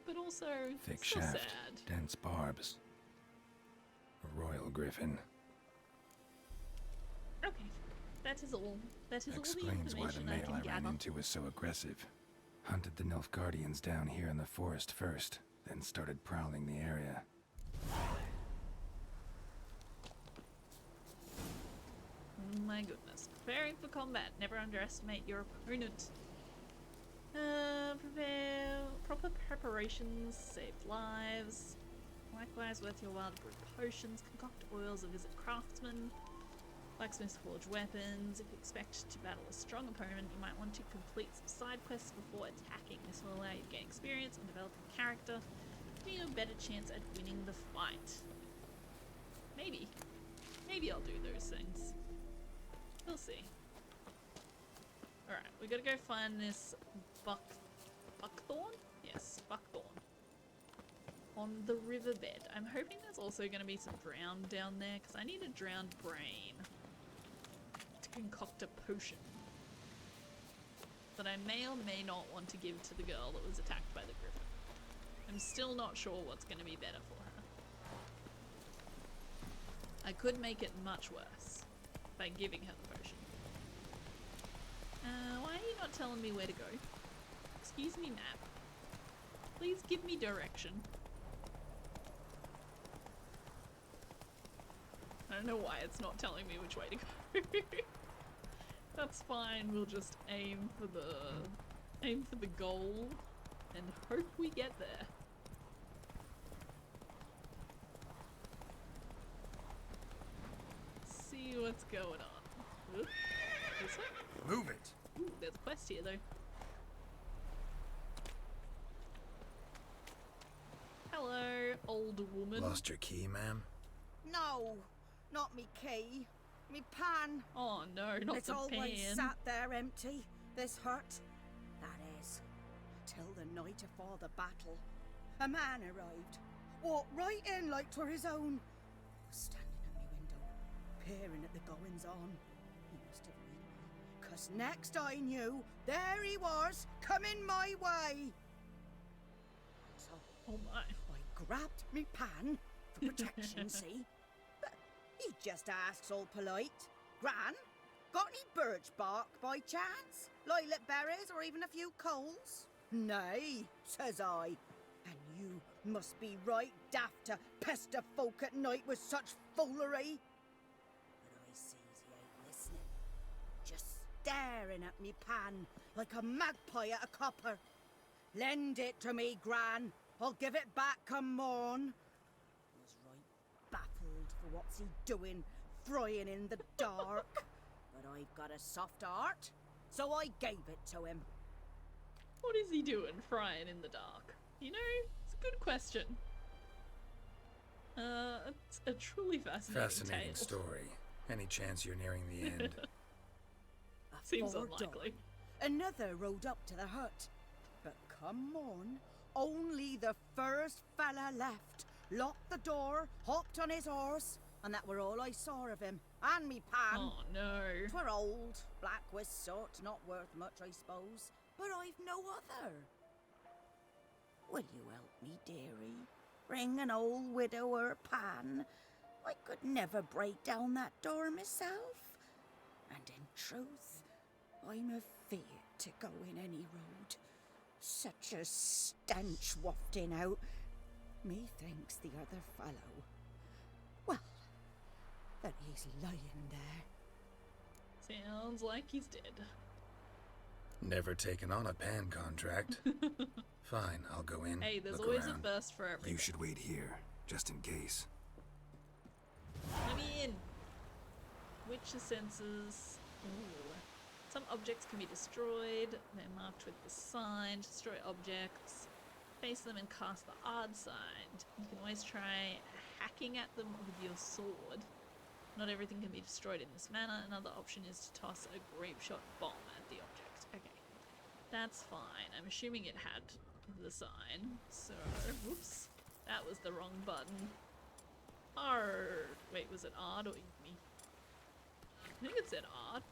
but also Thick still shaft, sad. dense barbs. A royal griffin. Okay, that is all. That is Explains all why the the information I male can I ran gather. into was so aggressive. Hunted the Nilfgaardians down here in the forest first, then started prowling the area. My goodness. Preparing for combat. Never underestimate your opponent. Proper preparations save lives. Likewise, worth your while to brew potions, concoct oils, or visit craftsmen. Blacksmiths forge weapons. If you expect to battle a strong opponent, you might want to complete some side quests before attacking. This will allow you to gain experience and develop a character, giving you a better chance at winning the fight. Maybe. Maybe I'll do those things. We'll see. Alright, we gotta go find this buckthorn? Yes, buckthorn. On the riverbed. I'm hoping there's also gonna be some drowned down there, because I need a drowned brain to concoct a potion that I may or may not want to give to the girl that was attacked by the griffin. I'm still not sure what's gonna be better for her. I could make it much worse by giving her the potion. Why are you not telling me where to go? Excuse me, map. Please give me direction. I don't know why it's not telling me which way to go. That's fine, we'll just aim for the goal and hope we get there. See what's going on. Oop. This way? Move it! Ooh, there's a quest here though. Hello, old woman. Lost your key, ma'am? No, not me key. Me pan. Oh no, not it's the always pan. sat there empty. This hut. That is. till the night afore the battle, a man arrived, walked right in like 'twere his own. Was standing at me window, peering at the goings on. He must have read me, 'cause next I knew, there he was, coming my way. So I grabbed me pan for protection, see? But he just asks all polite, Gran, got any birch bark by chance? Lilac berries or even a few coals? Nay, says I, and you must be right daft to pester folk at night with such foolery. But I sees he ain't listening, just staring at me pan like a magpie at a copper. Lend it to me, Gran. I'll give it back come morn. Was right baffled for what's he doing, frying in the dark. But I've got a soft heart, so I gave it to him. What is he doing, frying in the dark? You know, it's a good question. It's a truly fascinating tale. Story. Any chance you're nearing the end? Seems Afore unlikely. dawn, another rode up to the hut. But come on, only the first fella left. Locked the door, hopped on his horse, and that were all I saw of him. And me pan. Oh no. 'Twere old, black with soot, not worth much, I suppose. But I've no other. Will you help me, dearie? Bring an old widower pan. I could never break down that door myself. And in truth, I'm afeard to go in any road. Such a stench wafting out. Methinks the other fellow, well, that he's lying there. Sounds like he's dead. Never taken on a pan contract. Fine, I'll go in. Hey, there's look always around. a first for everything. You should wait here, just in case. Let me in. Witcher senses. Ooh. Some objects can be destroyed. They're marked with the sign. Destroy objects. Face them and cast the odd sign. You can always try hacking at them with your sword. Not everything can be destroyed in this manner. Another option is to toss a grape shot bomb at the object. Okay. That's fine. I'm assuming it had the sign. So, whoops. That was the wrong button. R. Wait, was it odd or me? I think it said odd.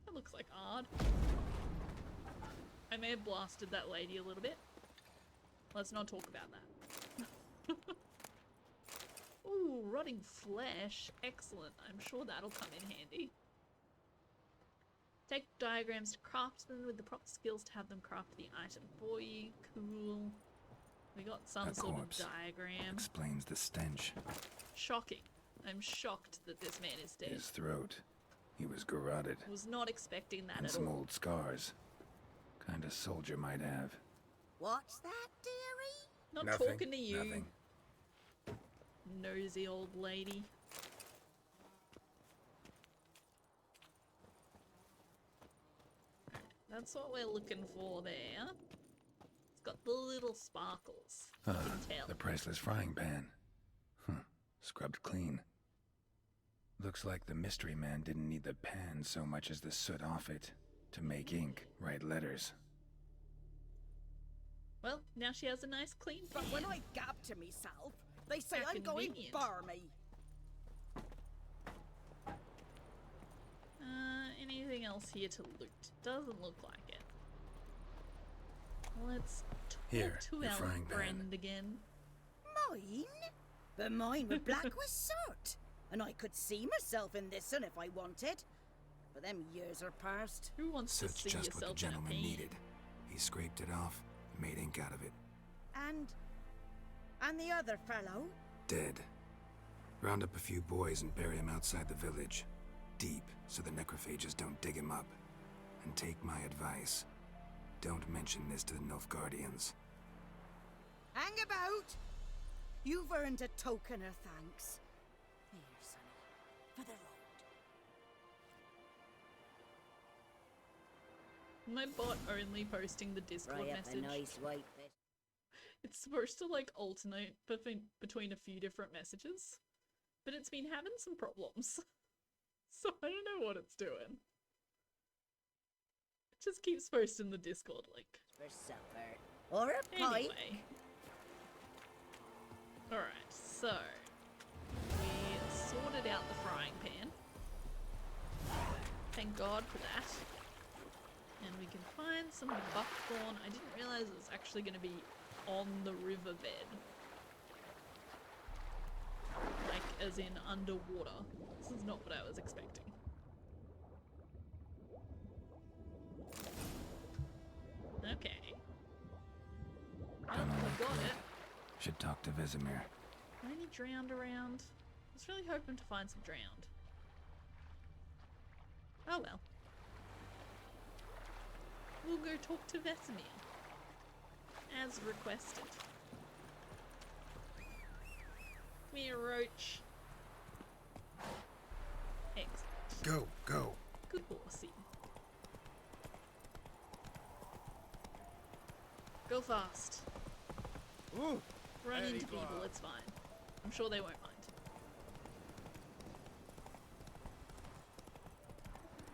That looks like odd. I may have blasted that lady a little bit. Let's not talk about that. Ooh, rotting flesh. Excellent. I'm sure that'll come in handy. Take diagrams to craftsmen with the proper skills to have them craft the item for you. Cool. We got some A sort of corpse. diagram. Explains the stench. Shocking. I'm shocked that this man is dead. His throat. He was garroted. Was not expecting that And at some all. old scars. Kind of soldier might have. What's that, dearie? Not Nothing, talking to you. nothing. Nosy old lady. Alright, that's what we're looking for there. It's got the little sparkles. You Ah, can tell. the priceless frying pan. Scrubbed clean. Looks like the mystery man didn't need the pan so much as the soot off it to make ink, write letters. Well, now she has a nice clean pan. But when I gab to myself, they say How I'm going convenient. barmy. Anything else here to loot? Doesn't look like it. Let's talk Here, to your our frying pan. friend again. Mine? But mine were black with soot. And I could see myself in this one if I wanted. But them years are past. Who wants Soot's to see just what the yourself gentleman in a pan? needed. He scraped it off, made ink out of it. And the other fellow? Dead. Round up a few boys and bury him outside the village. Deep, so the necrophages don't dig him up. And take my advice. Don't mention this to the Nilfgaardians. Hang about! You've earned a token of thanks. Here, sonny, for the road. My bot only posting the Discord Fry up message. a nice white fish. It's supposed to like alternate between a few different messages, but it's been having some problems. So I don't know what it's doing. Just keeps posting the Discord link. For supper. Or a pie. Anyway. Alright, so we sorted out the frying pan. Thank God for that. And we can find some buckthorn. I didn't realize it was actually going to be on the riverbed. Like, as in underwater. This is not what I was expecting. Okay. Well, I got it. Should talk to Vesemir. Any drowned around? I was really hoping to find some drowned. Oh well. We'll go talk to Vesemir. As requested. Come here, Roach. Excellent. Go, go. Good horsey. Go fast. Ooh, Run very into people, glad. it's fine. I'm sure they won't mind.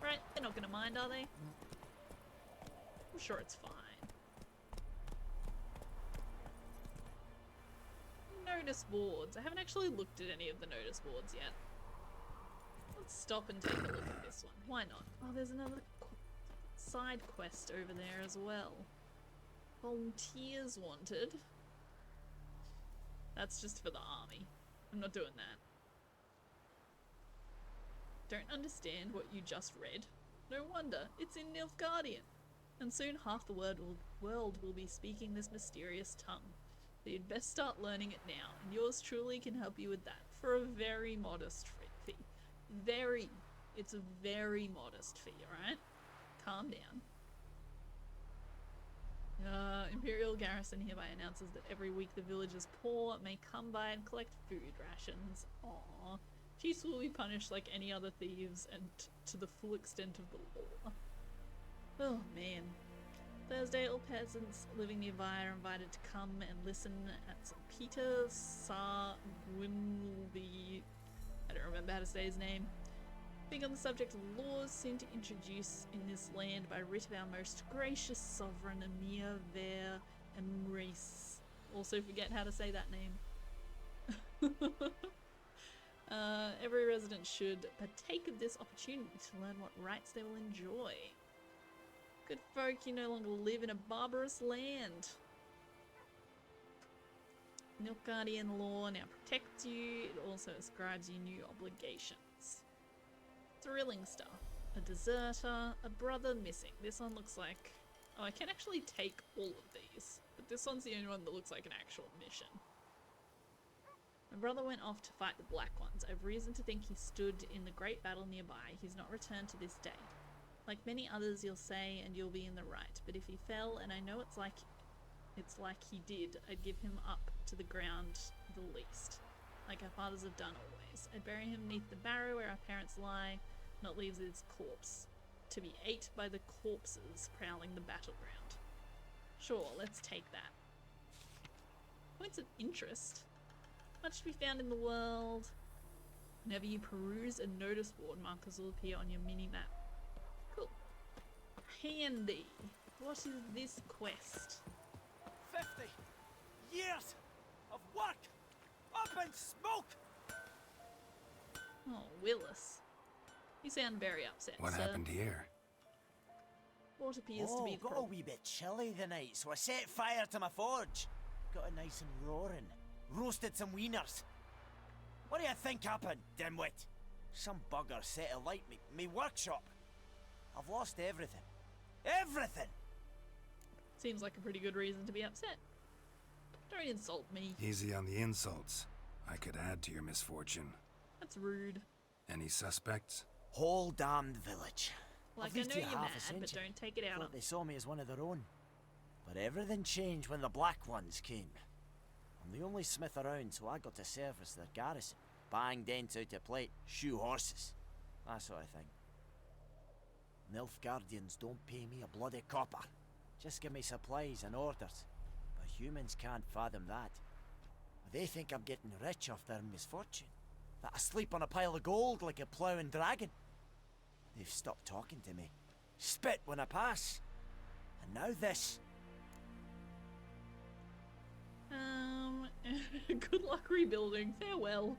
Right, they're not gonna mind, are they? I'm sure it's fine. Notice boards. I haven't actually looked at any of the notice boards yet. Let's stop and take a look at this one. Why not? Oh, there's another side quest over there as well. Volunteers wanted. That's just for the army. I'm not doing that. Don't understand what you just read? No wonder, it's in Nilfgaardian. And soon half the world will be speaking this mysterious tongue. So you'd best start learning it now, and yours truly can help you with that, for a very modest fee. It's a very modest fee, alright? Calm down. Imperial Garrison hereby announces that every week the villagers poor may come by and collect food rations. Aww. Chiefs will be punished like any other thieves and to the full extent of the law. Oh man. Thursday, all peasants living nearby are invited to come and listen at St. Peter Gwimleby. I don't remember how to say his name. Being on the subject of laws seen to introduce in this land by writ of our most gracious sovereign Emir Ver Emrys. Also forget how to say that name. Every resident should partake of this opportunity to learn what rights they will enjoy. Good folk, you no longer live in a barbarous land. Nilfgaardian law now protects you. It also ascribes you new obligations. Thrilling stuff. A deserter, a brother missing. This one looks like... Oh, I can actually take all of these, but this one's the only one that looks like an actual mission. My brother went off to fight the Black Ones. I've reason to think he stood in the great battle nearby. He's not returned to this day. Like many others, you'll say, and you'll be in the right. But if he fell, and I know it's like he did, I'd give him up to the ground the least. Like our fathers have done always. I'd bury him neath the barrow where our parents lie, not leave his corpse, to be ate by the corpses prowling the battleground. Sure, let's take that. Points of interest. Much to be found in the world. Whenever you peruse a notice board, markers will appear on your mini-map. Cool. Handy. What is this quest? 50 years of work up in smoke! Oh, Willis. You sound very upset, What sir. happened here? What appears to be the got a problem? wee bit chilly the night, so I set fire to my forge. Got it nice and roaring. Roasted some wieners. What do you think happened, dimwit? Some bugger set alight me workshop. I've lost everything. Everything! Seems like a pretty good reason to be upset. Don't insult me. Easy on the insults. I could add to your misfortune. That's rude. Any suspects? Whole damned village. Like, I've I lived know here you're half mad, a century. but don't take it out on Thought they saw me as one of their own. But everything changed when the Black Ones came. I'm the only smith around, so I got to service their garrison. Bang dents out of plate, shoe horses. That sort of thing. Nilfgaardians don't pay me a bloody copper. Just give me supplies and orders. But humans can't fathom that. They think I'm getting rich off their misfortune. That I sleep on a pile of gold like a ploughing dragon. They've stopped talking to me. spit when I pass. And now this. Good luck rebuilding. Farewell.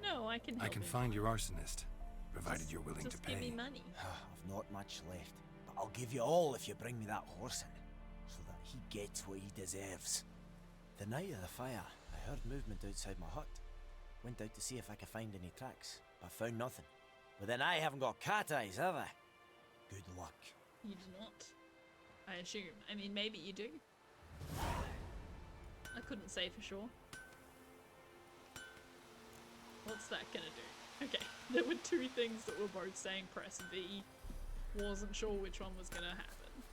No, I can help I can him. find your arsonist, provided you're willing to Just pay. give me money. I've not much left, but I'll give you all if you bring me that horse in, so that he gets what he deserves. The night of the fire, I heard movement outside my hut. Went out to see if I could find any tracks, but found nothing. But then I haven't got cat eyes, have I? Good luck. You do not. I assume. I mean, maybe you do. I couldn't say for sure. What's that gonna do? Okay, there were two things that were both saying press V. Wasn't sure which one was gonna happen.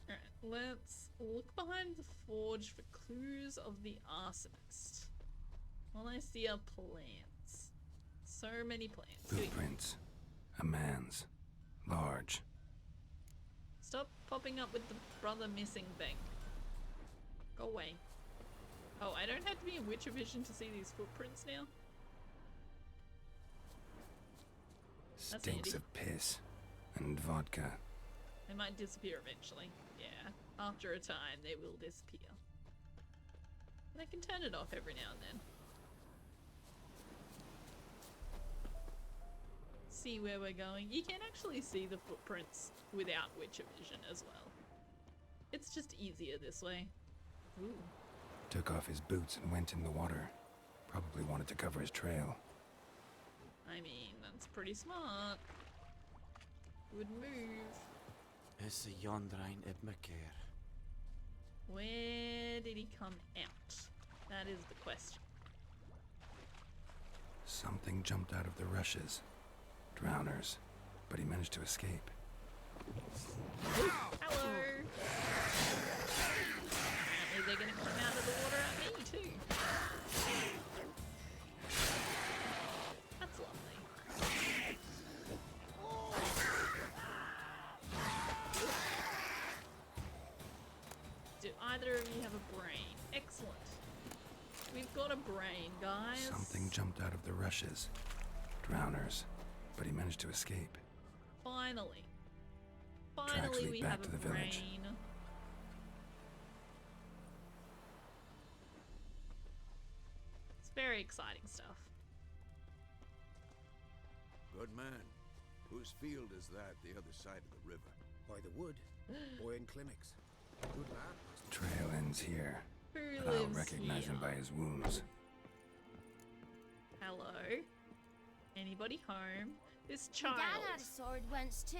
Alright, let's look behind the forge for clues of the arsonist. All I see are plants. So many plants. Footprints. A man's. Large. Stop popping up with the brother missing thing. Go away. Oh, I don't have to be in Witcher Vision to see these footprints now? That's Stinks handy. of piss. And vodka. They might disappear eventually. Yeah, after a time they will disappear. But I can turn it off every now and then. See where we're going. You can actually see the footprints without Witcher Vision as well. It's just easier this way. Ooh. Took off his boots and went in the water. Probably wanted to cover his trail. I mean, that's pretty smart. Good move. Is the Yondrain Ibmakir? Where did he come out? That is the question. Something jumped out of the rushes. Drowners. But he managed to escape. Hello! Apparently they're gonna come out of the water at me too. That's lovely. Do either of you have a brain? Excellent. We've got a brain, guys. Something jumped out of the rushes. Drowners. But he managed to escape. Finally. Tracks Finally lead we back have to a the brain. village. It's very exciting stuff. Good man. Whose field is that the other side of the river? By the wood. Boy in clinics. Good lad. Trail ends here. Who But I'll lives recognize him here? by his wounds. Hello? Anybody home? This My child. dad had a sword once too.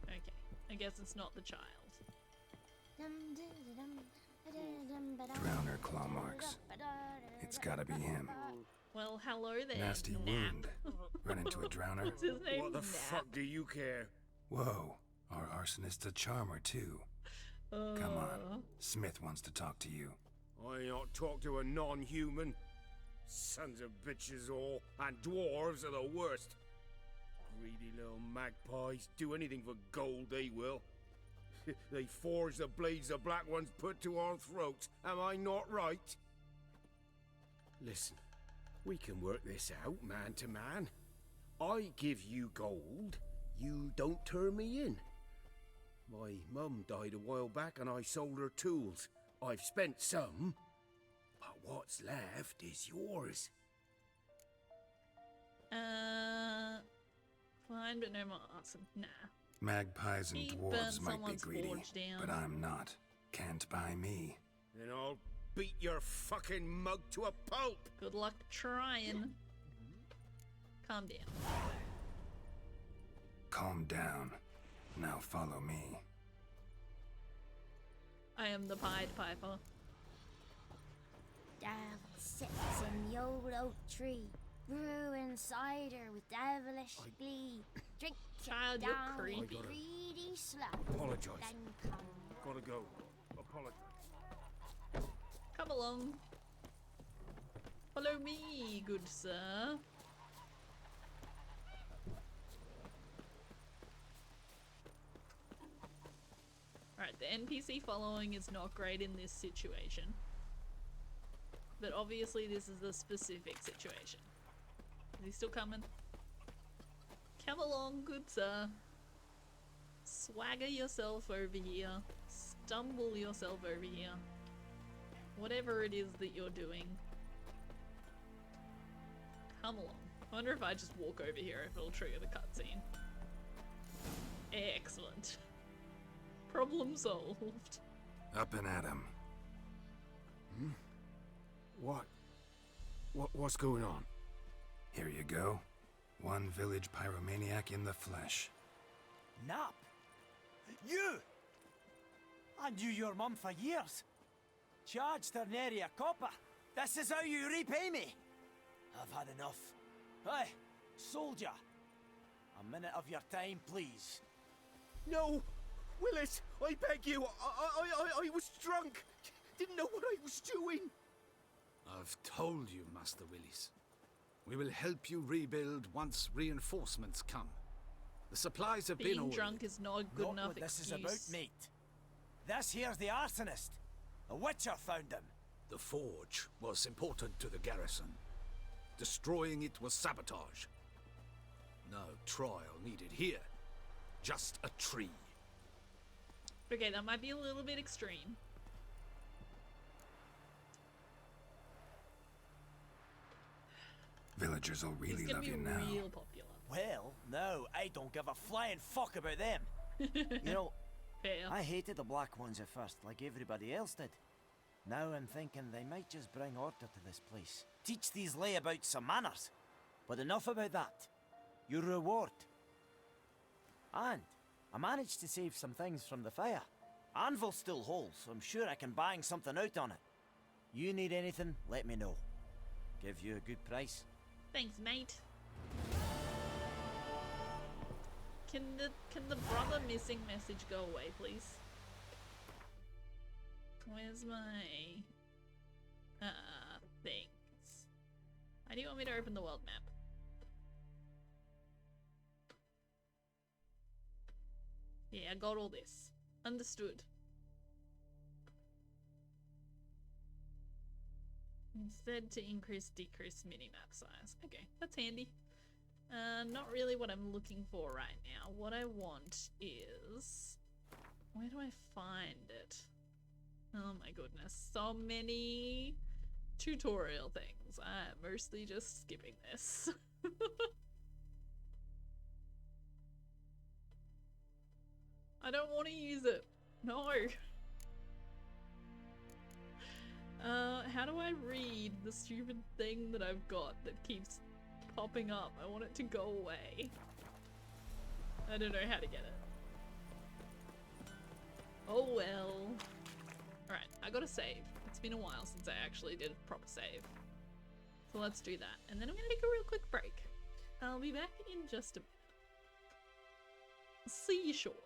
Okay, I guess it's not the child. Drowner claw marks. It's gotta be him. Well, hello there. Nasty Nap. wound. Run into a drowner? What's his name? What the Nap. fuck do you care? Whoa. Our arsonist's a charmer, too. Come on. Smith wants to talk to you. I ain't not talk to a non-human. Sons of bitches all, and dwarves are the worst. Greedy little magpies do anything for gold, they will. They forge the blades the black ones put to our throats. Am I not right? Listen, we can work this out man to man. I give you gold, you don't turn me in. My mum died a while back and I sold her tools. I've spent some, but what's left is yours. Fine, but no more awesome. Nah. Magpies and He dwarves burnt might be someone's greedy, forge down. but I'm not. Can't buy me. Then I'll beat your fucking mug to a pulp. Good luck trying. Calm down. Calm down. Now follow me. I am the Pied Piper. Devil sits in the old oak tree, brewing cider with devilish glee. Drink it Child, you're down, creepy. you greedy slut. Apologise. Then come. Gotta go. Apologize. Come along. Follow me, good sir. Alright, the NPC following is not great in this situation. But obviously this is a specific situation. Is he still coming? Come along, good sir. Swagger yourself over here. Stumble yourself over here. Whatever it is that you're doing. Come along. I wonder if I just walk over here if it'll trigger the cutscene. Excellent. Problem solved. Up and at 'em. What's going on? Here you go. One village pyromaniac in the flesh. Nap? You! I knew your mum for years. Charged her nary a copper. This is how you repay me. I've had enough. Hey, soldier. A minute of your time, please. No! Willis, I beg you, I was drunk. Didn't know what I was doing. I've told you, Master Willis. We will help you rebuild once reinforcements come. The supplies have been Being ordered. drunk is not a good Not enough what this excuse. is about, mate. This here's the arsonist. A witcher found him. The forge was important to the garrison. Destroying it was sabotage. No trial needed here. Just a tree. Okay, that might be a little bit extreme. Villagers will really He's gonna love be you now. real popular. Well, no, I don't give a flying fuck about them. You know, Fair. I hated the black ones at first, like everybody else did. Now I'm thinking they might just bring order to this place. Teach these layabouts some manners. But enough about that. Your reward. And I managed to save some things from the fire. Anvil still holds, so I'm sure I can bang something out on it. You need anything, let me know. Give you a good price. Thanks, mate. Can the brother missing message go away, please? Where's my things? How do you want me to open the world map? Yeah, I got all this. Understood. Instead to increase, decrease minimap size. Okay, that's handy. Not really what I'm looking for right now. What I want is... Where do I find it? Oh my goodness, so many tutorial things. I'm mostly just skipping this. I don't want to use it. No. How do I read the stupid thing that I've got that keeps popping up? I want it to go away. I don't know how to get it. Oh well. Alright, I gotta save. It's been a while since I actually did a proper save. So let's do that. And then I'm gonna take a real quick break. I'll be back in just a minute. See you shortly.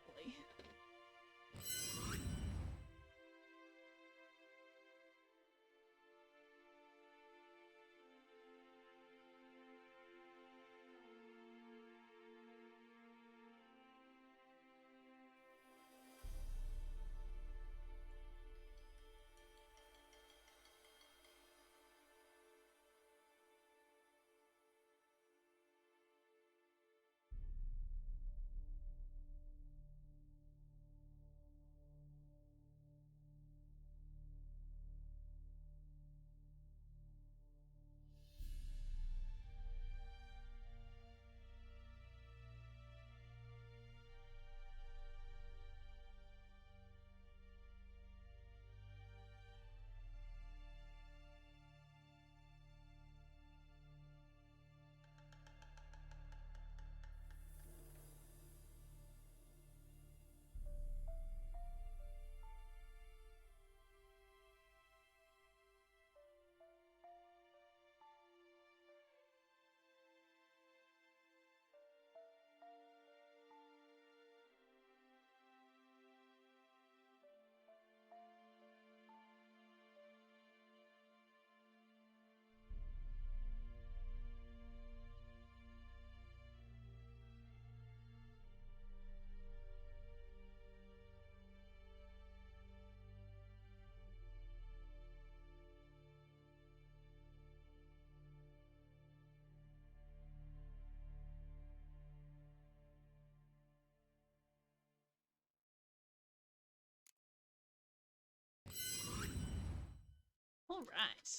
Alright.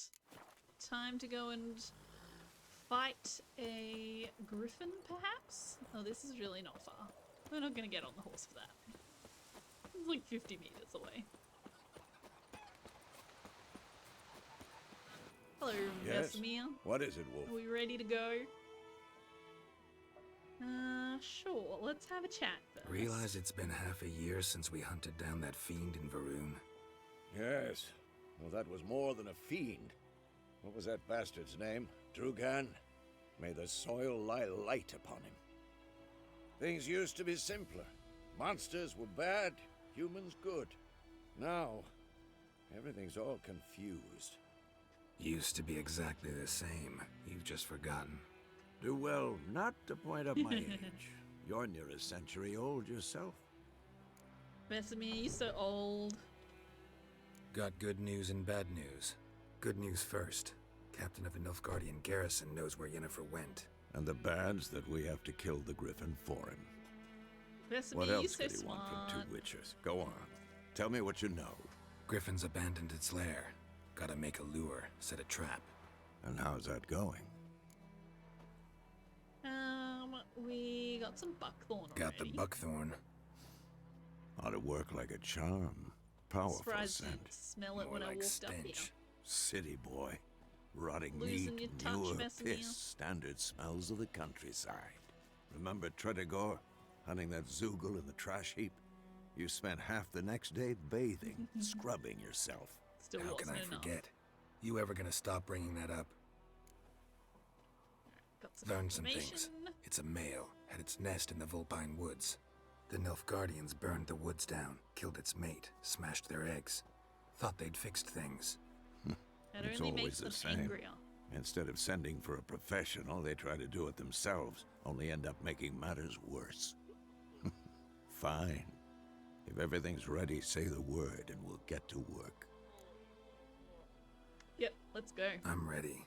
Time to go and fight a griffin, perhaps? Oh, this is really not far. We're not gonna get on the horse for that. It's like 50 meters away. Hello, Yes? Vesemir. What is it, Wolf? Are we ready to go? Sure. Let's have a chat first. Realize it's been half a year since we hunted down that fiend in Varun. Yes. Well, that was more than a fiend. What was that bastard's name? Drugan? May the soil lie light upon him. Things used to be simpler. Monsters were bad, humans good. Now, everything's all confused. Used to be exactly the same. You've just forgotten. Do well not to point up my age. You're near a century old yourself. Vesemir, you're so old. Got good news and bad news. Good news first. Captain of the Nilfgaardian garrison knows where Yennefer went. And the bad's that we have to kill the griffin for him. Vesemir, What you're else so could he smart. want from two witchers? Go on. Tell me what you know. Griffin's abandoned its lair. Gotta make a lure, set a trap. And how's that going? We got some buckthorn Got the already. buckthorn. Ought to work like a charm. Powerful Surprised you scent. didn't smell it More when I like walked up here. stench. City boy. Rotting Losing meat, your touch, manure, Vesemir. piss, standard smells of the countryside. Remember Tredegor, hunting that Zoogle in the trash heap? You spent half the next day bathing, scrubbing yourself. Still How can I wasn't enough. forget? You ever gonna stop bringing that up? Got some Learned some information. things. It's a male, had its nest in the Vulpine Woods. The Nilfgaardians burned the woods down, killed its mate, smashed their eggs. Thought they'd fixed things. That It's only always makes the them same. angrier. Instead of sending for a professional, they try to do it themselves, only end up making matters worse. Fine. If everything's ready, say the word and we'll get to work. Yep, let's go. I'm ready.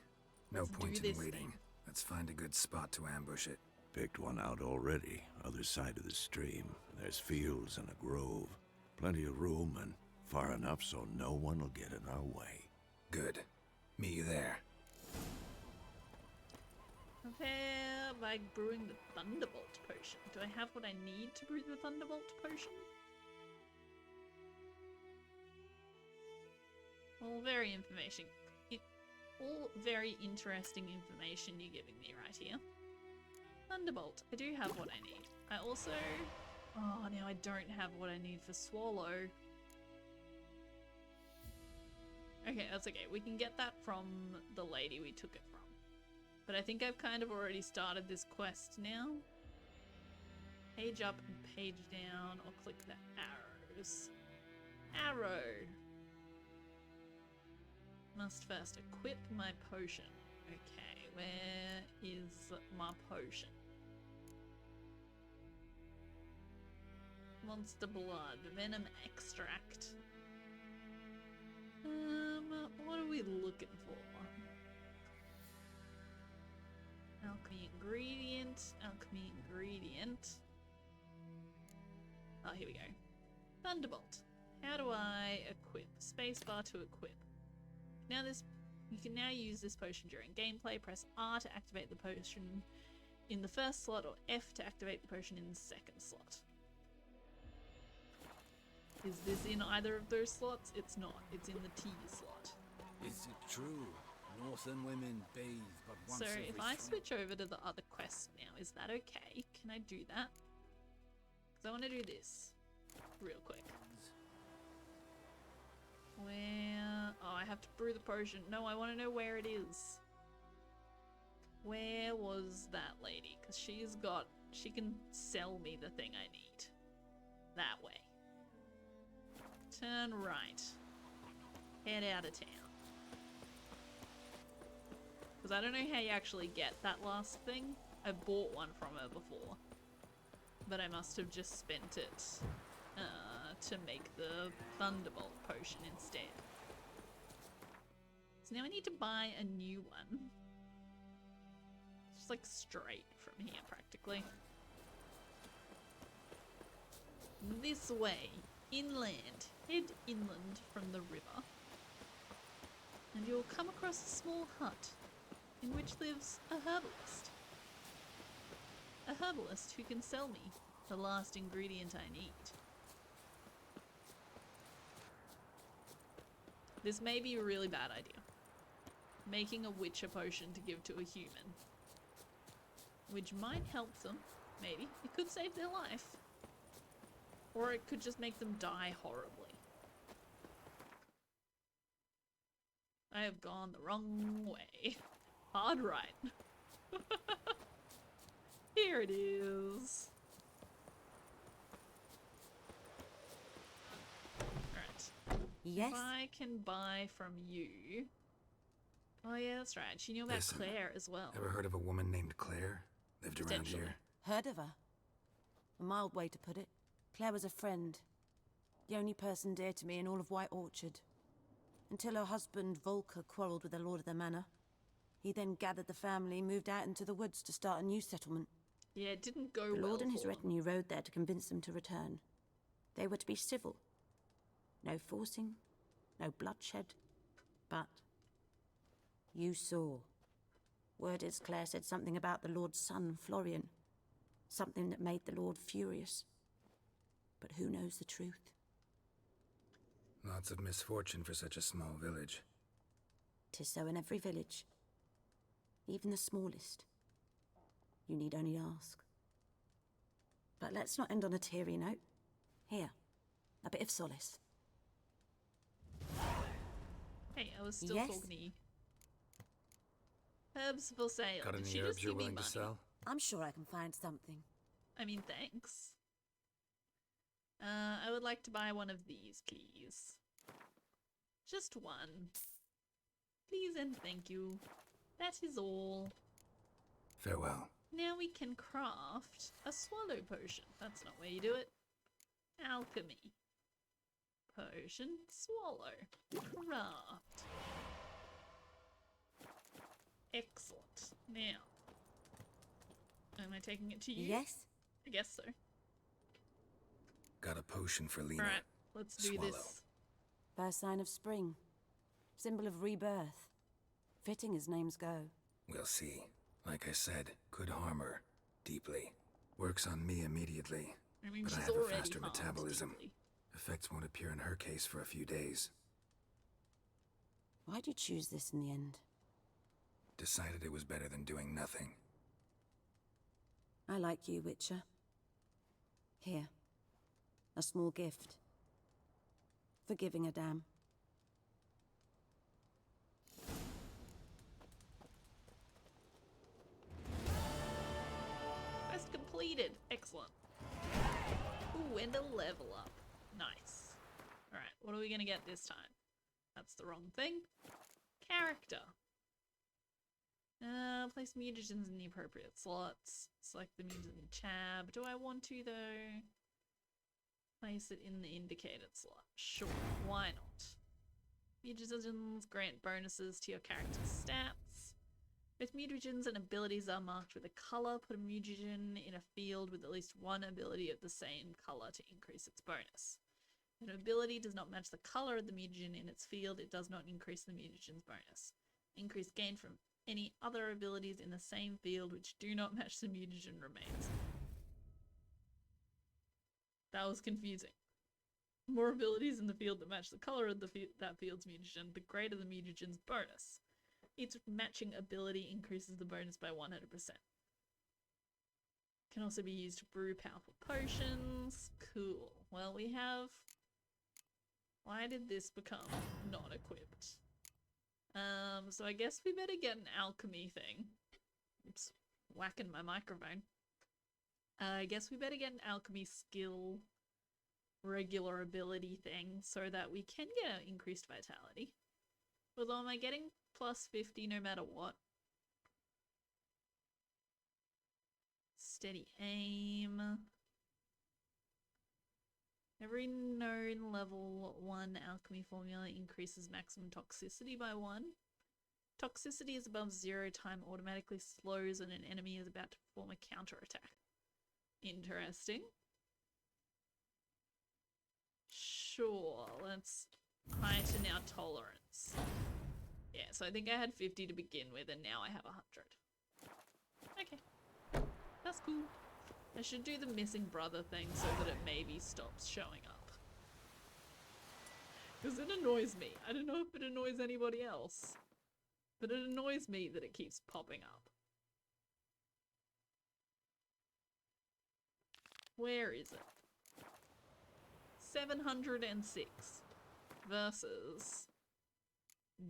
No Let's do point in this waiting. thing. Let's find a good spot to ambush it. Picked one out already, other side of the stream. There's fields and a grove. Plenty of room and far enough so no one will get in our way. Good. Meet you there. Prepare by brewing the Thunderbolt potion. Do I have what I need to brew the Thunderbolt potion? All very information. All very interesting information you're giving me right here. Thunderbolt. I do have what I need. I also... Oh, now I don't have what I need for Swallow. Okay, that's okay. We can get that from the lady we took it from. But I think I've kind of already started this quest now. Page up and page down, or click the arrows. Arrow! Must first equip my potion. Okay, where is my potion? Monster blood, venom extract. What are we looking for? Alchemy ingredient. Oh, here we go. Thunderbolt. How do I equip? Spacebar to equip. Now you can now use this potion during gameplay. Press R to activate the potion in the first slot, or F to activate the potion in the second slot. Is this in either of those slots? It's not. It's in the T slot. Is it true? Northern women bathe but once So every if I 3 switch over to the other quest now, is that okay? Can I do that? Because I want to do this real quick. Where... Oh, I have to brew the potion. No, I want to know where it is. Where was that lady? Because she's got... She can sell me the thing I need. That way. Turn right. Head out of town. Because I don't know how you actually get that last thing. I bought one from her before. But I must have just spent it to make the Thunderbolt potion instead. So now I need to buy a new one. It's just like straight from here practically. This way. Inland. Head inland from the river. and you'll come across a small hut in which lives a herbalist. A herbalist who can sell me the last ingredient I need. This may be a really bad idea. Making a witcher potion to give to a human. Which might help them, maybe. It could save their life. Or it could just make them die horribly. I have gone the wrong way. Hard right. Here it is. Alright. Yes? If I can buy from you... Oh yeah, that's right. She knew about Listen, Claire as well. Ever heard of a woman named Claire? Lived around Potentially. here. Heard of her? A mild way to put it. Claire was a friend. The only person dear to me in all of White Orchard. Until her husband, Volker, quarrelled with the lord of the manor. He then gathered the family, moved out into the woods to start a new settlement. Yeah, it didn't go The well lord and his for them. retinue rode there to convince them to return. They were to be civil. No forcing, no bloodshed. But you saw. Word is Claire said something about the lord's son, Florian. Something that made the lord furious. But who knows the truth? Lots of misfortune for such a small village. 'Tis so in every village. Even the smallest. You need only ask. But let's not end on a teary note. Here, a bit of solace. Hey, I was still Yes? talking to you. Herbs for sale. Got Did any she herbs just you're give me willing to money? sell? I'm sure I can find something. I mean, thanks. I would like to buy one of these, please. Just one. Please and thank you. That is all. Farewell. Now we can craft a swallow potion. That's not where you do it. Alchemy. Potion. Swallow. Craft. Excellent. Now. Am I taking it to you? Yes? I guess so. Got a potion for Lena. Alright, let's do Swallow. this. First sign of spring. Symbol of rebirth. Fitting as names go. We'll see. Like I said, could harm her. Deeply. Works on me immediately. I mean, But I she's have a already faster harmed metabolism. deeply. Effects won't appear in her case for a few days. Why'd you choose this in the end? Decided it was better than doing nothing. I like you, Witcher. Here. A small gift. For giving a damn. Quest completed. Excellent. Ooh, and a level up. Nice. Alright, what are we gonna get this time? That's the wrong thing. Character. Place mutagens in the appropriate slots. Select the mutagen tab. Do I want to, though? Place it in the indicated slot. Sure, why not? Mutagens grant bonuses to your character's stats. Both mutagens and abilities are marked with a color. Put a mutagen in a field with at least one ability of the same color to increase its bonus. If an ability does not match the color of the mutagen in its field, it does not increase the mutagen's bonus. Increased gain from any other abilities in the same field which do not match the mutagen remains. That was confusing. More abilities in the field that match the color of that field's mutagen, the greater the mutagen's bonus. Each matching ability increases the bonus by 100%. Can also be used to brew powerful potions. Cool. Well, we have... Why did this become not equipped? So I guess we better get an alchemy thing. Oops, whacking my microphone. I guess we better get an alchemy skill regular ability thing so that we can get an increased vitality. Although am I getting plus 50 no matter what? Steady aim. Every known level 1 alchemy formula increases maximum toxicity by 1. Toxicity is above 0 time automatically slows when an enemy is about to perform a counterattack. Interesting. Sure, let's heighten our tolerance. Yeah, so I think I had 50 to begin with, and now I have 100. Okay. That's cool. I should do the missing brother thing so that it maybe stops showing up. Because it annoys me. I don't know if it annoys anybody else. But it annoys me that it keeps popping up. Where is it? 706 versus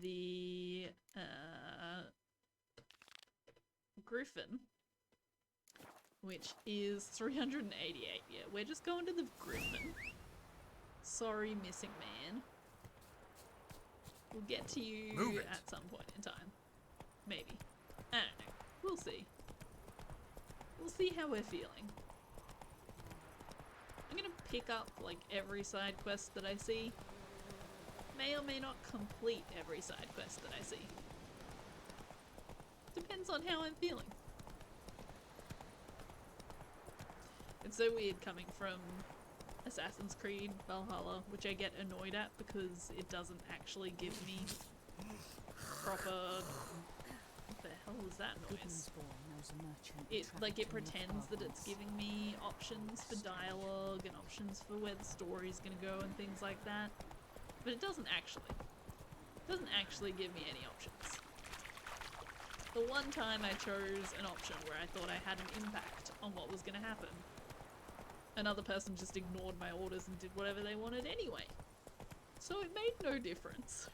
the Griffin, which is 388. Yeah, we're just going to the Griffin. Sorry, missing man. We'll get to you at some point in time. Maybe. I don't know. We'll see. We'll see how we're feeling. I'm gonna pick up, like, every side quest that I see. May or may not complete every side quest that I see. Depends on how I'm feeling. It's so weird coming from Assassin's Creed Valhalla, which I get annoyed at because it doesn't actually give me proper... What the hell was that noise? It pretends that it's giving me options for dialogue and options for where the story's gonna go and things like that. But it doesn't actually. It doesn't actually give me any options. The one time I chose an option where I thought I had an impact on what was gonna happen, another person just ignored my orders and did whatever they wanted anyway. So it made no difference.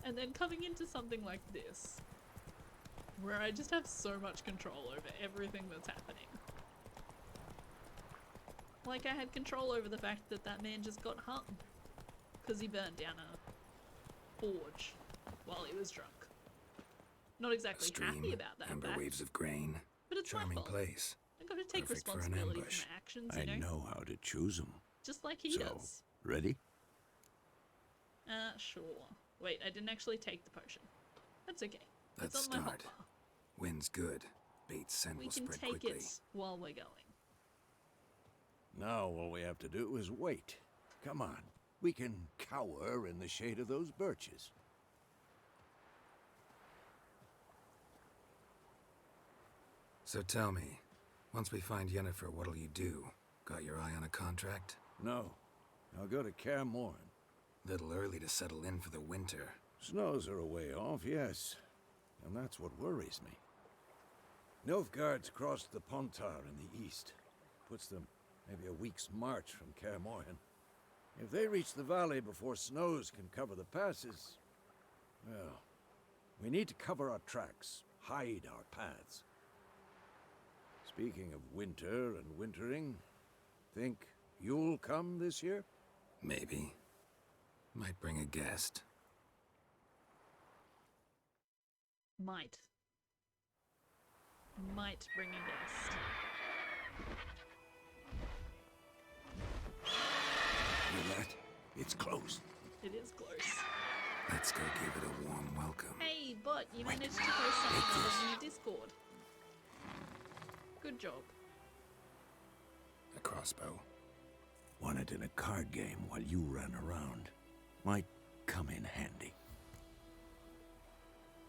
And then coming into something like this, where I just have so much control over everything that's happening. Like I had control over the fact that that man just got hung because he burned down a forge while he was drunk. Not exactly happy about that amber fact, waves of grain. but it's my Charming fault. place. I gotta take Perfect for an responsibility ambush. for my actions, I you know? know how to choose them. Just like he does. Ready? Sure. Wait, I didn't actually take the potion. That's okay. Let's it's on my start. hotbar. Wind's good. Bait's scent We will can spread take quickly. it while we're going. Now all we have to do is wait. Come on. We can cower in the shade of those birches. So tell me, once we find Yennefer, what'll you do? Got your eye on a contract? No. I'll go to Kaer Morhen. Little early to settle in for the winter. Snows are a way off, yes. And that's what worries me. Nilfgaard's crossed the Pontar in the east. Puts them maybe a week's march from Kaer Morhen. If they reach the valley before snows can cover the passes, well, we need to cover our tracks, hide our paths. Speaking of winter and wintering, think you'll come this year? Maybe. Might bring a guest. Might bring a guest. Hear that? It's close. It is close. Let's go give it a warm welcome. Hey, but you managed to post something other than your Discord. Good job. A crossbow. Won it in a card game while you ran around. Might come in handy.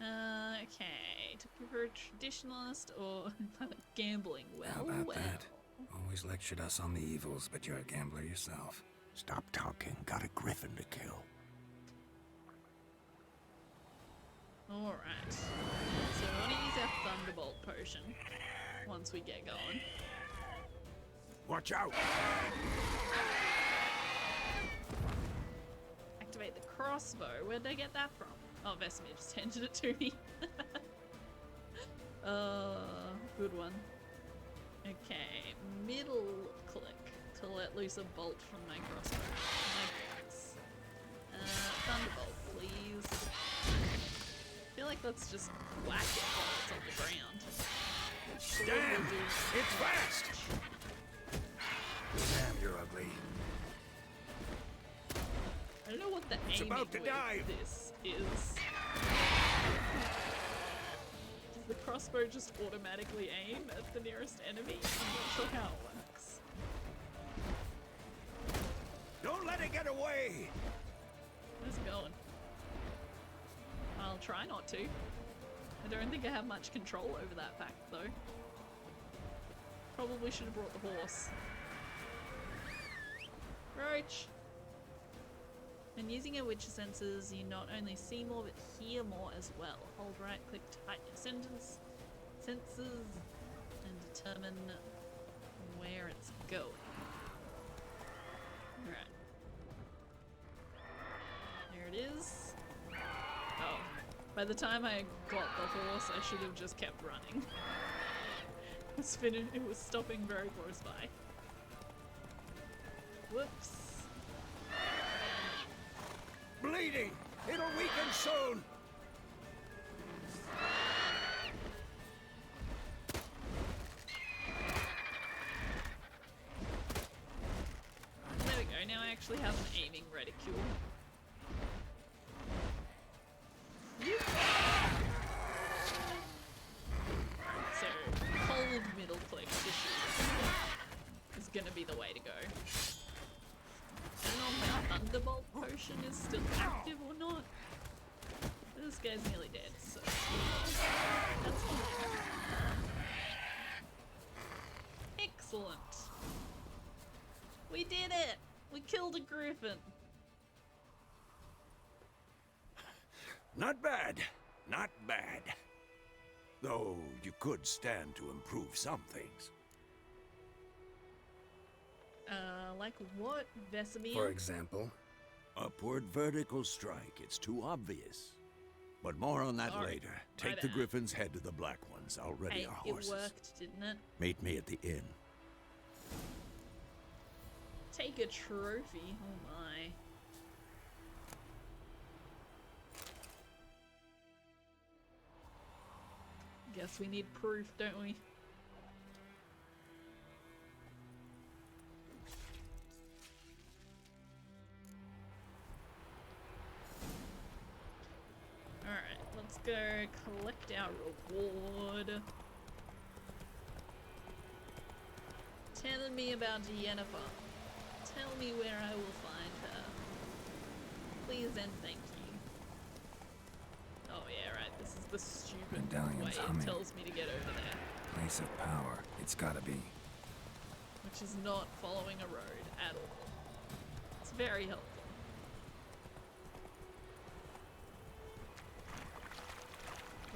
Okay. Took you for a traditionalist or gambling? How Well, about well. that? Always lectured us on the evils, but you're a gambler yourself. Stop talking. Got a griffin to kill. Alright. So we want to use our Thunderbolt potion once we get going. Watch out! Activate the crossbow. Where'd I get that from? Oh, Vesemir just handed it to me. Good one. Okay, middle click to let loose a bolt from my crossbow. My box. Thunderbolt, please. I feel like let's just whack it while it's on the ground. Damn! It's fast! Damn, you're ugly. I don't know what the It's aiming about to with dive. this is. Does the crossbow just automatically aim at the nearest enemy? I'm not sure how it works. Don't let it get away! Where's it going? I'll try not to. I don't think I have much control over that fact, though. Probably should have brought the horse. Roach! When using your witcher senses, you not only see more, but hear more as well. Hold right click to heighten your senses, and determine where it's going. Alright. There it is. Oh. By the time I got the horse, I should have just kept running. It was stopping very close by. Whoops. Bleeding! It'll weaken soon! There we go, now I actually have an aiming reticule. So, cold middle click is gonna be the way to go. I don't know if my Thunderbolt potion is still active or not. But this guy's nearly dead, so that's fine. Excellent. We did it! We killed a griffin. Not bad. Not bad. Though you could stand to improve some things. Like what, Vesemir? For example? Upward vertical strike. It's too obvious. But more on that Sorry. later. Take the griffin's head to the black ones. I'll ready Hey, our it horses. worked, didn't it? Meet me at the inn. Take a trophy. Oh my. Guess we need proof, don't we? Alright, let's go collect our reward. Tell me about Yennefer. Tell me where I will find her. Please and thank you. Oh yeah, right, this is the stupid Medallion's way humming. it tells me to get over there. Place of power. It's gotta be. Which is not following a road at all. It's very helpful.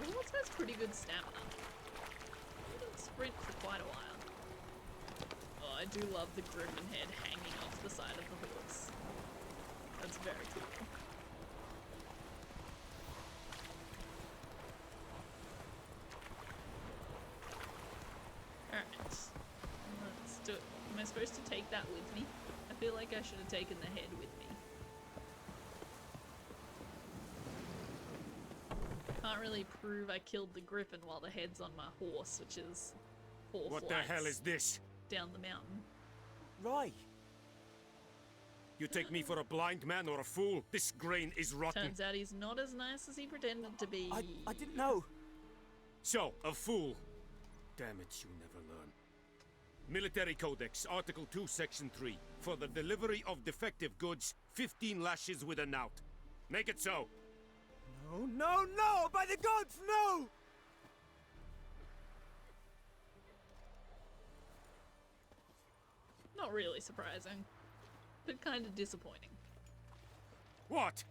Well, what's has pretty good stamina. You can sprint for quite a while. Oh, I do love the griffin head hanging off the side of the horse. That's very cool. Alright. Let's do it. Am I supposed to take that with me? I feel like I should have taken the head with me. Can't really prove I killed the griffin while the head's on my horse, which is 4 What the hell flights is this? down the mountain. Roy! You take me for a blind man or a fool? This grain is rotten. Turns out he's not as nice as he pretended to be. I didn't know. So, a fool. Damn it, you never learn. Military Codex, Article 2, Section 3. For the delivery of defective goods, 15 lashes with a knout. Make it so. No, no, no! By the gods, no! Not really surprising, but kind of disappointing. What?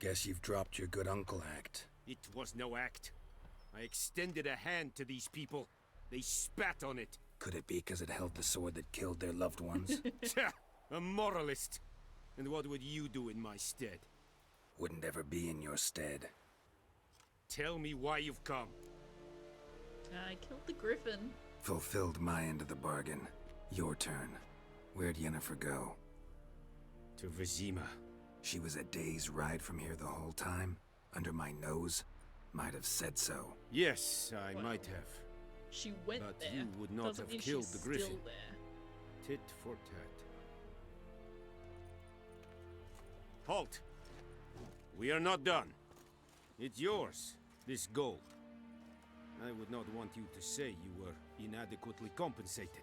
Guess you've dropped your good uncle act. It was no act. I extended a hand to these people. They spat on it. Could it be because it held the sword that killed their loved ones? Tja, a moralist. And what would you do in my stead? Wouldn't ever be in your stead. Tell me why you've come. I killed the griffin. Fulfilled my end of the bargain. Your turn. Where'd Yennefer go? To Vizima. She was a day's ride from here the whole time? Under my nose? Might have said so. Yes, I Well, might have. She went But there. you would not Doesn't have mean killed she's the griffin. Still there. Tit for tat. Halt! We are not done. It's yours, this gold. I would not want you to say you were inadequately compensated.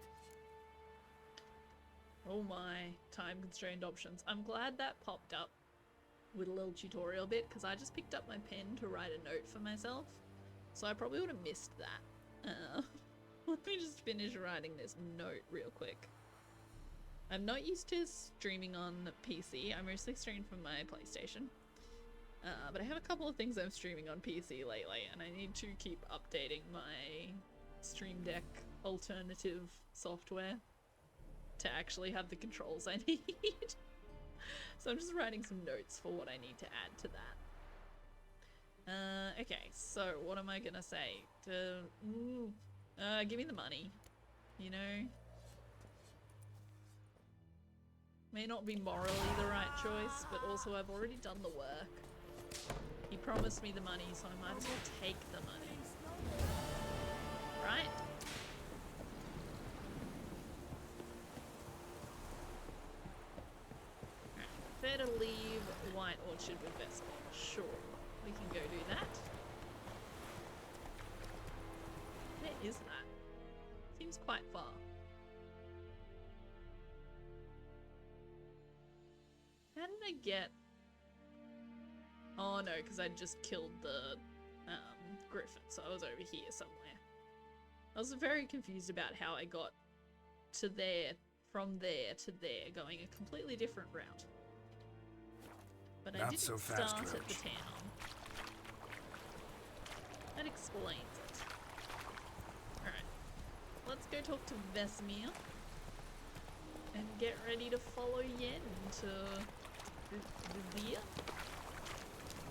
Oh my, time-constrained options. I'm glad that popped up with a little tutorial bit, because I just picked up my pen to write a note for myself, so I probably would have missed that. Let me just finish writing this note real quick. I'm not used to streaming on PC. I mostly stream from my PlayStation. But I have a couple of things I'm streaming on PC lately, and I need to keep updating my Stream Deck alternative software to actually have the controls I need. So I'm just writing some notes for what I need to add to that. Okay, so what am I gonna say? Give me the money, you know? May not be morally the right choice, but also I've already done the work. He promised me the money, so I might as well take the money. Right? Fair to leave White Orchard with Vesper. Sure, we can go do that. Where is that? Seems quite far. How did I get... Oh no, because I just killed the griffin, so I was over here somewhere. I was very confused about how I got to there, from there to there, going a completely different route. But I didn't start at the town. That explains it. Alright. Let's go talk to Vesemir. And get ready to follow Yen to Vizir.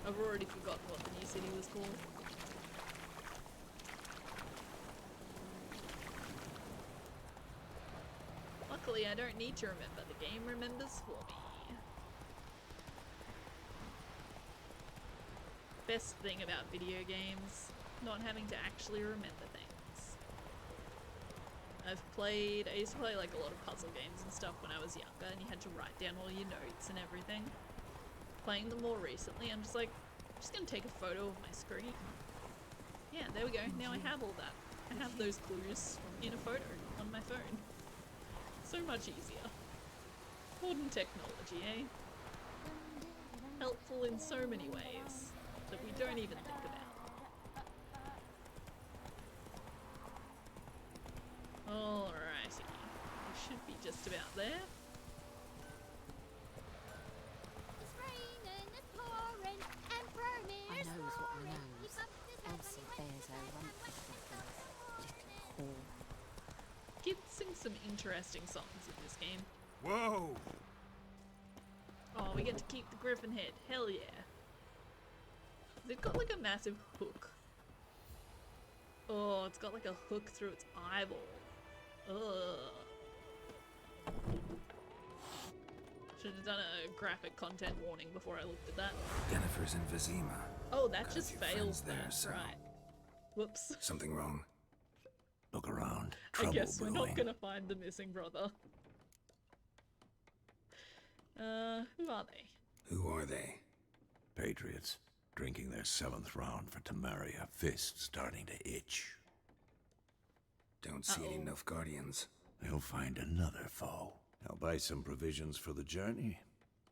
I've already forgotten what the new city was called. Luckily, I don't need to remember. The game remembers for me. Best thing about video games, not having to actually remember things. I used to play like a lot of puzzle games and stuff when I was younger, and you had to write down all your notes and everything. Playing them more recently, I'm just like, I'm just gonna take a photo of my screen. Yeah, there we go, now I have all that. I have those clues in a photo on my phone. So much easier. Modern technology, eh? Helpful in so many ways that we don't even think about. Alrighty. We should be just about there. I knows what I knows. Elsa bears her rump little whore. Kids sing some interesting songs in this game. Whoa! Oh, we get to keep the griffin head. Hell yeah. They've got like a massive hook. Oh, it's got like a hook through its eyeball. Ugh. Should have done a graphic content warning before I looked at that. Jennifer's in Vizima. Oh, that just fails there, so. right. Whoops. Something wrong? Look around. I guess we're not gonna find the missing brother. Who are they? Who are they? Patriots. Drinking their 7th round for Tamaria. Fist starting to itch. Don't see any Nilfgaardians. They'll find another foe. I'll buy some provisions for the journey.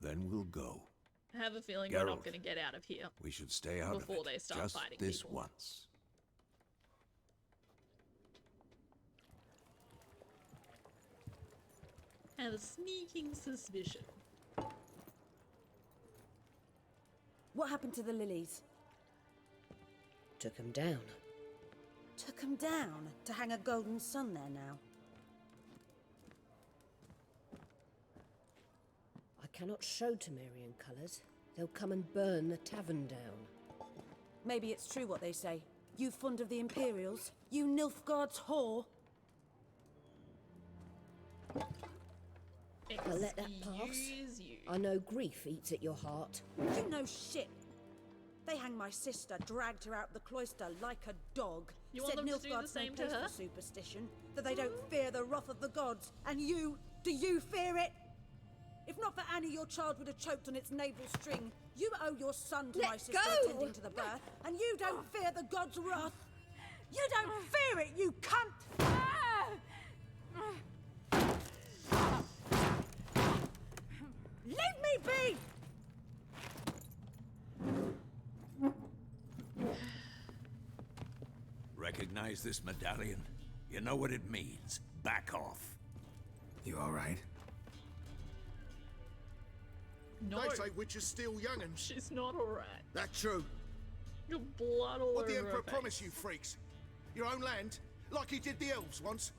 Then we'll go. I have a feeling we're not gonna get out of here. We should stay out before of it. They start Just fighting this people. once. I have a sneaking suspicion. What happened to the lilies? Took 'em down. Took 'em down to hang a golden sun there now. I cannot show Temerian colours. They'll come and burn the tavern down. Maybe it's true what they say. You fond of the Imperials? You Nilfgaard's whore? I'll let that pass. I know grief eats at your heart. You know shit. They hanged my sister, dragged her out the cloister like a dog. You want Said them to do the Nilfgaard's same no to place her? for superstition, that they don't fear the wrath of the gods. And you, do you fear it? If not for Annie, your child would have choked on its navel string. You owe your son to my sister attending to the birth, and you don't fear the gods' wrath. You don't fear it, you cunt! be! Recognize this medallion? You know what it means. Back off. You alright? No. They say witches steal young'uns. She's not alright. That's true. Your blood all What over the her Emperor face. promise you, freaks? Your own land? Like he did the elves once?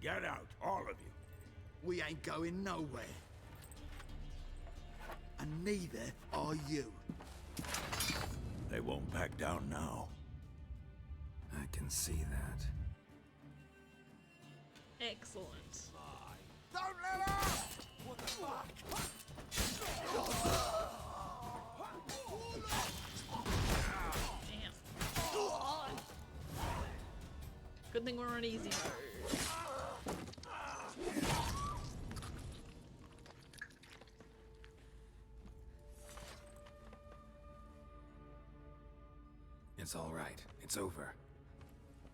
Get out, all of you. We ain't going nowhere. And neither are you. They won't back down now. I can see that. Excellent. Don't let her! What the fuck? Damn. Good thing we're on easy mode. It's alright. It's over.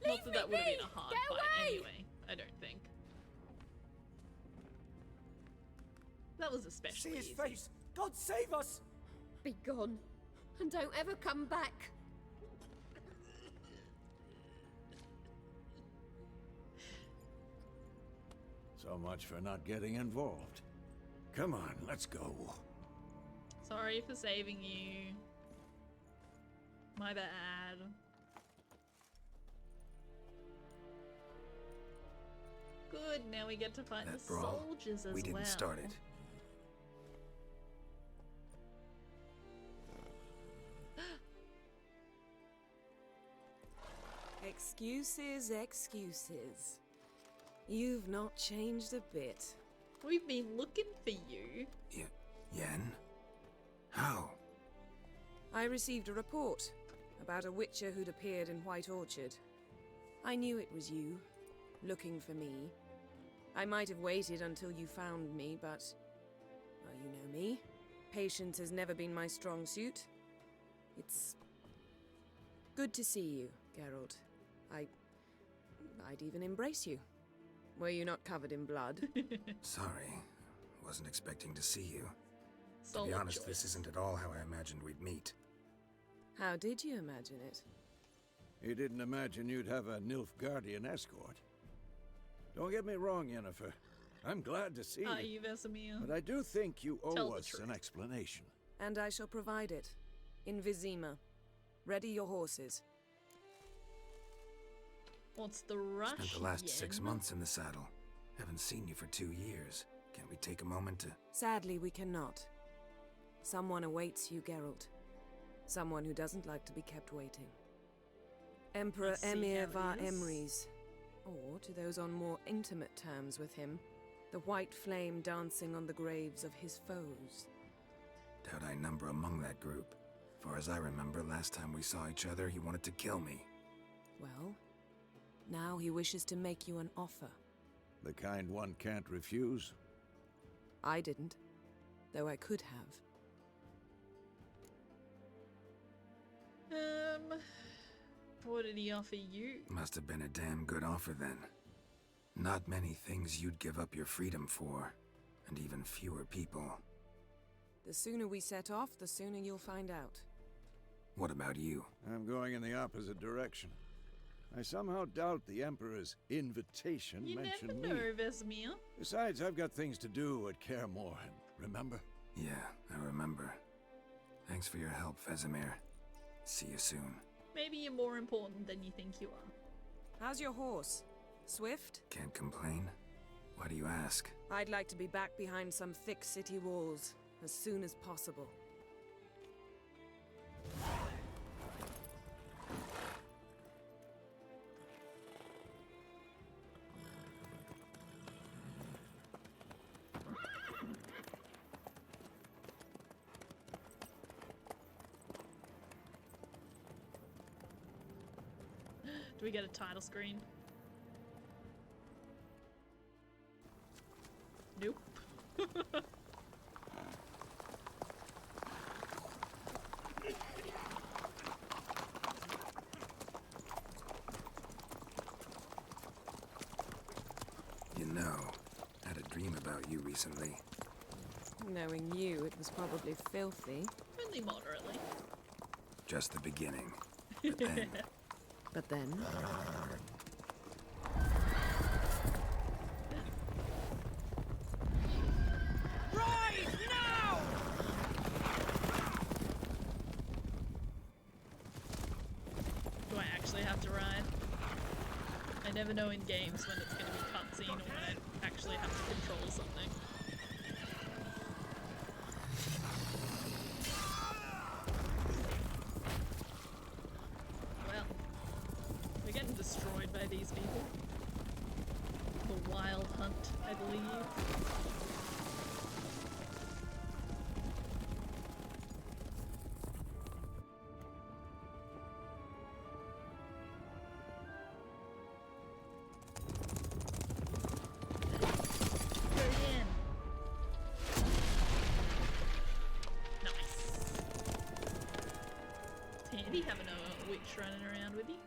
Not that that would have been a hard fight anyway, I don't think. That was especially See his easy. face! God save us! Be gone, and don't ever come back. So much for not getting involved. Come on, let's go. Sorry for saving you. My bad. Good, now we get to fight That the brawl, soldiers as well. we didn't start it. Excuses, excuses. You've not changed a bit. We've been looking for you. Yen? How? I received a report about a witcher who'd appeared in White Orchard. I knew it was you, looking for me. I might have waited until you found me, but... well, you know me. Patience has never been my strong suit. It's... good to see you, Geralt. I'd even embrace you. Were you not covered in blood? Sorry. Wasn't expecting to see you. To be honest, this isn't at all how I imagined we'd meet. How did you imagine it? You didn't imagine you'd have a Nilfgaardian escort. Don't get me wrong, Yennefer. I'm glad to see you. Vesemir. But I do think you Tell owe the us truth. an explanation. And I shall provide it. In Vizima. Ready your horses. What's the rush? Spent the last 6 Yen? months in the saddle. Haven't seen you for 2 years. Can't we take a moment to... Sadly, we cannot. Someone awaits you, Geralt. Someone who doesn't like to be kept waiting. Emperor see Emir how var it is. Emrys. Or, to those on more intimate terms with him, the white flame dancing on the graves of his foes. Doubt I number among that group. Far as I remember, last time we saw each other, he wanted to kill me. Well, now he wishes to make you an offer. The kind one can't refuse. I didn't, though I could have. What did he offer you? Must have been a damn good offer then. Not many things you'd give up your freedom for, and even fewer people. The sooner we set off, the sooner you'll find out. What about you? I'm going in the opposite direction. I somehow doubt the Emperor's invitation You mentioned never know, me. Vesemir. Besides, I've got things to do at Kaer Morhen, remember? Yeah, I remember. Thanks for your help, Vesemir. See you soon. Maybe you're more important than you think you are. How's your horse? Swift? Can't complain. Why do you ask? I'd like to be back behind some thick city walls as soon as possible. Do we get a title screen? Nope. You know, I had a dream about you recently. Knowing you, it was probably filthy. Only moderately. Just the beginning. But then... But then? Ride now! Do I actually have to ride? I never know in games when it's going to be cutscene or when I actually have to control something. Well, we're getting destroyed by these people. The Wild Hunt, I believe. Having a witch running around with you.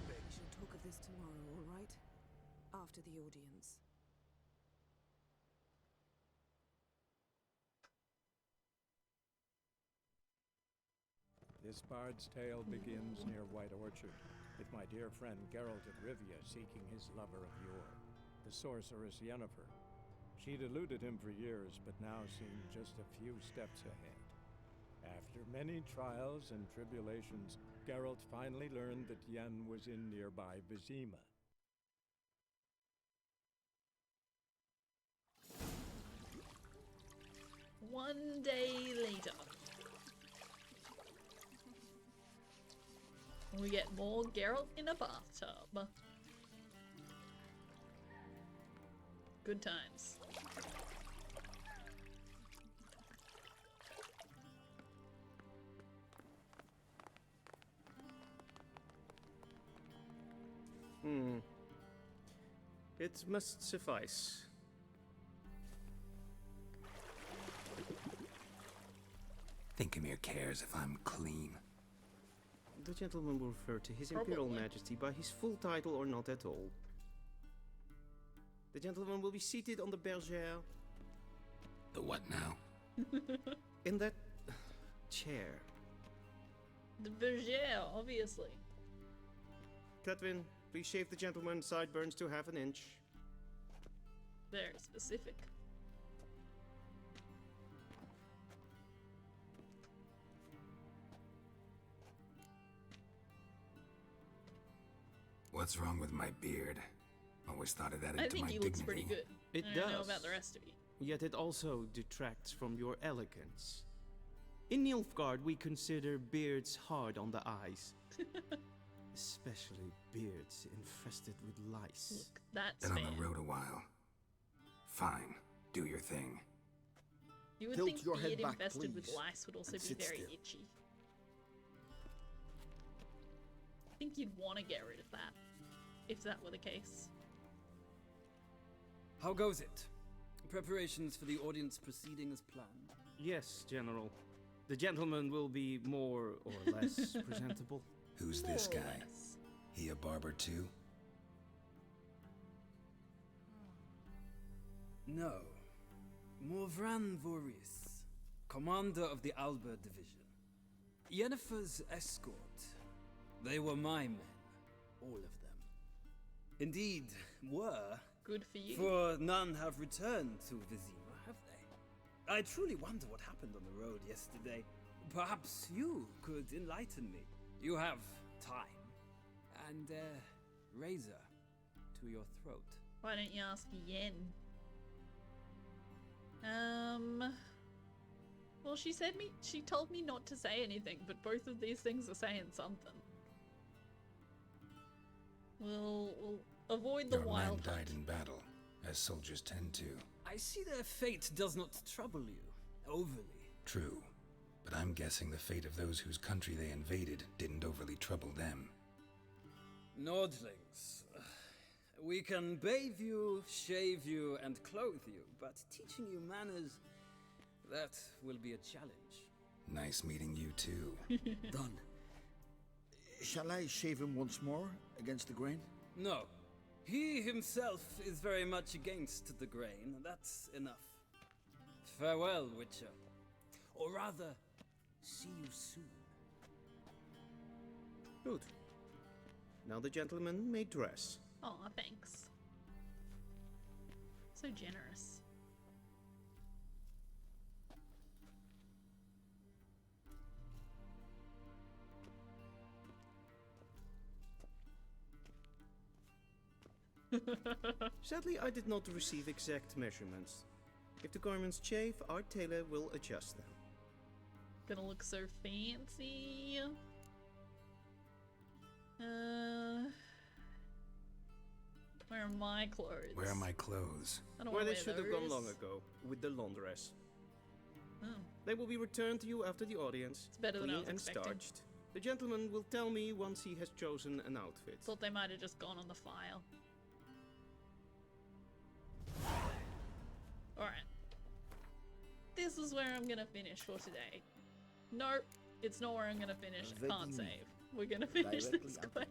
We shall talk of this tomorrow, all right? After the audience. This bard's tale begins near White Orchard, with my dear friend Geralt of Rivia seeking his lover of yore, the sorceress Yennefer. She'd eluded him for years, but now seemed just a few steps ahead. After many trials and tribulations, Geralt finally learned that Yen was in nearby Vizima. One day later. We get more Geralt in a bathtub. Good times. It must suffice. Thinkamere cares if I'm clean. The gentleman will refer to His Probably. Imperial Majesty by his full title or not at all. The gentleman will be seated on the bergère. The what now? In that chair. The bergère, obviously. Cletwin, please shave the gentleman's sideburns to half an inch. Very specific. What's wrong with my beard? Always thought it added I to think my he dignity. looks pretty good. It I does. don't know about the rest of you. Yet it also detracts from your elegance. In Nilfgaard, we consider beards hard on the eyes. Especially beards infested with lice. Look, that's Been fair. on the road a while. Fine, do your thing. You would Tilt think your head beard back, infested with please, lice would also and be sit very still. itchy. I think you'd want to get rid of that, if that were the case. How goes it? Preparations for the audience proceeding as planned? Yes, General. The gentleman will be more or less presentable. Who's this guy? He a barber too? No. Morvran Voris, commander of the Alba Division. Yennefer's escort. They were my men. All of them. Indeed, were. Good for you. For none have returned to Vizima, have they? I truly wonder what happened on the road yesterday. Perhaps you could enlighten me. You have time. And a razor to your throat. Why don't you ask Yen? Well, she told me not to say anything, but both of these things are saying something. We'll avoid the Your man wild died hunt. in battle, as soldiers tend to. I see their fate does not trouble you overly. True, but I'm guessing the fate of those whose country they invaded didn't overly trouble them. Nordlings. We can bathe you, shave you, and clothe you, but teaching you manners, that will be a challenge. Nice meeting you too. Done. Shall I shave him once more, against the grain? No. He himself is very much against the grain. That's enough. Farewell, Witcher. Or rather, see you soon. Good. Now the gentleman may dress. Oh, thanks. So generous. Sadly, I did not receive exact measurements. If the garments chafe, our tailor will adjust them. Gonna look so fancy. Where are my clothes? Where are my clothes? I don't Where wanna they wear should have gone those. long ago, with the laundress. Oh. They will be returned to you after the audience. It's better than I clean was and expecting. starched. The gentleman will tell me once he has chosen an outfit. Thought they might have just gone on the file. Alright. This is where I'm gonna finish for today. Nope, it's not where I'm gonna finish. I can't save. We're gonna finish this quest.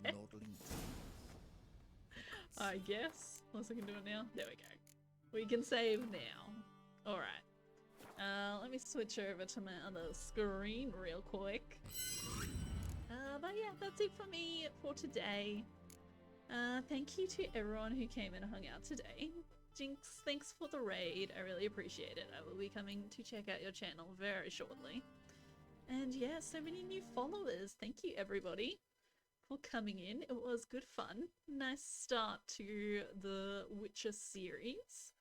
I guess. Unless I can do it now. There we go. We can save now. Alright. Let me switch over to my other screen real quick. But yeah, that's it for me for today. Thank you to everyone who came and hung out today. Jinx, thanks for the raid. I really appreciate it. I will be coming to check out your channel very shortly. And yeah, so many new followers. Thank you everybody for coming in. It was good fun. Nice start to the Witcher series.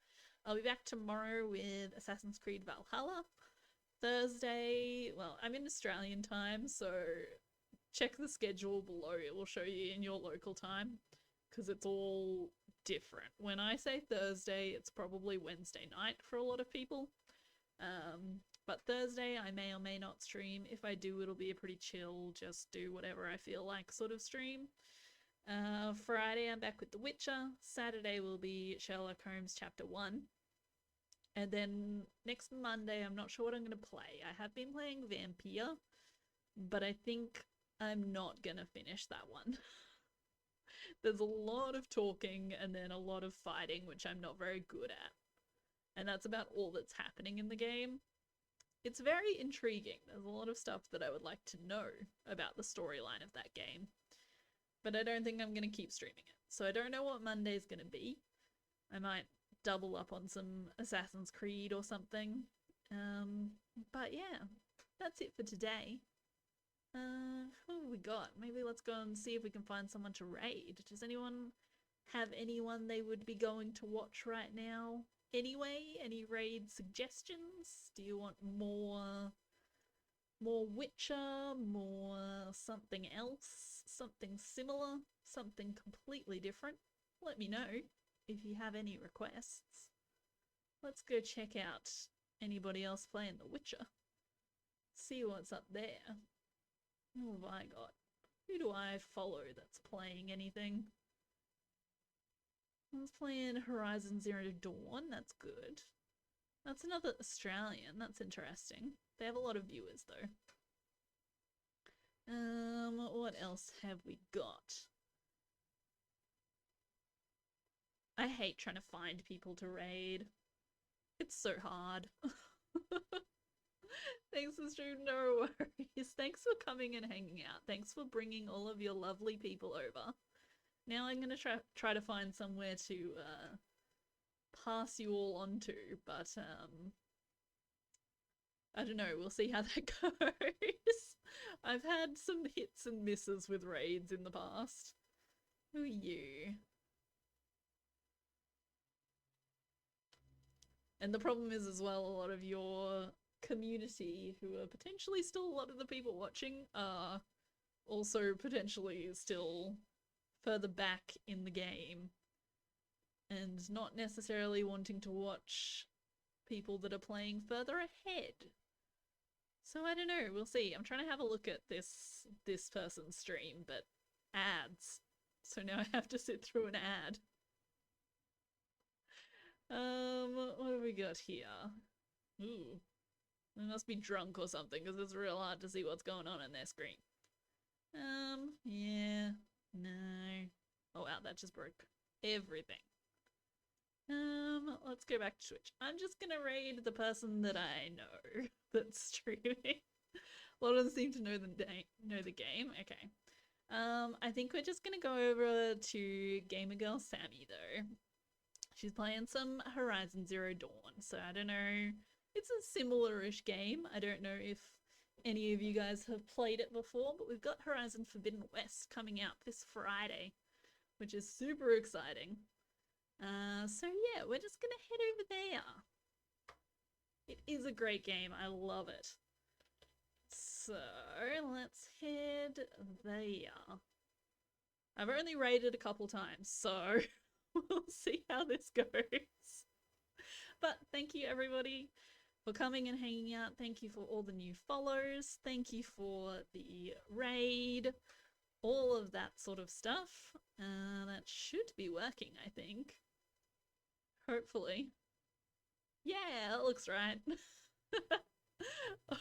I'll be back tomorrow with Assassin's Creed Valhalla. Thursday, well, I'm in Australian time, so check the schedule below. It will show you in your local time, because it's all different. When I say Thursday, it's probably Wednesday night for a lot of people. But Thursday, I may or may not stream. If I do, it'll be a pretty chill, just do whatever I feel like sort of stream. Friday, I'm back with The Witcher. Saturday will be Sherlock Holmes Chapter 1. And then next Monday, I'm not sure what I'm going to play. I have been playing Vampire, but I think I'm not going to finish that one. There's a lot of talking and then a lot of fighting, which I'm not very good at. And that's about all that's happening in the game. It's very intriguing. There's a lot of stuff that I would like to know about the storyline of that game. But I don't think I'm going to keep streaming it. So I don't know what Monday's going to be. I might double up on some Assassin's Creed or something. But yeah, that's it for today. Who have we got? Maybe let's go and see if we can find someone to raid. Does anyone have anyone they would be going to watch right now? Anyway, any raid suggestions? Do you want more Witcher, more something else, something similar, something completely different? Let me know if you have any requests. Let's go check out anybody else playing The Witcher. See what's up there. What have I got? Who do I follow that's playing anything? I was playing Horizon Zero Dawn. That's good. That's another Australian. That's interesting. They have a lot of viewers though. What else have we got? I hate trying to find people to raid. It's so hard. Thanks for stream, no worries. Thanks for coming and hanging out. Thanks for bringing all of your lovely people over. Now I'm gonna try to find somewhere to pass you all on to, but I don't know, we'll see how that goes. I've had some hits and misses with raids in the past. Who are you? And the problem is as well, a lot of your community, who are potentially still a lot of the people watching, are also potentially still further back in the game and not necessarily wanting to watch people that are playing further ahead. So I don't know, we'll see. I'm trying to have a look at this person's stream, but ads. So now I have to sit through an ad. What have we got here? Ooh. They must be drunk or something, because it's real hard to see what's going on their screen. Yeah. No. Oh wow, that just broke. everything. Let's go back to Twitch. I'm just gonna raid the person that I know that's streaming. A lot of them seem to know the game. Okay. I think we're just gonna go over to Gamer Girl Sammy though. She's playing some Horizon Zero Dawn, so I don't know. It's a similar-ish game. I don't know if any of you guys have played it before, but we've got Horizon Forbidden West coming out this Friday, which is super exciting. So yeah, we're just gonna head over there. It is a great game. I love it. So let's head there. I've only raided a couple times, so we'll see how this goes. But thank you everybody for coming and hanging out. Thank you for all the new follows. Thank you for the raid. All of that sort of stuff. That should be working, I think. Hopefully. Yeah, that looks right.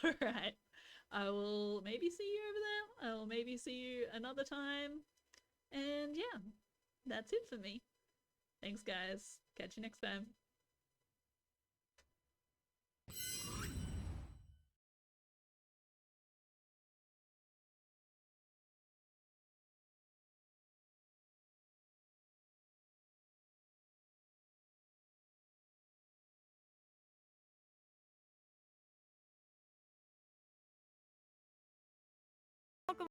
Alright. I will maybe see you over there. I will maybe see you another time. And yeah, that's it for me. Thanks guys. Catch you next time.